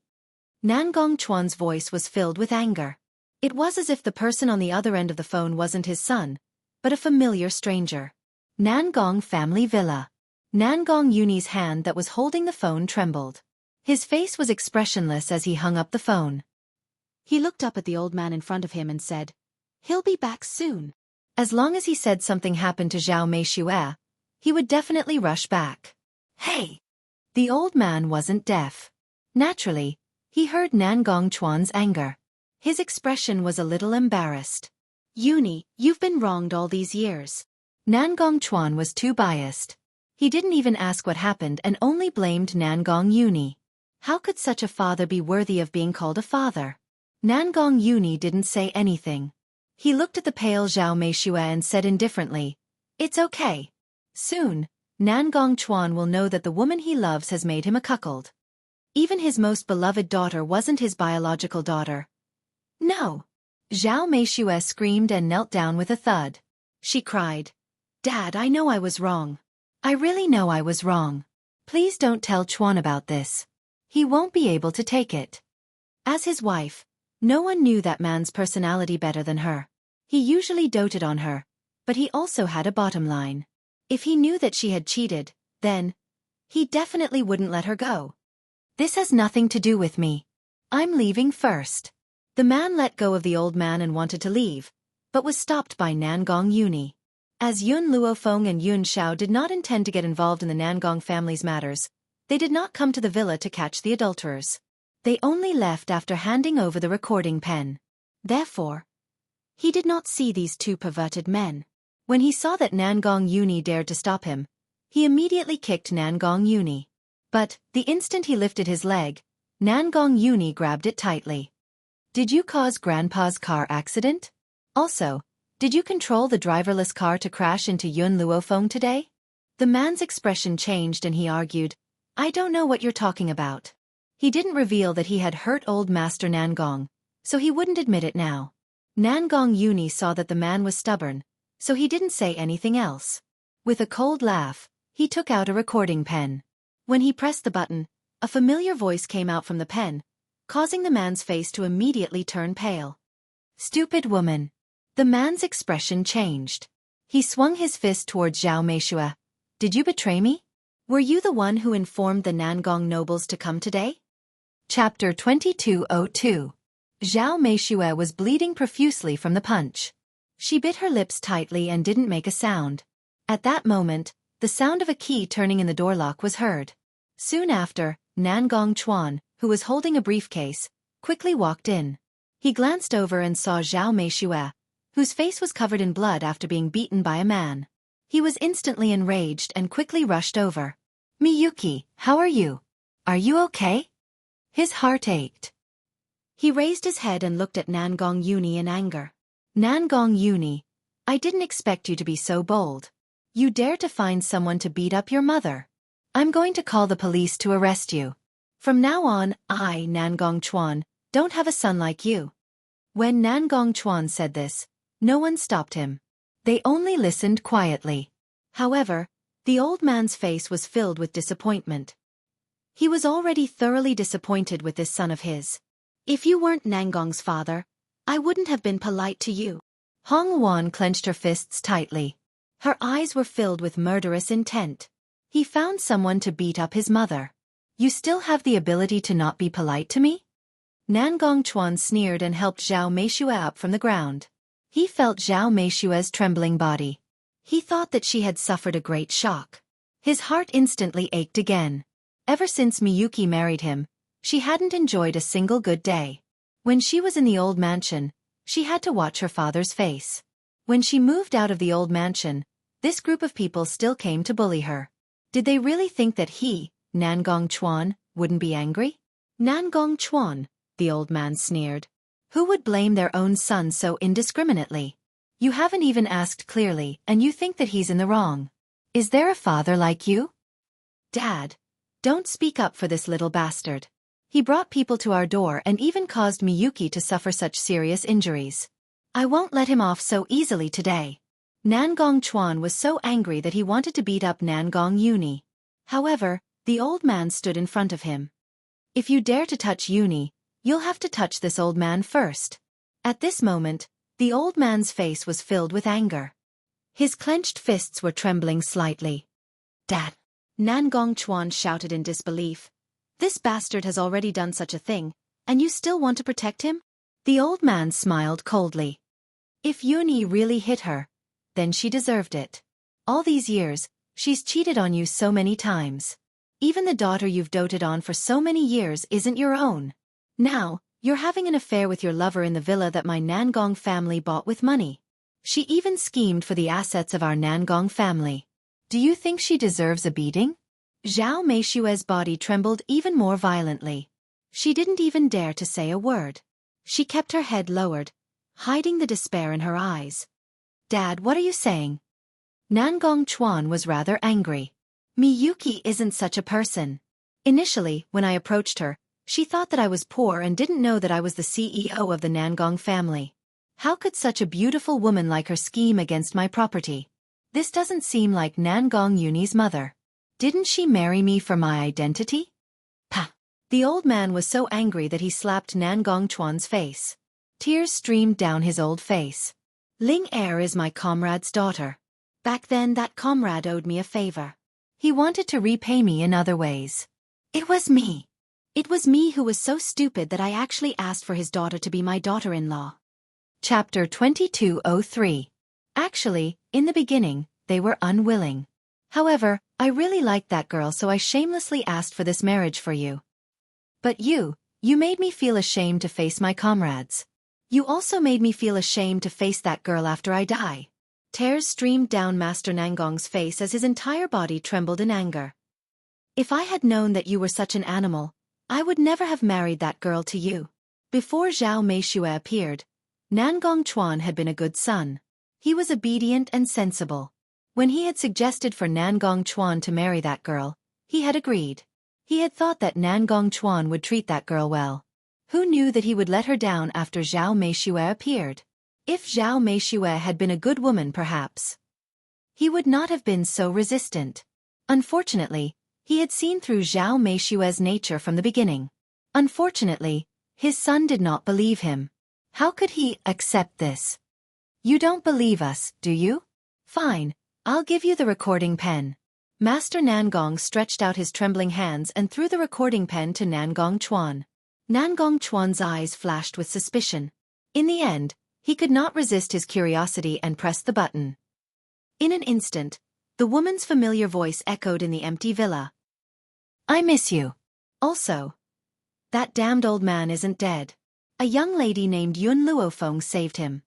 Nangong Chuan's voice was filled with anger. It was as if the person on the other end of the phone wasn't his son, but a familiar stranger. Nangong Family Villa. Nangong Uni's hand that was holding the phone trembled. His face was expressionless as he hung up the phone. He looked up at the old man in front of him and said, "He'll be back soon." As long as he said something happened to Zhao Meishue, he would definitely rush back. "Hey!" The old man wasn't deaf. Naturally, he heard Nangong Chuan's anger. His expression was a little embarrassed. "Uni, you've been wronged all these years." Nangong Chuan was too biased. He didn't even ask what happened and only blamed Nangong Uni. How could such a father be worthy of being called a father? Nangong Uni didn't say anything. He looked at the pale Zhao Meishue and said indifferently, "It's okay. Soon, Nangong Chuan will know that the woman he loves has made him a cuckold. Even his most beloved daughter wasn't his biological daughter." "No!" Zhao Meishue screamed and knelt down with a thud. She cried, "Dad, I know I was wrong. I really know I was wrong. Please don't tell Chuan about this. He won't be able to take it." As his wife, no one knew that man's personality better than her. He usually doted on her, but he also had a bottom line. If he knew that she had cheated, then he definitely wouldn't let her go. This has nothing to do with me. I'm leaving first. The man let go of the old man and wanted to leave, but was stopped by Nangong Uni. As Yun Luofeng and Yun Xiao did not intend to get involved in the Nangong family's matters, they did not come to the villa to catch the adulterers. They only left after handing over the recording pen. Therefore, he did not see these two perverted men. When he saw that Nangong Uni dared to stop him, he immediately kicked Nangong Uni. But, the instant he lifted his leg, Nangong Uni grabbed it tightly. Did you cause Grandpa's car accident? Also, did you control the driverless car to crash into Yun Luofeng today? The man's expression changed and he argued, I don't know what you're talking about. He didn't reveal that he had hurt old Master Nangong, so he wouldn't admit it now. Nangong Uni saw that the man was stubborn, so he didn't say anything else. With a cold laugh, he took out a recording pen. When he pressed the button, a familiar voice came out from the pen, causing the man's face to immediately turn pale. Stupid woman. The man's expression changed. He swung his fist towards Zhao Meishue. Did you betray me? Were you the one who informed the Nangong nobles to come today? Chapter 2202. Zhao Meishue was bleeding profusely from the punch. She bit her lips tightly and didn't make a sound. At that moment, the sound of a key turning in the door lock was heard. Soon after, Nangong Chuan, who was holding a briefcase, quickly walked in. He glanced over and saw Zhao Meishue, whose face was covered in blood after being beaten by a man. He was instantly enraged and quickly rushed over. Miyuki, how are you? Are you okay? His heart ached. He raised his head and looked at Nangong Uni in anger. Nangong Uni, I didn't expect you to be so bold. You dare to find someone to beat up your mother. I'm going to call the police to arrest you. From now on, I, Nangong Chuan, don't have a son like you. When Nangong Chuan said this, no one stopped him. They only listened quietly. However, the old man's face was filled with disappointment. He was already thoroughly disappointed with this son of his. If you weren't Nangong's father, I wouldn't have been polite to you. Hong Wan clenched her fists tightly. Her eyes were filled with murderous intent. He found someone to beat up his mother. You still have the ability to not be polite to me? Nangong Chuan sneered and helped Zhao Meishue up from the ground. He felt Zhao Meishue's trembling body. He thought that she had suffered a great shock. His heart instantly ached again. Ever since Miyuki married him, she hadn't enjoyed a single good day. When she was in the old mansion, she had to watch her father's face. When she moved out of the old mansion, this group of people still came to bully her. Did they really think that he, Nangong Chuan, wouldn't be angry? Nangong Chuan, the old man sneered. Who would blame their own son so indiscriminately? You haven't even asked clearly, and you think that he's in the wrong. Is there a father like you? Dad, don't speak up for this little bastard. He brought people to our door and even caused Miyuki to suffer such serious injuries. I won't let him off so easily today. Nangong Chuan was so angry that he wanted to beat up Nangong Uni. However, the old man stood in front of him. If you dare to touch Uni, you'll have to touch this old man first. At this moment, the old man's face was filled with anger. His clenched fists were trembling slightly. Dad! Nangong Chuan shouted in disbelief. This bastard has already done such a thing, and you still want to protect him? The old man smiled coldly. If Uni really hit her, then she deserved it. All these years, she's cheated on you so many times. Even the daughter you've doted on for so many years isn't your own. Now, you're having an affair with your lover in the villa that my Nangong family bought with money. She even schemed for the assets of our Nangong family. Do you think she deserves a beating? Zhao Meishue's body trembled even more violently. She didn't even dare to say a word. She kept her head lowered, hiding the despair in her eyes. Dad, what are you saying? Nangong Chuan was rather angry. Miyuki isn't such a person. Initially, when I approached her, she thought that I was poor and didn't know that I was the CEO of the Nangong family. How could such a beautiful woman like her scheme against my property? This doesn't seem like Nangong Uni's mother. Didn't she marry me for my identity? Pah! The old man was so angry that he slapped Nangong Chuan's face. Tears streamed down his old face. Ling Er is my comrade's daughter. Back then that comrade owed me a favor. He wanted to repay me in other ways. It was me. It was me who was so stupid that I actually asked for his daughter to be my daughter-in-law. Chapter 2203. Actually, in the beginning, they were unwilling. However, I really liked that girl, so I shamelessly asked for this marriage for you. But you made me feel ashamed to face my comrades. You also made me feel ashamed to face that girl after I die. Tears streamed down Master Nangong's face as his entire body trembled in anger. If I had known that you were such an animal, I would never have married that girl to you. Before Zhao Meishue appeared, Nangong Chuan had been a good son. He was obedient and sensible. When he had suggested for Nangong Chuan to marry that girl, he had agreed. He had thought that Nangong Chuan would treat that girl well. Who knew that he would let her down after Zhao Meishue appeared? If Zhao Meishue had been a good woman, perhaps he would not have been so resistant. Unfortunately, he had seen through Zhao Meishue's nature from the beginning. Unfortunately, his son did not believe him. How could he accept this? You don't believe us, do you? Fine, I'll give you the recording pen. Master Nangong stretched out his trembling hands and threw the recording pen to Nangong Chuan. Nangong Chuan's eyes flashed with suspicion. In the end, he could not resist his curiosity and pressed the button. In an instant, the woman's familiar voice echoed in the empty villa. I miss you. Also, that damned old man isn't dead. A young lady named Yun Luofeng saved him.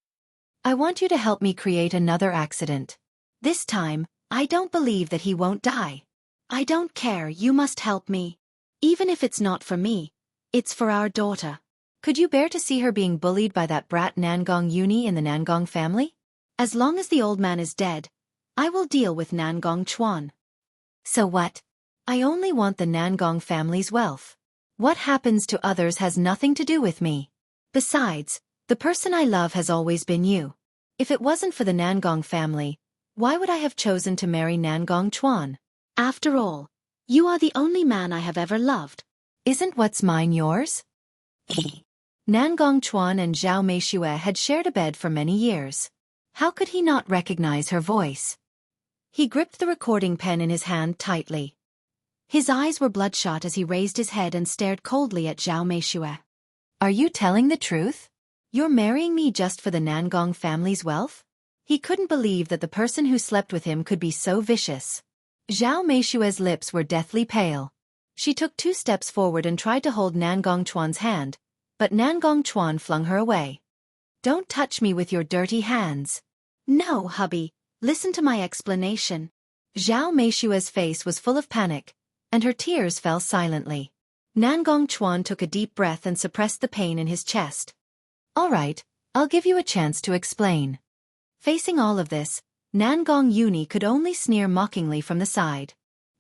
I want you to help me create another accident. This time, I don't believe that he won't die. I don't care, you must help me. Even if it's not for me, it's for our daughter. Could you bear to see her being bullied by that brat Nangong Uni in the Nangong family? As long as the old man is dead, I will deal with Nangong Chuan. So what? I only want the Nangong family's wealth. What happens to others has nothing to do with me. Besides, the person I love has always been you. If it wasn't for the Nangong family, why would I have chosen to marry Nangong Chuan? After all, you are the only man I have ever loved. Isn't what's mine yours? Nangong Chuan and Zhao Meishue had shared a bed for many years. How could he not recognize her voice? He gripped the recording pen in his hand tightly. His eyes were bloodshot as he raised his head and stared coldly at Zhao Meishue. Are you telling the truth? You're marrying me just for the Nangong family's wealth? He couldn't believe that the person who slept with him could be so vicious. Zhao Meishue's lips were deathly pale. She took 2 steps forward and tried to hold Nangong Chuan's hand, but Nangong Chuan flung her away. Don't touch me with your dirty hands. No, hubby, listen to my explanation. Zhao Meishue's face was full of panic, and her tears fell silently. Nangong Chuan took a deep breath and suppressed the pain in his chest. All right, I'll give you a chance to explain. Facing all of this, Nangong Uni could only sneer mockingly from the side.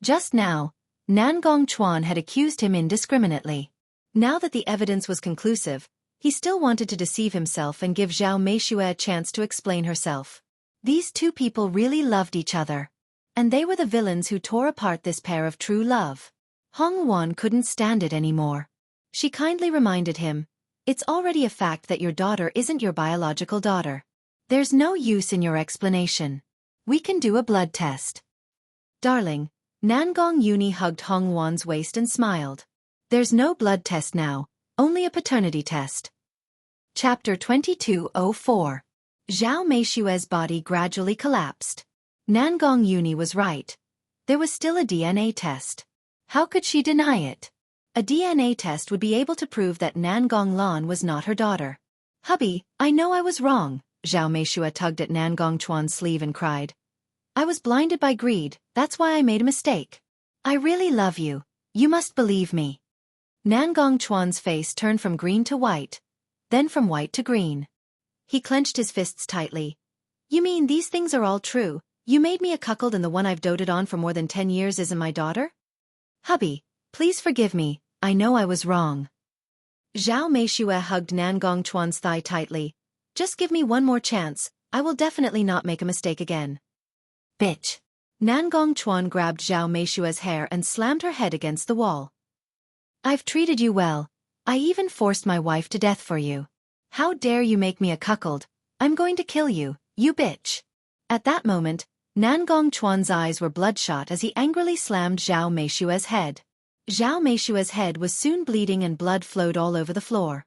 Just now, Nangong Chuan had accused him indiscriminately. Now that the evidence was conclusive, he still wanted to deceive himself and give Zhao Meishue a chance to explain herself. These two people really loved each other. And they were the villains who tore apart this pair of true love. Hong Wan couldn't stand it anymore. She kindly reminded him, it's already a fact that your daughter isn't your biological daughter. There's no use in your explanation. We can do a blood test. Darling, Nangong Uni hugged Hong Wan's waist and smiled. There's no blood test now, only a paternity test. Chapter 2204. Zhao Meishue's body gradually collapsed. Nangong Uni was right. There was still a DNA test. How could she deny it? A DNA test would be able to prove that Nangong Lan was not her daughter. Hubby, I know I was wrong. Zhao Meishue tugged at Nangong Chuan's sleeve and cried. I was blinded by greed, that's why I made a mistake. I really love you. You must believe me. Nangong Chuan's face turned from green to white, then from white to green. He clenched his fists tightly. You mean these things are all true? You made me a cuckold and the one I've doted on for more than 10 years isn't my daughter? Hubby, please forgive me, I know I was wrong. Zhao Meishue hugged Nangong Chuan's thigh tightly. Just give me one more chance, I will definitely not make a mistake again. Bitch. Nangong Chuan grabbed Zhao Meishue's hair and slammed her head against the wall. I've treated you well. I even forced my wife to death for you. How dare you make me a cuckold? I'm going to kill you, You bitch. At that moment, Nangong Chuan's eyes were bloodshot as he angrily slammed Zhao Meishue's head. Zhao Meishue's head was soon bleeding and blood flowed all over the floor.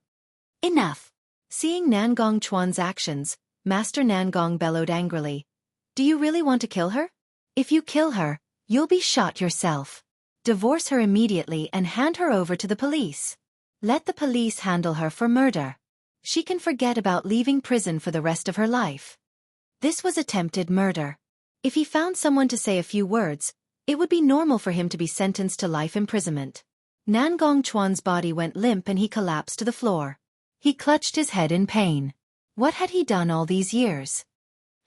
Enough! Seeing Nangong Chuan's actions, Master Nangong bellowed angrily. Do you really want to kill her? If you kill her, you'll be shot yourself. Divorce her immediately and hand her over to the police. Let the police handle her for murder. She can forget about leaving prison for the rest of her life. This was attempted murder. If he found someone to say a few words, it would be normal for him to be sentenced to life imprisonment. Nangong Chuan's body went limp and he collapsed to the floor. He clutched his head in pain. What had he done all these years?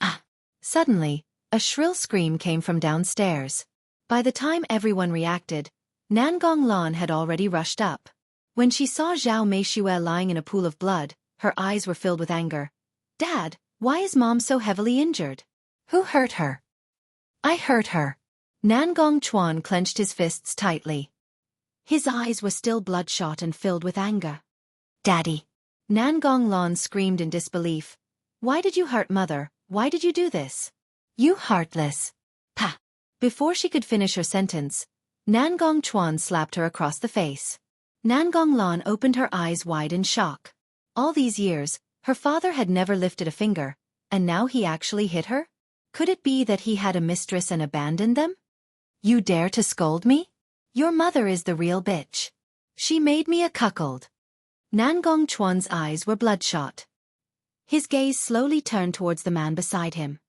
Ah! Suddenly, a shrill scream came from downstairs. By the time everyone reacted, Nangong Lan had already rushed up. When she saw Zhao Meishue lying in a pool of blood, her eyes were filled with anger. Dad, why is Mom so heavily injured? Who hurt her? I hurt her. Nangong Chuan clenched his fists tightly. His eyes were still bloodshot and filled with anger. Daddy! Nangong Lan screamed in disbelief. Why did you hurt Mother? Why did you do this? You heartless! Pah! Before she could finish her sentence, Nangong Chuan slapped her across the face. Nangong Lan opened her eyes wide in shock. All these years, her father had never lifted a finger, and now he actually hit her? Could it be that he had a mistress and abandoned them? You dare to scold me? Your mother is the real bitch. She made me a cuckold. Nangong Chuan's eyes were bloodshot. His gaze slowly turned towards the man beside him.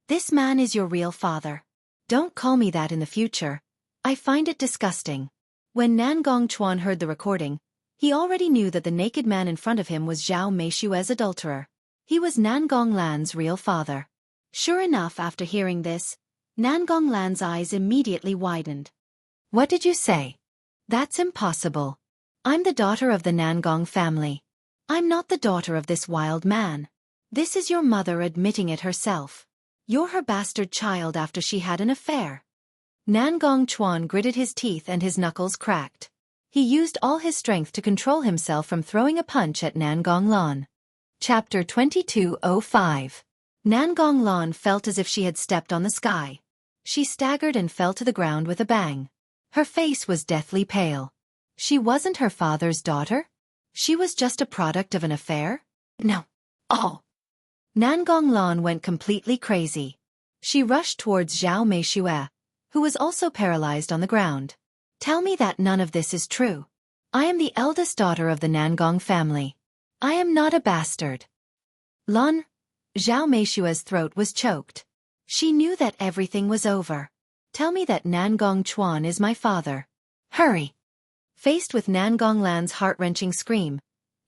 This man is your real father. Don't call me that in the future. I find it disgusting. When Nangong Chuan heard the recording, he already knew that the naked man in front of him was Zhao Meishue's adulterer. He was Nangong Lan's real father. Sure enough, after hearing this, Nangong Lan's eyes immediately widened. What did you say? That's impossible. I'm the daughter of the Nangong family. I'm not the daughter of this wild man. This is your mother admitting it herself. You're her bastard child after she had an affair. Nangong Chuan gritted his teeth and his knuckles cracked. He used all his strength to control himself from throwing a punch at Nangong Lan. Chapter 2205. Nangong Lan felt as if she had stepped on the sky. She staggered and fell to the ground with a bang. Her face was deathly pale. She wasn't her father's daughter? She was just a product of an affair? No. Oh! Nangong Lan went completely crazy. She rushed towards Zhao Meishue, who was also paralyzed on the ground. Tell me that none of this is true. I am the eldest daughter of the Nangong family. I am not a bastard. Lan. Zhao Meishue's throat was choked. She knew that everything was over. Tell me that Nangong Chuan is my father. Hurry! Faced with Nangong Lan's heart-wrenching scream,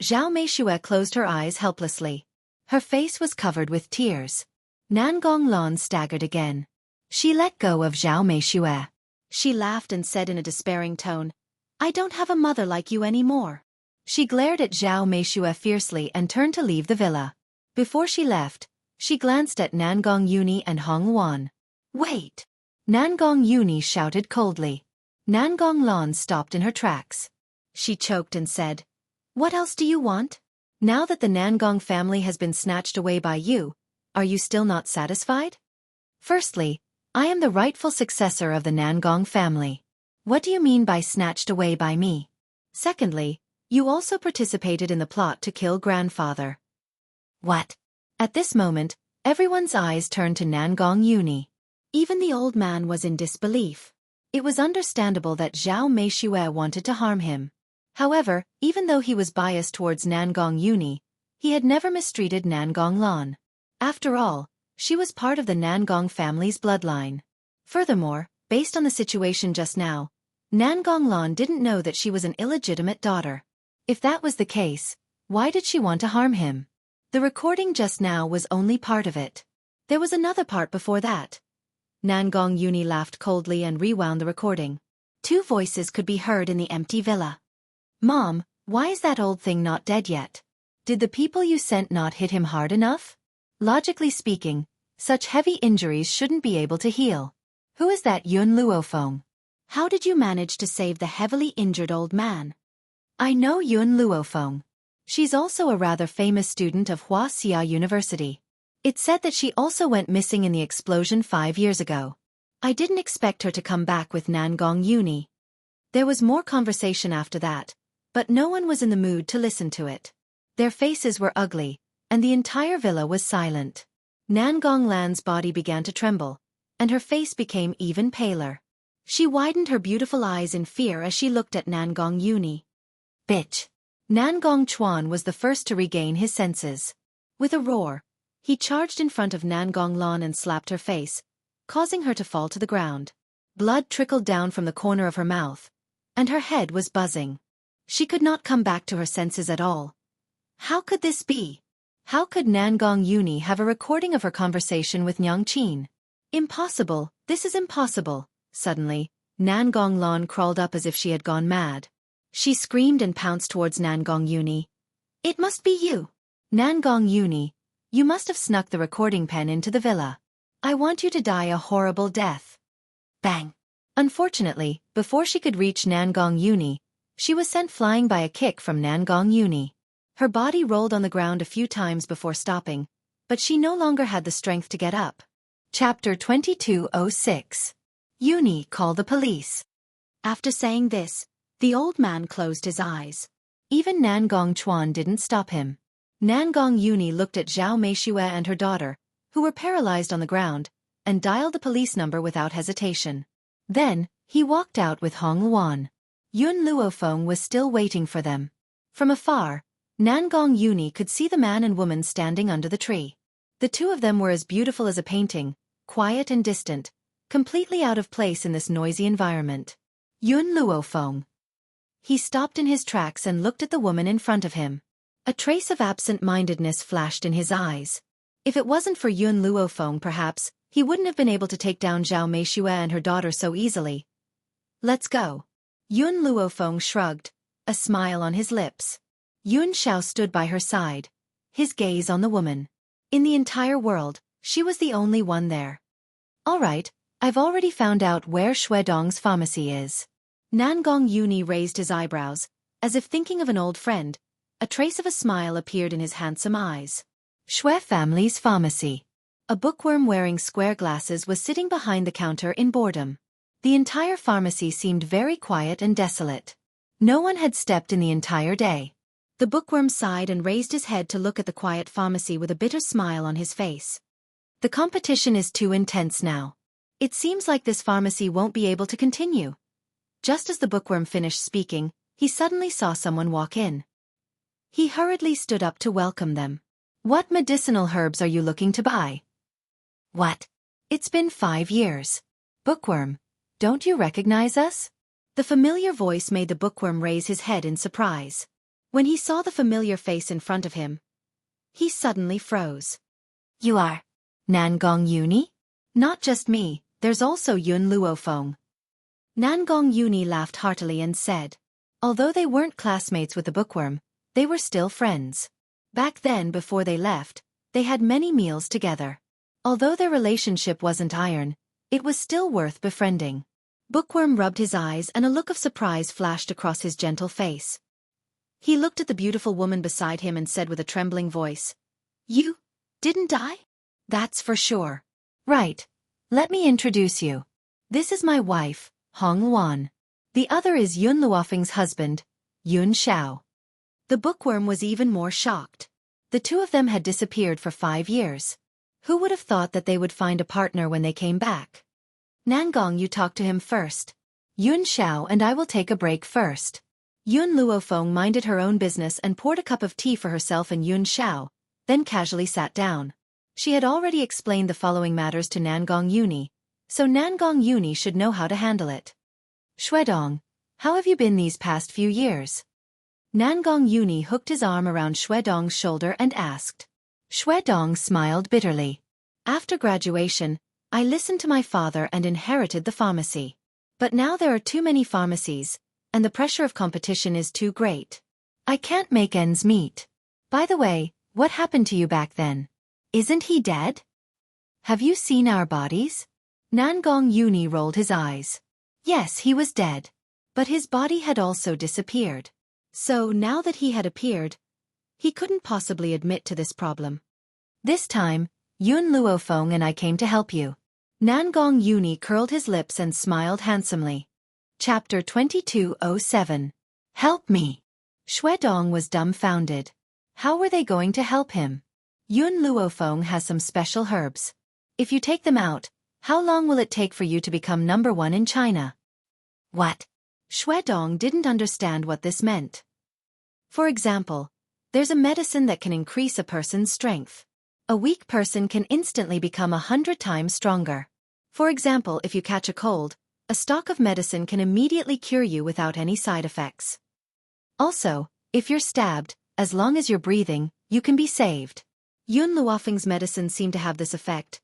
Zhao Meishue closed her eyes helplessly. Her face was covered with tears. Nangong Lan staggered again. She let go of Zhao Meishue. She laughed and said in a despairing tone, I don't have a mother like you anymore. She glared at Zhao Meishue fiercely and turned to leave the villa. Before she left, she glanced at Nangong Yuni and Hong Wan. Wait! Nangong Yuni shouted coldly. Nangong Lan stopped in her tracks. She choked and said, What else do you want? Now that the Nangong family has been snatched away by you, are you still not satisfied? Firstly, I am the rightful successor of the Nangong family. What do you mean by snatched away by me? Secondly, you also participated in the plot to kill grandfather. What? At this moment, everyone's eyes turned to Nangong Yuni. Even the old man was in disbelief. It was understandable that Zhao Meishue wanted to harm him. However, even though he was biased towards Nangong Yuni, he had never mistreated Nangong Lan. After all, she was part of the Nangong family's bloodline. Furthermore, based on the situation just now, Nangong Lan didn't know that she was an illegitimate daughter. If that was the case, why did she want to harm him? The recording just now was only part of it. There was another part before that. Nangong Yuni laughed coldly and rewound the recording. Two voices could be heard in the empty villa. Mom, why is that old thing not dead yet? Did the people you sent not hit him hard enough? Logically speaking, such heavy injuries shouldn't be able to heal. Who is that Yun Luofeng? How did you manage to save the heavily injured old man? I know Yun Luofeng. She's also a rather famous student of Huaxia University. It said that she also went missing in the explosion 5 years ago. I didn't expect her to come back with Nangong Uni. There was more conversation after that, but no one was in the mood to listen to it. Their faces were ugly, and the entire villa was silent. Nangong Lan's body began to tremble, and her face became even paler. She widened her beautiful eyes in fear as she looked at Nangong Uni. Bitch! Nangong Chuan was the first to regain his senses. With a roar, he charged in front of Nangong Lan and slapped her face, causing her to fall to the ground. Blood trickled down from the corner of her mouth, and her head was buzzing. She could not come back to her senses at all. How could this be? How could Nangong Uni have a recording of her conversation with Nyang Chin? Impossible, this is impossible. Suddenly, Nangong Lan crawled up as if she had gone mad. She screamed and pounced towards Nangong Uni. It must be you. Nangong Uni, you must have snuck the recording pen into the villa. I want you to die a horrible death. Bang! Unfortunately, before she could reach Nangong Uni, she was sent flying by a kick from Nangong Uni. Her body rolled on the ground a few times before stopping, but she no longer had the strength to get up. Chapter 2206. Uni, call the police. After saying this, the old man closed his eyes. Even Nangong Chuan didn't stop him. Nangong Uni looked at Zhao Meishue and her daughter, who were paralyzed on the ground, and dialed the police number without hesitation. Then, he walked out with Hong Luan. Yun Luofeng was still waiting for them. From afar, Nangong Uni could see the man and woman standing under the tree. The two of them were as beautiful as a painting, quiet and distant, completely out of place in this noisy environment. Yun Luofeng. He stopped in his tracks and looked at the woman in front of him. A trace of absent-mindedness flashed in his eyes. If it wasn't for Yun Luofeng, perhaps, he wouldn't have been able to take down Zhao Meishue and her daughter so easily. Let's go. Yun Luofeng shrugged, a smile on his lips. Yun Xiao stood by her side, his gaze on the woman. In the entire world, she was the only one there. All right, I've already found out where Shuedong's pharmacy is. Nangong Uni raised his eyebrows, as if thinking of an old friend. A trace of a smile appeared in his handsome eyes. Shui family's pharmacy. A bookworm wearing square glasses was sitting behind the counter in boredom. The entire pharmacy seemed very quiet and desolate. No one had stepped in the entire day. The bookworm sighed and raised his head to look at the quiet pharmacy with a bitter smile on his face. The competition is too intense now. It seems like this pharmacy won't be able to continue. Just as the bookworm finished speaking, he suddenly saw someone walk in. He hurriedly stood up to welcome them. What medicinal herbs are you looking to buy? What? It's been 5 years. Bookworm, don't you recognize us? The familiar voice made the bookworm raise his head in surprise. When he saw the familiar face in front of him, he suddenly froze. You are Nangong Uni? Not just me, there's also Yun Luofeng. Nangong Uni laughed heartily and said, although they weren't classmates with the bookworm, they were still friends. Back then, before they left, they had many meals together. Although their relationship wasn't iron, it was still worth befriending. Bookworm rubbed his eyes and a look of surprise flashed across his gentle face. He looked at the beautiful woman beside him and said with a trembling voice, You didn't die? That's for sure. Right. Let me introduce you. This is my wife, Hong Luan. The other is Yun Luofeng's husband, Yun Xiao. The bookworm was even more shocked. The two of them had disappeared for 5 years. Who would have thought that they would find a partner when they came back? Nangong, you talk to him first. Yun Xiao and I will take a break first. Yun Luofeng minded her own business and poured a cup of tea for herself and Yun Xiao, then casually sat down. She had already explained the following matters to Nangong Uni, so Nangong Uni should know how to handle it. Shuedong, how have you been these past few years? Nangong Uni hooked his arm around Shuedong's shoulder and asked. Shuedong smiled bitterly. After graduation, I listened to my father and inherited the pharmacy. But now there are too many pharmacies, and the pressure of competition is too great. I can't make ends meet. By the way, what happened to you back then? Isn't he dead? Have you seen our bodies? Nangong Uni rolled his eyes. Yes, he was dead. But his body had also disappeared. So now that he had appeared, he couldn't possibly admit to this problem. This time, Yun Luofeng and I came to help you. Nangong Yuni curled his lips and smiled handsomely. Chapter 2207. Help me. Shuedong was dumbfounded. How were they going to help him? Yun Luofeng has some special herbs. If you take them out, how long will it take for you to become number one in China? What? Shuedong didn't understand what this meant. For example, there's a medicine that can increase a person's strength. A weak person can instantly become 100 times stronger. For example, if you catch a cold, a stock of medicine can immediately cure you without any side effects. Also, if you're stabbed, as long as you're breathing, you can be saved. Yun Luofeng's medicine seemed to have this effect.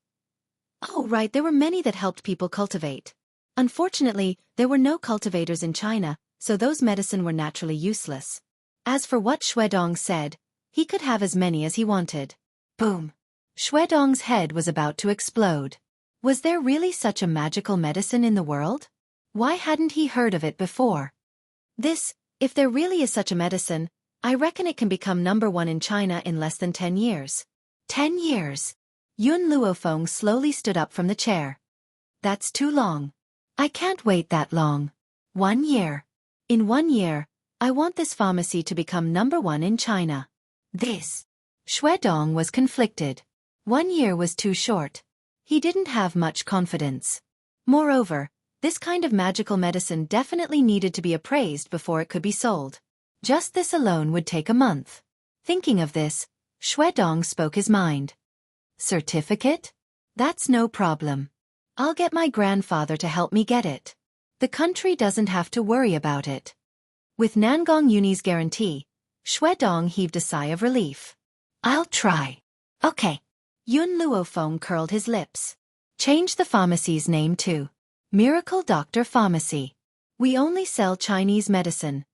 Oh right, there were many that helped people cultivate. Unfortunately, there were no cultivators in China, so those medicine were naturally useless. As for what Shuedong said, he could have as many as he wanted. Boom! Shuedong's head was about to explode. Was there really such a magical medicine in the world? Why hadn't he heard of it before? If there really is such a medicine, I reckon it can become number one in China in less than 10 years. 10 years! Yun Luofeng slowly stood up from the chair. That's too long. I can't wait that long. 1 year. In 1 year, I want this pharmacy to become number one in China. Shuedong was conflicted. 1 year was too short. He didn't have much confidence. Moreover, this kind of magical medicine definitely needed to be appraised before it could be sold. Just this alone would take a month. Thinking of this, Shuedong spoke his mind. Certificate? That's no problem. I'll get my grandfather to help me get it. The country doesn't have to worry about it. With Nangong Yuni's guarantee, Shuedong heaved a sigh of relief. I'll try. Okay. Yun Luofeng curled his lips. Change the pharmacy's name to Miracle Doctor Pharmacy. We only sell Chinese medicine,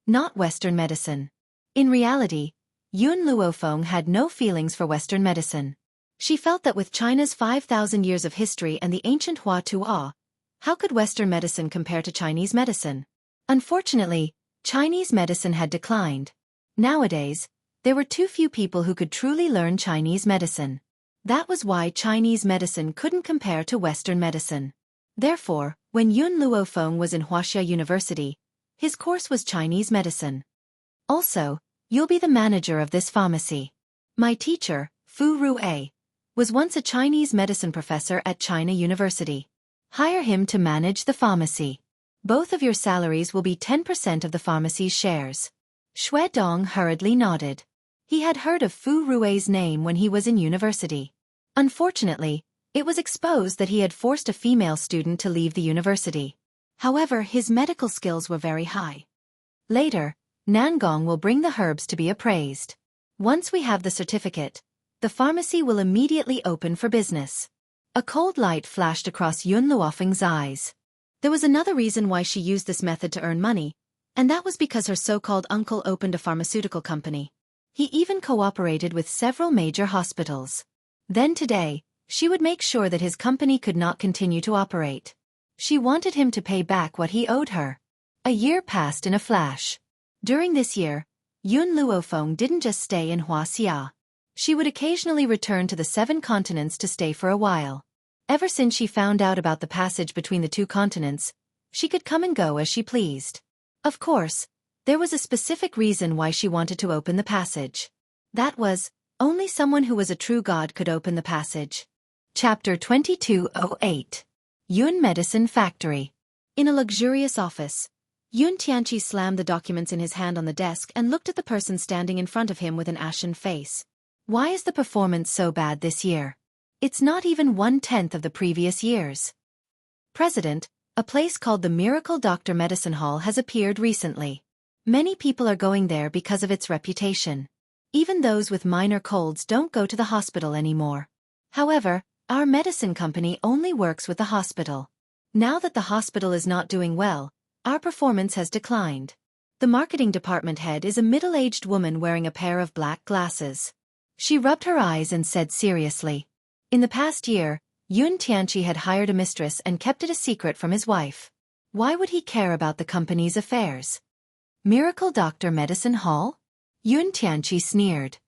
not Western medicine. In reality, Yun Luofeng had no feelings for Western medicine. She felt that with China's 5,000 years of history and the ancient Hua Tuo, how could Western medicine compare to Chinese medicine? Unfortunately, Chinese medicine had declined. Nowadays, there were too few people who could truly learn Chinese medicine. That was why Chinese medicine couldn't compare to Western medicine. Therefore, when Yun Luofeng was in Huaxia University, his course was Chinese medicine. Also, you'll be the manager of this pharmacy. My teacher, Fu Rue, was once a Chinese medicine professor at China University. Hire him to manage the pharmacy. Both of your salaries will be 10% of the pharmacy's shares. Shuedong hurriedly nodded. He had heard of Fu Rue's name when he was in university. Unfortunately, it was exposed that he had forced a female student to leave the university. However, his medical skills were very high. Later, Nangong will bring the herbs to be appraised. Once we have the certificate, the pharmacy will immediately open for business. A cold light flashed across Yun Luofeng's eyes. There was another reason why she used this method to earn money, and that was because her so-called uncle opened a pharmaceutical company. He even cooperated with several major hospitals. Then today, she would make sure that his company could not continue to operate. She wanted him to pay back what he owed her. A year passed in a flash. During this year, Yun Luofeng didn't just stay in Huaxia. She would occasionally return to the 7 continents to stay for a while. Ever since she found out about the passage between the 2 continents, she could come and go as she pleased. Of course, there was a specific reason why she wanted to open the passage. That was, only someone who was a true god could open the passage. Chapter 2208. Yun Medicine Factory. In a luxurious office, Yun Tianqi slammed the documents in his hand on the desk and looked at the person standing in front of him with an ashen face. Why is the performance so bad this year? It's not even 1/10 of the previous years. President, a place called the Miracle Doctor Medicine Hall has appeared recently. Many people are going there because of its reputation. Even those with minor colds don't go to the hospital anymore. However, our medicine company only works with the hospital. Now that the hospital is not doing well, our performance has declined. The marketing department head is a middle-aged woman wearing a pair of black glasses. She rubbed her eyes and said seriously. In the past year, Yun Tianqi had hired a mistress and kept it a secret from his wife. Why would he care about the company's affairs? Miracle Doctor Medicine Hall? Yun Tianqi sneered.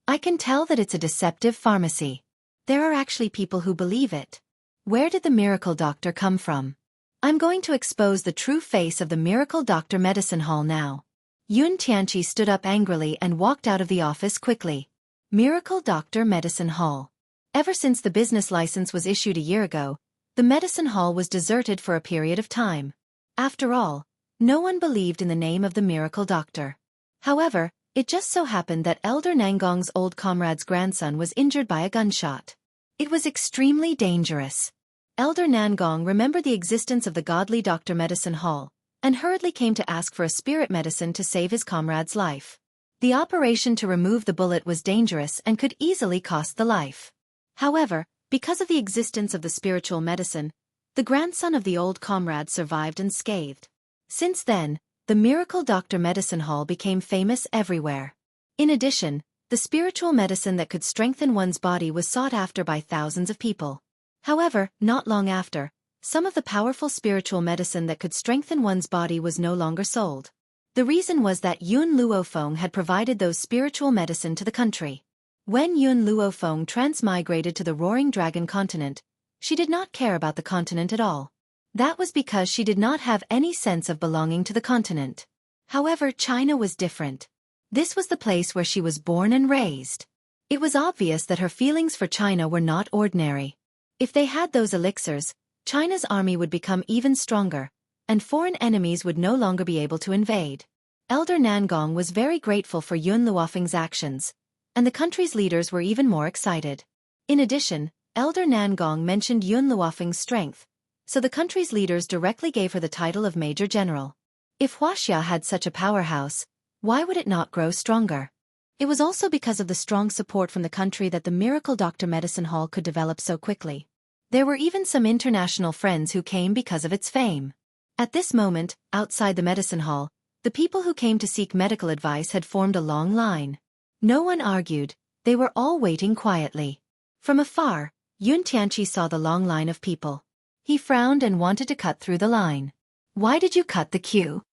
I can tell that it's a deceptive pharmacy. There are actually people who believe it. Where did the miracle doctor come from? I'm going to expose the true face of the miracle doctor medicine hall now. Yun Tianqi stood up angrily and walked out of the office quickly. Miracle Doctor Medicine Hall. Ever since the business license was issued a year ago, the medicine hall was deserted for a period of time. After all, no one believed in the name of the miracle doctor. However, it just so happened that Elder Nangong's old comrade's grandson was injured by a gunshot. It was extremely dangerous. Elder Nangong remembered the existence of the godly Doctor Medicine Hall, and hurriedly came to ask for a spirit medicine to save his comrade's life. The operation to remove the bullet was dangerous and could easily cost the life. However, because of the existence of the spiritual medicine, the grandson of the old comrade survived unscathed. Since then, the Miracle Doctor Medicine Hall became famous everywhere. In addition, the spiritual medicine that could strengthen one's body was sought after by thousands of people. However, not long after, some of the powerful spiritual medicine that could strengthen one's body was no longer sold. The reason was that Yun Luofeng had provided those spiritual medicine to the country. When Yun Luofeng transmigrated to the Roaring Dragon continent, she did not care about the continent at all. That was because she did not have any sense of belonging to the continent. However, China was different. This was the place where she was born and raised. It was obvious that her feelings for China were not ordinary. If they had those elixirs, China's army would become even stronger, and foreign enemies would no longer be able to invade. Elder Nangong was very grateful for Yun Luofeng's actions, and the country's leaders were even more excited. In addition, Elder Nangong mentioned Yun Luofeng's strength, so the country's leaders directly gave her the title of Major General. If Huaxia had such a powerhouse, why would it not grow stronger? It was also because of the strong support from the country that the Miracle Doctor Medicine Hall could develop so quickly. There were even some international friends who came because of its fame. At this moment, outside the medicine hall, the people who came to seek medical advice had formed a long line. No one argued, they were all waiting quietly. From afar, Yun Tianqi saw the long line of people. He frowned and wanted to cut through the line. Why did you cut the queue?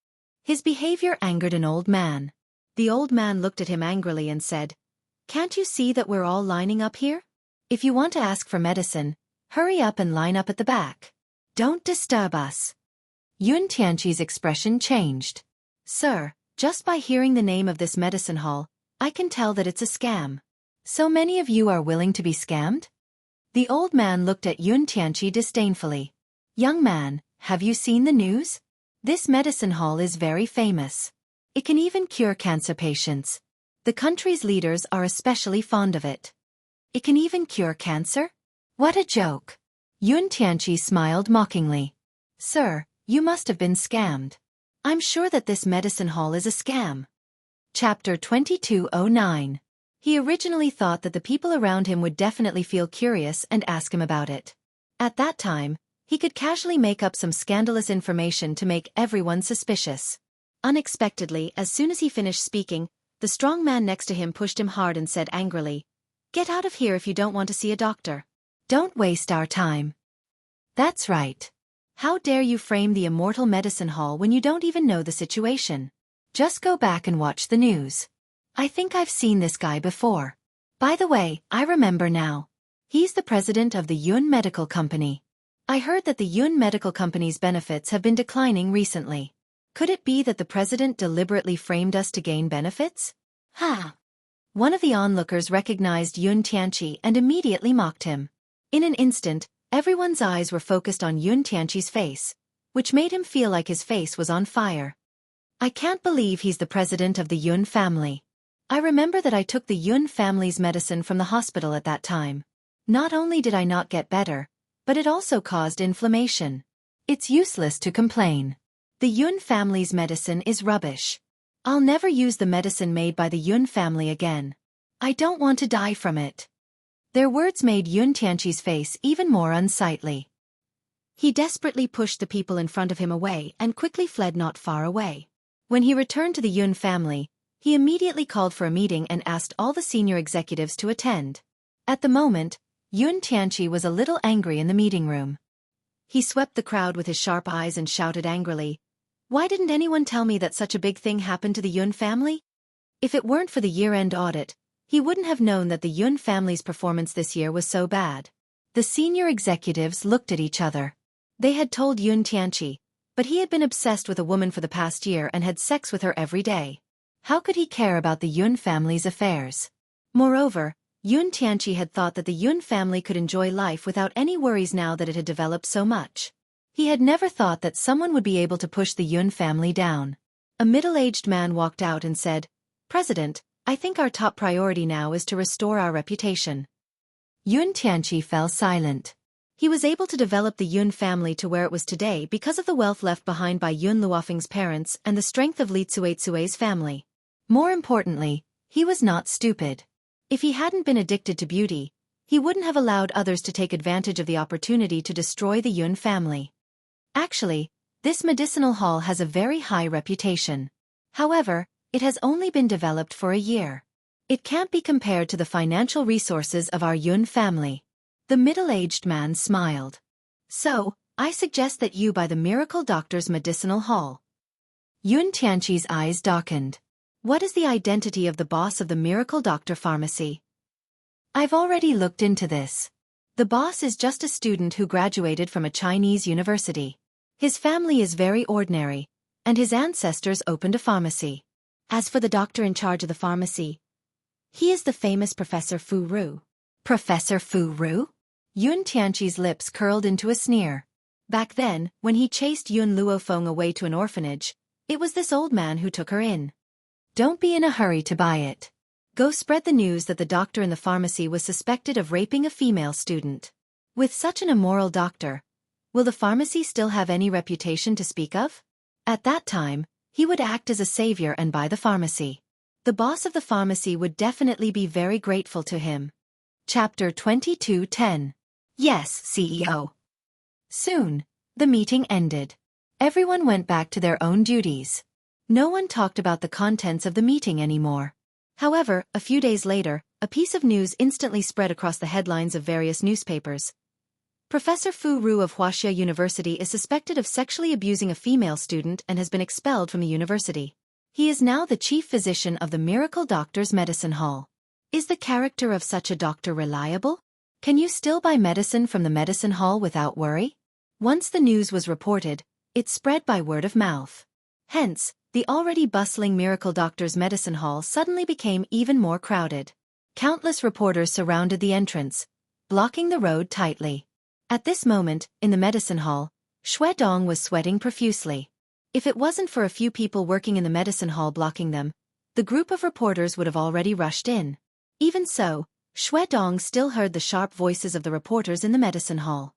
His behavior angered an old man. The old man looked at him angrily and said, "Can't you see that we're all lining up here? If you want to ask for medicine, hurry up and line up at the back. Don't disturb us." Yun Tianqi's expression changed. "Sir, just by hearing the name of this medicine hall, I can tell that it's a scam. So many of you are willing to be scammed?" The old man looked at Yun Tianqi disdainfully. "Young man, have you seen the news? This medicine hall is very famous. It can even cure cancer patients. The country's leaders are especially fond of it." "It can even cure cancer? What a joke." Yun Tianqi smiled mockingly. "Sir, you must have been scammed. I'm sure that this medicine hall is a scam." Chapter 2209. He originally thought that the people around him would definitely feel curious and ask him about it. At that time, he could casually make up some scandalous information to make everyone suspicious. Unexpectedly, as soon as he finished speaking, the strong man next to him pushed him hard and said angrily, "Get out of here if you don't want to see a doctor. Don't waste our time." "That's right. How dare you frame the immortal medicine hall when you don't even know the situation? Just go back and watch the news. I think I've seen this guy before. By the way, I remember now. He's the president of the Yun Medical Company. I heard that the Yun Medical Company's benefits have been declining recently. Could it be that the president deliberately framed us to gain benefits?" "Ha!" One of the onlookers recognized Yun Tianqi and immediately mocked him. In an instant, everyone's eyes were focused on Yun Tianqi's face, which made him feel like his face was on fire. "I can't believe he's the president of the Yun family. I remember that I took the Yun family's medicine from the hospital at that time. Not only did I not get better, but it also caused inflammation. It's useless to complain. The Yun family's medicine is rubbish. I'll never use the medicine made by the Yun family again. I don't want to die from it." Their words made Yun Tianqi's face even more unsightly. He desperately pushed the people in front of him away and quickly fled not far away. When he returned to the Yun family, he immediately called for a meeting and asked all the senior executives to attend. At the moment, Yun Tianqi was a little angry in the meeting room. He swept the crowd with his sharp eyes and shouted angrily, "Why didn't anyone tell me that such a big thing happened to the Yun family? If it weren't for the year-end audit, He wouldn't have known that the Yun family's performance this year was so bad. The senior executives looked at each other. They had told Yun Tianqi, but he had been obsessed with a woman for the past year and had sex with her every day. How could he care about the Yun family's affairs? Moreover, Yun Tianqi had thought that the Yun family could enjoy life without any worries now that it had developed so much. He had never thought that someone would be able to push the Yun family down. A middle-aged man walked out and said, "President, I think our top priority now is to restore our reputation." Yun Tianqi fell silent. He was able to develop the Yun family to where it was today because of the wealth left behind by Yun Luofeng's parents and the strength of Li Tsue's family. More importantly, he was not stupid. If he hadn't been addicted to beauty, he wouldn't have allowed others to take advantage of the opportunity to destroy the Yun family. Actually, this medicinal hall has a very high reputation. However, it has only been developed for a year. It can't be compared to the financial resources of our Yun family. The middle-aged man smiled. "So, I suggest that you buy the Miracle Doctor's medicinal hall." Yun Tianqi's eyes darkened. What is the identity of the boss of the Miracle Doctor Pharmacy? I've already looked into this. The boss is just a student who graduated from a Chinese university. His family is very ordinary, and his ancestors opened a pharmacy. As for the doctor in charge of the pharmacy, he is the famous Professor Fu Ru. Professor Fu Ru? Yun Tianqi's lips curled into a sneer. Back then, when he chased Yun Luofeng away to an orphanage, it was this old man who took her in. Don't be in a hurry to buy it. Go spread the news that the doctor in the pharmacy was suspected of raping a female student. With such an immoral doctor, will the pharmacy still have any reputation to speak of? At that time, he would act as a savior and buy the pharmacy. The boss of the pharmacy would definitely be very grateful to him. Chapter 22:10. Yes, CEO. Soon, the meeting ended. Everyone went back to their own duties. No one talked about the contents of the meeting anymore. However, a few days later, a piece of news instantly spread across the headlines of various newspapers. Professor Fu Ru of Huaxia University is suspected of sexually abusing a female student and has been expelled from the university. He is now the chief physician of the Miracle Doctor's Medicine Hall. Is the character of such a doctor reliable? Can you still buy medicine from the medicine hall without worry? Once the news was reported, it spread by word of mouth. Hence, the already bustling Miracle Doctor's Medicine Hall suddenly became even more crowded. Countless reporters surrounded the entrance, blocking the road tightly. At this moment, in the medicine hall, Xue Dong was sweating profusely. If it wasn't for a few people working in the medicine hall blocking them, the group of reporters would have already rushed in. Even so, Xue Dong still heard the sharp voices of the reporters in the medicine hall.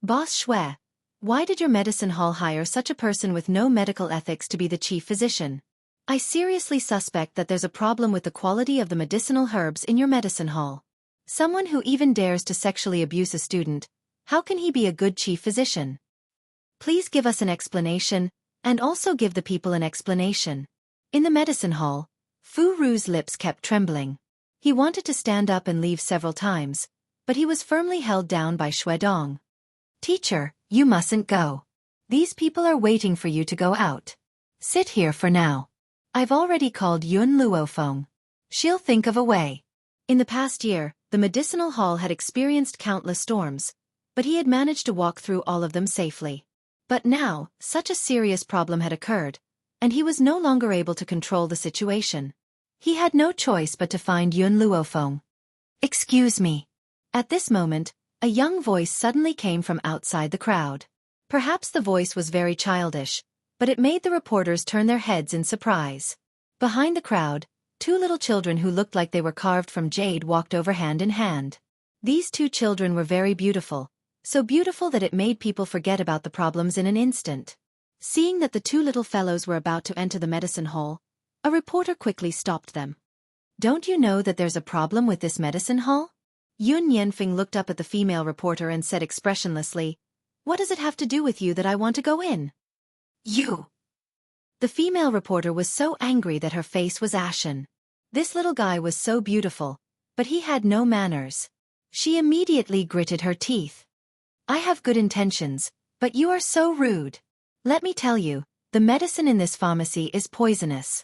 "Boss Xue, why did your medicine hall hire such a person with no medical ethics to be the chief physician? I seriously suspect that there's a problem with the quality of the medicinal herbs in your medicine hall. Someone who even dares to sexually abuse a student, how can he be a good chief physician? Please give us an explanation, and also give the people an explanation." In the medicine hall, Fu Ru's lips kept trembling. He wanted to stand up and leave several times, but he was firmly held down by Xue Dong. "Teacher, you mustn't go. These people are waiting for you to go out. Sit here for now. I've already called Yun Luofeng. She'll think of a way." In the past year, the medicinal hall had experienced countless storms, but he had managed to walk through all of them safely. But now, such a serious problem had occurred, and he was no longer able to control the situation. He had no choice but to find Yun Luofeng. "Excuse me." At this moment, a young voice suddenly came from outside the crowd. Perhaps the voice was very childish, but it made the reporters turn their heads in surprise. Behind the crowd, two little children who looked like they were carved from jade walked over hand in hand. These two children were very beautiful, so beautiful that it made people forget about the problems in an instant. Seeing that the two little fellows were about to enter the medicine hall, a reporter quickly stopped them. "Don't you know that there's a problem with this medicine hall?" Yun Yanfeng looked up at the female reporter and said expressionlessly, "What does it have to do with you that I want to go in?" "You!" The female reporter was so angry that her face was ashen. This little guy was so beautiful, but he had no manners. She immediately gritted her teeth. "I have good intentions, but you are so rude. Let me tell you, the medicine in this pharmacy is poisonous.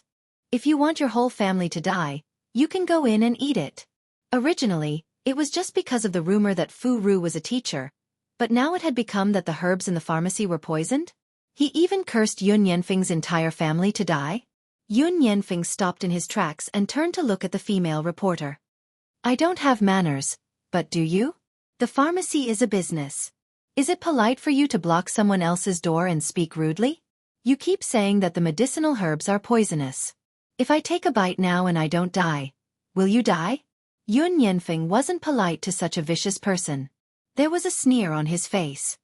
If you want your whole family to die, You can go in and eat it. Originally, it was just because of the rumor that Fu Ru was a teacher, but now it had become that the herbs in the pharmacy were poisoned. He even cursed Yun Yanfeng's entire family to die. Yun Yanfeng stopped in his tracks and turned to look at the female reporter. I don't have manners, but do you? The pharmacy is a business. Is it polite for you to block someone else's door and speak rudely? You keep saying that the medicinal herbs are poisonous. If I take a bite now and I don't die, will you die? Yun Yanfeng wasn't polite to such a vicious person. There was a sneer on his face.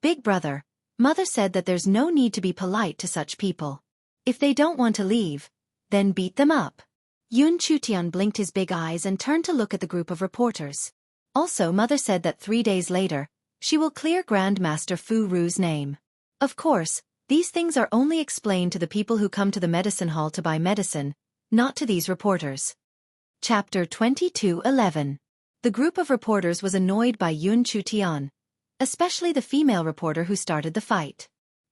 Big brother, mother said that there's no need to be polite to such people. If they don't want to leave, then beat them up. Yun Chutian blinked his big eyes and turned to look at the group of reporters. Also, mother said that 3 days later, she will clear Grandmaster Fu Ru's name. Of course, these things are only explained to the people who come to the medicine hall to buy medicine, not to these reporters. Chapter 22:11. The group of reporters was annoyed by Yun Chutian, especially the female reporter who started the fight.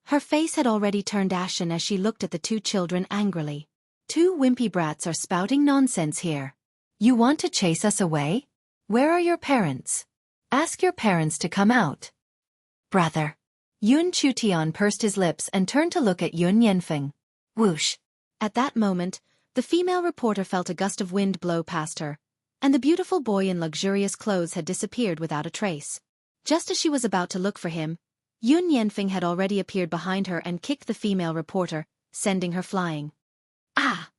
Her face had already turned ashen as she looked at the two children angrily. Two wimpy brats are spouting nonsense here. You want to chase us away? Where are your parents? Ask your parents to come out. Brother. Yun Chutian pursed his lips and turned to look at Yun Yanfeng. Whoosh. At that moment, the female reporter felt a gust of wind blow past her, and the beautiful boy in luxurious clothes had disappeared without a trace. Just as she was about to look for him, Yun Yanfeng had already appeared behind her and kicked the female reporter, sending her flying. Ah!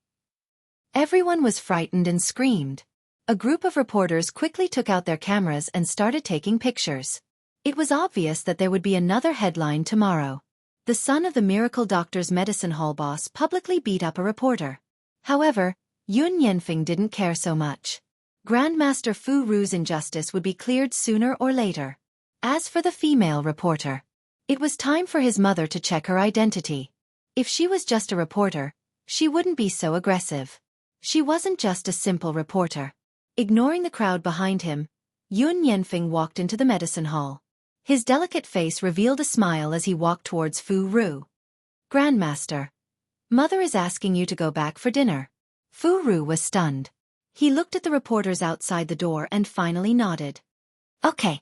Everyone was frightened and screamed. A group of reporters quickly took out their cameras and started taking pictures. It was obvious that there would be another headline tomorrow. The son of the miracle doctor's medicine hall boss publicly beat up a reporter. However, Yun Yanfeng didn't care so much. Grandmaster Fu Ru's injustice would be cleared sooner or later. As for the female reporter, it was time for his mother to check her identity. If she was just a reporter, she wouldn't be so aggressive. She wasn't just a simple reporter. Ignoring the crowd behind him, Yun Yanfeng walked into the medicine hall. His delicate face revealed a smile as he walked towards Fu Ru. Grandmaster, mother is asking you to go back for dinner. Fu Ru was stunned. He looked at the reporters outside the door and finally nodded. Okay.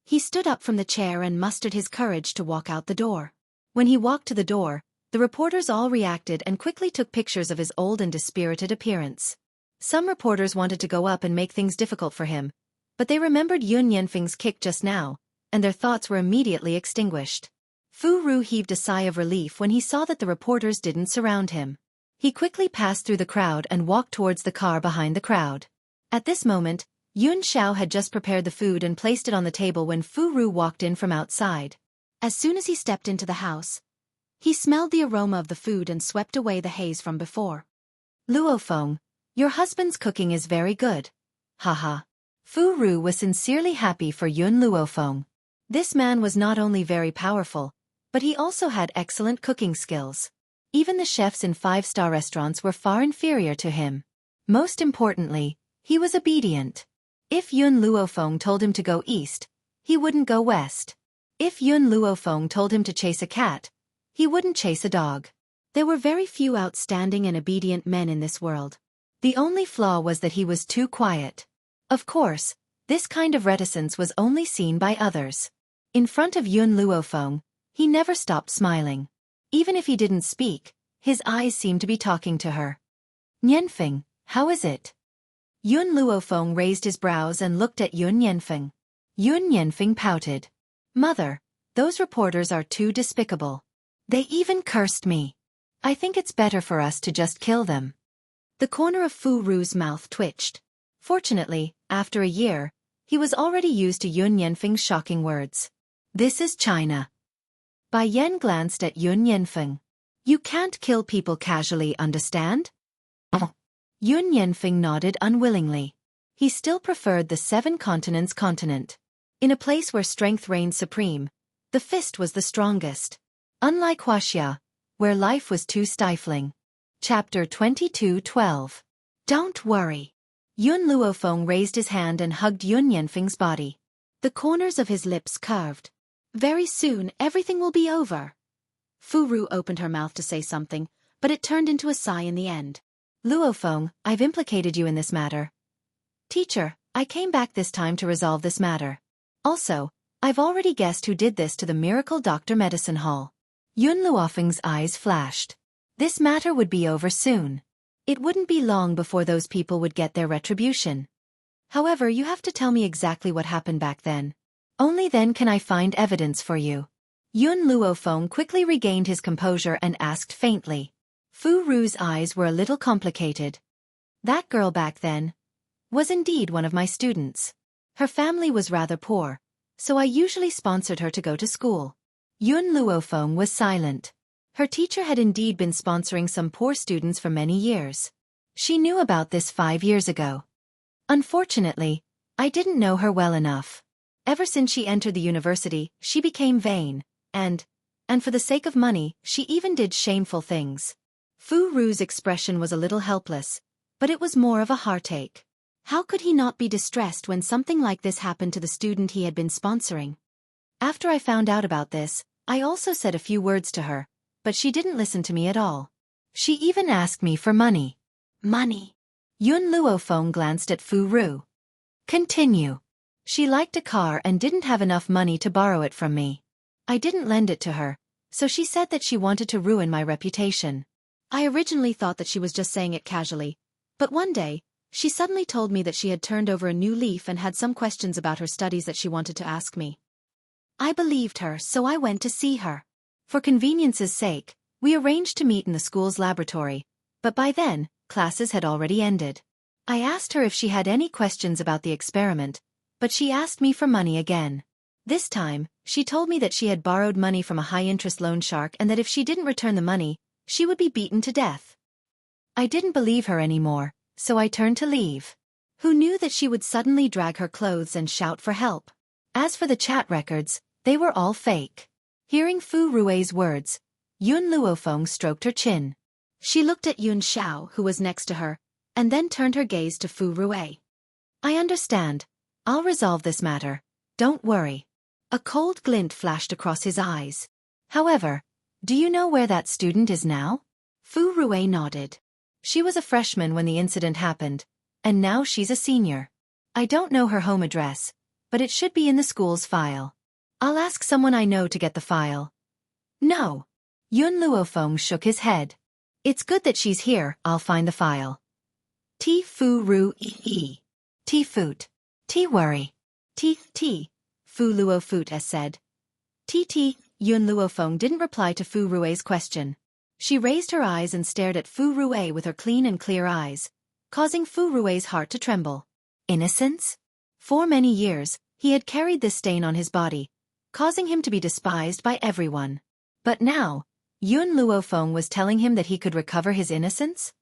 He stood up from the chair and mustered his courage to walk out the door. When he walked to the door, the reporters all reacted and quickly took pictures of his old and dispirited appearance. Some reporters wanted to go up and make things difficult for him, but they remembered Yun Yanfeng's kick just now, and their thoughts were immediately extinguished. Fu Ru heaved a sigh of relief when he saw that the reporters didn't surround him. He quickly passed through the crowd and walked towards the car behind the crowd. At this moment, Yun Xiao had just prepared the food and placed it on the table when Fu Ru walked in from outside. As soon as he stepped into the house, he smelled the aroma of the food and swept away the haze from before. Luofeng, your husband's cooking is very good. Haha. Fu Ru was sincerely happy for Yun Luofeng. This man was not only very powerful, but he also had excellent cooking skills. Even the chefs in 5-star restaurants were far inferior to him. Most importantly, he was obedient. If Yun Luofeng told him to go east, he wouldn't go west. If Yun Luofeng told him to chase a cat, he wouldn't chase a dog. There were very few outstanding and obedient men in this world. The only flaw was that he was too quiet. Of course, this kind of reticence was only seen by others. In front of Yun Luofeng, he never stopped smiling. Even if he didn't speak, his eyes seemed to be talking to her. Yanfeng, how is it? Yun Luofeng raised his brows and looked at Yun Yanfeng. Yun Yanfeng pouted. Mother, those reporters are too despicable. They even cursed me. I think it's better for us to just kill them. The corner of Fu Ru's mouth twitched. Fortunately, after a year, he was already used to Yun Yanfeng's shocking words. This is China. Bai Yan glanced at Yun Yanfeng. You can't kill people casually, understand? Yun Yanfeng nodded unwillingly. He still preferred the 7 continents continent. In a place where strength reigned supreme, the fist was the strongest. Unlike Huaxia, where life was too stifling. Chapter 22:12. Don't worry. Yun Luofeng raised his hand and hugged Yun Yanfeng's body. The corners of his lips curved. Very soon, everything will be over. Fu Ru opened her mouth to say something, but it turned into a sigh in the end. Luofeng, I've implicated you in this matter. Teacher, I came back this time to resolve this matter. Also, I've already guessed who did this to the Miracle Doctor Medicine Hall. Yun Luofeng's eyes flashed. This matter would be over soon. It wouldn't be long before those people would get their retribution. However, you have to tell me exactly what happened back then. Only then can I find evidence for you. Yun Luofeng quickly regained his composure and asked faintly. Fu Ru's eyes were a little complicated. That girl back then was indeed one of my students. Her family was rather poor, so I usually sponsored her to go to school. Yun Luofeng was silent. Her teacher had indeed been sponsoring some poor students for many years. She knew about this 5 years ago. Unfortunately, I didn't know her well enough. Ever since she entered the university, she became vain, and for the sake of money, she even did shameful things. Fu Ru's expression was a little helpless, but it was more of a heartache. How could he not be distressed when something like this happened to the student he had been sponsoring? After I found out about this, I also said a few words to her, but she didn't listen to me at all. She even asked me for money. Money? Yun Luofeng glanced at Fu Ru. Continue. She liked a car and didn't have enough money to borrow it from me. I didn't lend it to her, so she said that she wanted to ruin my reputation. I originally thought that she was just saying it casually, but one day, she suddenly told me that she had turned over a new leaf and had some questions about her studies that she wanted to ask me. I believed her, so I went to see her. For convenience's sake, we arranged to meet in the school's laboratory, but by then, classes had already ended. I asked her if she had any questions about the experiment, but she asked me for money again. This time, she told me that she had borrowed money from a high-interest loan shark and that if she didn't return the money, she would be beaten to death. I didn't believe her anymore, so I turned to leave. Who knew that she would suddenly drag her clothes and shout for help? As for the chat records, they were all fake. Hearing Fu Rue's words, Yun Luofeng stroked her chin. She looked at Yun Xiao, who was next to her, and then turned her gaze to Fu Rue. I understand. I'll resolve this matter. Don't worry. A cold glint flashed across his eyes. However, do you know where that student is now? Fu Rue nodded. She was a freshman when the incident happened, and now she's a senior. I don't know her home address, but it should be in the school's file. I'll ask someone I know to get the file. No. Yun Luofeng shook his head. It's good that she's here, I'll find the file. T Fu Ru E. T Foot. T worry. T. Fu Luofeng said. T. Yun Luofeng didn't reply to Fu Rue's question. She raised her eyes and stared at Fu Rue with her clean and clear eyes, causing Fu Rue's heart to tremble. Innocence? For many years, he had carried this stain on his body, causing him to be despised by everyone. But now, Yun Luofeng was telling him that he could recover his innocence?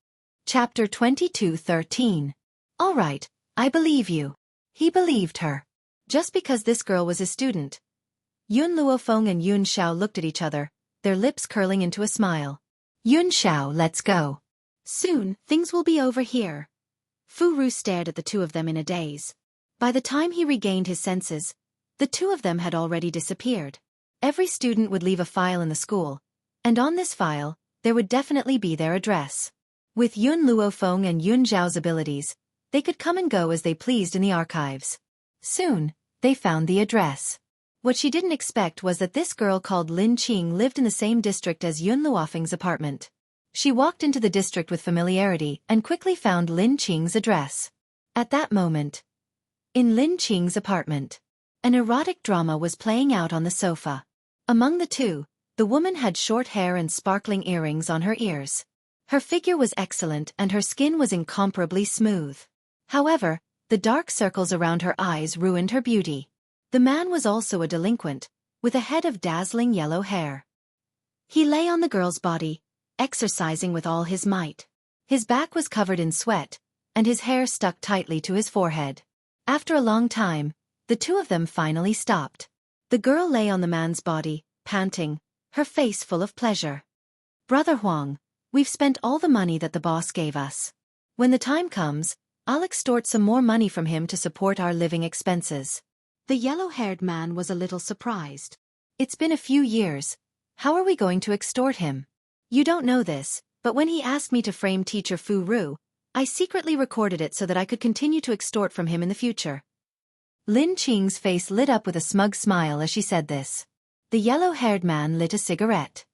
Chapter 22:13. All right, I believe you. He believed her. Just because this girl was his student. Yun Luofeng and Yun Xiao looked at each other, their lips curling into a smile. Yun Xiao, let's go. Soon, things will be over here. Fu Ru stared at the two of them in a daze. By the time he regained his senses, the two of them had already disappeared. Every student would leave a file in the school, and on this file, there would definitely be their address. With Yun Luofeng and Yun Xiao's abilities, they could come and go as they pleased in the archives. Soon, they found the address. What she didn't expect was that this girl called Lin Qing lived in the same district as Yun Luofeng's apartment. She walked into the district with familiarity and quickly found Lin Qing's address. At that moment, in Lin Qing's apartment, an erotic drama was playing out on the sofa. Among the two, the woman had short hair and sparkling earrings on her ears. Her figure was excellent and her skin was incomparably smooth. However, the dark circles around her eyes ruined her beauty. The man was also a delinquent, with a head of dazzling yellow hair. He lay on the girl's body, exercising with all his might. His back was covered in sweat, and his hair stuck tightly to his forehead. After a long time, the two of them finally stopped. The girl lay on the man's body, panting, her face full of pleasure. Brother Huang, we've spent all the money that the boss gave us. When the time comes, I'll extort some more money from him to support our living expenses. The yellow-haired man was a little surprised. It's been a few years. How are we going to extort him? You don't know this, But when he asked me to frame teacher Fu Ru, I secretly recorded it so that I could continue to extort from him in the future. Lin Qing's face lit up with a smug smile as she said this. The yellow-haired man lit a cigarette.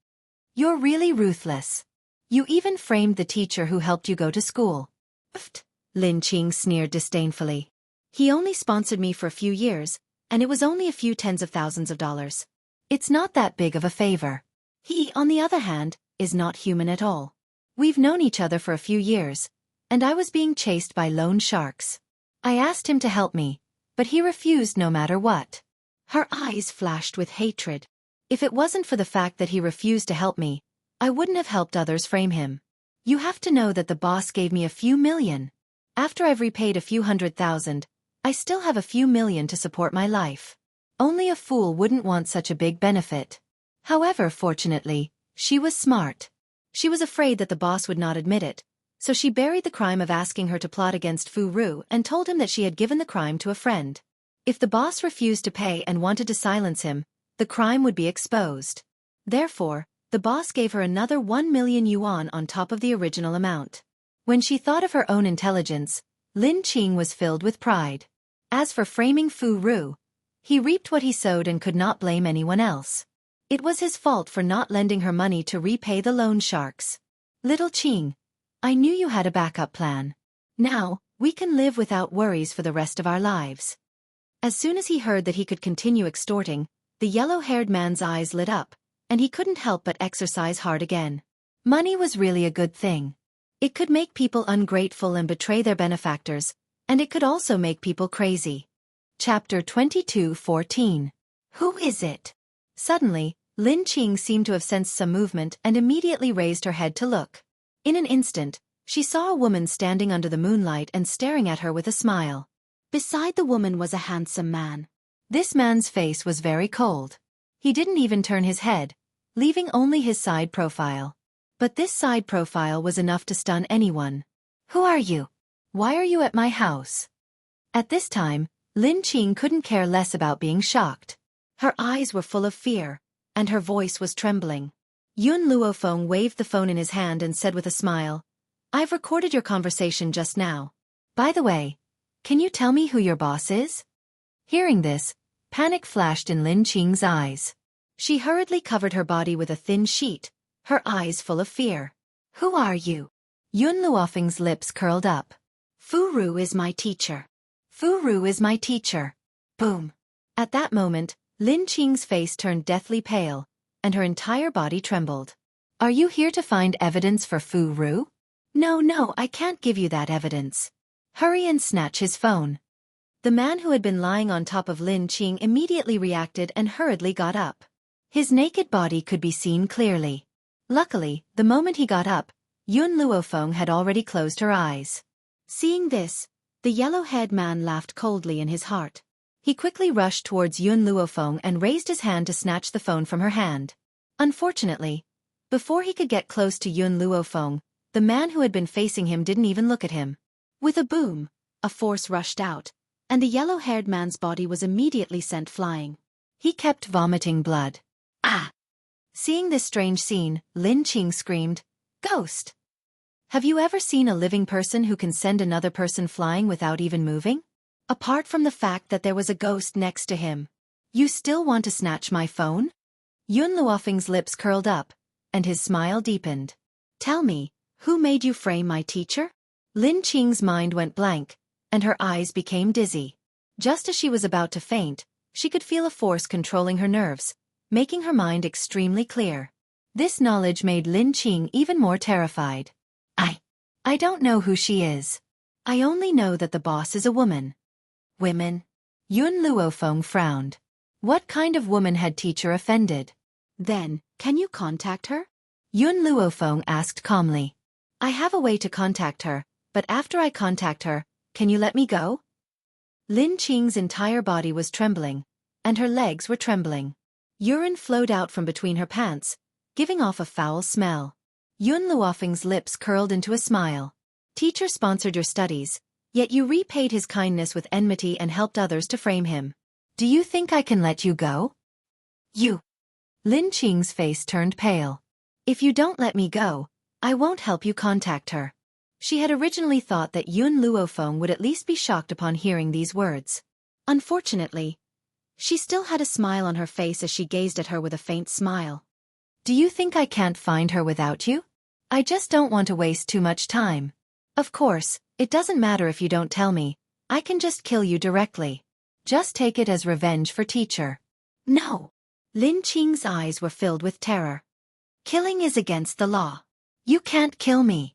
You're really ruthless. You even framed the teacher who helped you go to school. Pfft, Lin Qing sneered disdainfully. He only sponsored me for a few years, and it was only a few tens of thousands of dollars. It's not that big of a favor. He, on the other hand, is not human at all. We've known each other for a few years, and I was being chased by loan sharks. I asked him to help me, but he refused no matter what. Her eyes flashed with hatred. If it wasn't for the fact that he refused to help me, I wouldn't have helped others frame him. You have to know that the boss gave me a few million. After I've repaid a few $100,000, I still have a few million to support my life. Only a fool wouldn't want such a big benefit. However, fortunately, she was smart. She was afraid that the boss would not admit it, so she buried the crime of asking her to plot against Fu Ru and told him that she had given the crime to a friend. If the boss refused to pay and wanted to silence him, the crime would be exposed. Therefore, the boss gave her another 1 million yuan on top of the original amount. When she thought of her own intelligence, Lin Qing was filled with pride. As for framing Fu Ru, he reaped what he sowed and could not blame anyone else. It was his fault for not lending her money to repay the loan sharks. Little Qing, I knew you had a backup plan. Now, we can live without worries for the rest of our lives. As soon as he heard that he could continue extorting, the yellow-haired man's eyes lit up, and he couldn't help but exercise hard again. Money was really a good thing. It could make people ungrateful and betray their benefactors, and it could also make people crazy. Chapter 22:14. Who is it? Suddenly, Lin Qing seemed to have sensed some movement and immediately raised her head to look. In an instant, she saw a woman standing under the moonlight and staring at her with a smile. Beside the woman was a handsome man. This man's face was very cold. He didn't even turn his head, leaving only his side profile. But this side profile was enough to stun anyone. Who are you? Why are you at my house? At this time, Lin Qing couldn't care less about being shocked. Her eyes were full of fear, and her voice was trembling. Yun Luofeng waved the phone in his hand and said with a smile, I've recorded your conversation just now. By the way, can you tell me who your boss is? Hearing this, panic flashed in Lin Qing's eyes. She hurriedly covered her body with a thin sheet, her eyes full of fear. Who are you? Yun Luofeng's lips curled up. Fu Ru is my teacher. Fu Ru is my teacher. Boom. At that moment, Lin Qing's face turned deathly pale, and her entire body trembled. Are you here to find evidence for Fu Ru? No, I can't give you that evidence. Hurry and snatch his phone. The man who had been lying on top of Lin Qing immediately reacted and hurriedly got up. His naked body could be seen clearly. Luckily, the moment he got up, Yun Luofeng had already closed her eyes. Seeing this, the yellow-haired man laughed coldly in his heart. He quickly rushed towards Yun Luofeng and raised his hand to snatch the phone from her hand. Unfortunately, before he could get close to Yun Luofeng, the man who had been facing him didn't even look at him. With a boom, a force rushed out, and the yellow-haired man's body was immediately sent flying. He kept vomiting blood. Ah! Seeing this strange scene, Lin Qing screamed, Ghost! Have you ever seen a living person who can send another person flying without even moving? Apart from the fact that there was a ghost next to him. You still want to snatch my phone? Yun Luofeng's lips curled up, and his smile deepened. Tell me, who made you frame my teacher? Lin Qing's mind went blank, and her eyes became dizzy. Just as she was about to faint, she could feel a force controlling her nerves, making her mind extremely clear. This knowledge made Lin Qing even more terrified. I don't know who she is. I only know that the boss is a woman. Women? Yun Luofeng frowned. What kind of woman had teacher offended? Then, can you contact her? Yun Luofeng asked calmly. I have a way to contact her, but after I contact her, can you let me go? Lin Qing's entire body was trembling, and her legs were trembling. Urine flowed out from between her pants, giving off a foul smell. Yun Luofeng's lips curled into a smile. Teacher sponsored your studies, yet you repaid his kindness with enmity and helped others to frame him. Do you think I can let you go? You. Lin Qing's face turned pale. If you don't let me go, I won't help you contact her. She had originally thought that Yun Luofeng would at least be shocked upon hearing these words. Unfortunately, she still had a smile on her face as she gazed at her with a faint smile. Do you think I can't find her without you? I just don't want to waste too much time. Of course, it doesn't matter if you don't tell me. I can just kill you directly. Just take it as revenge for teacher. No. Lin Qing's eyes were filled with terror. Killing is against the law. You can't kill me.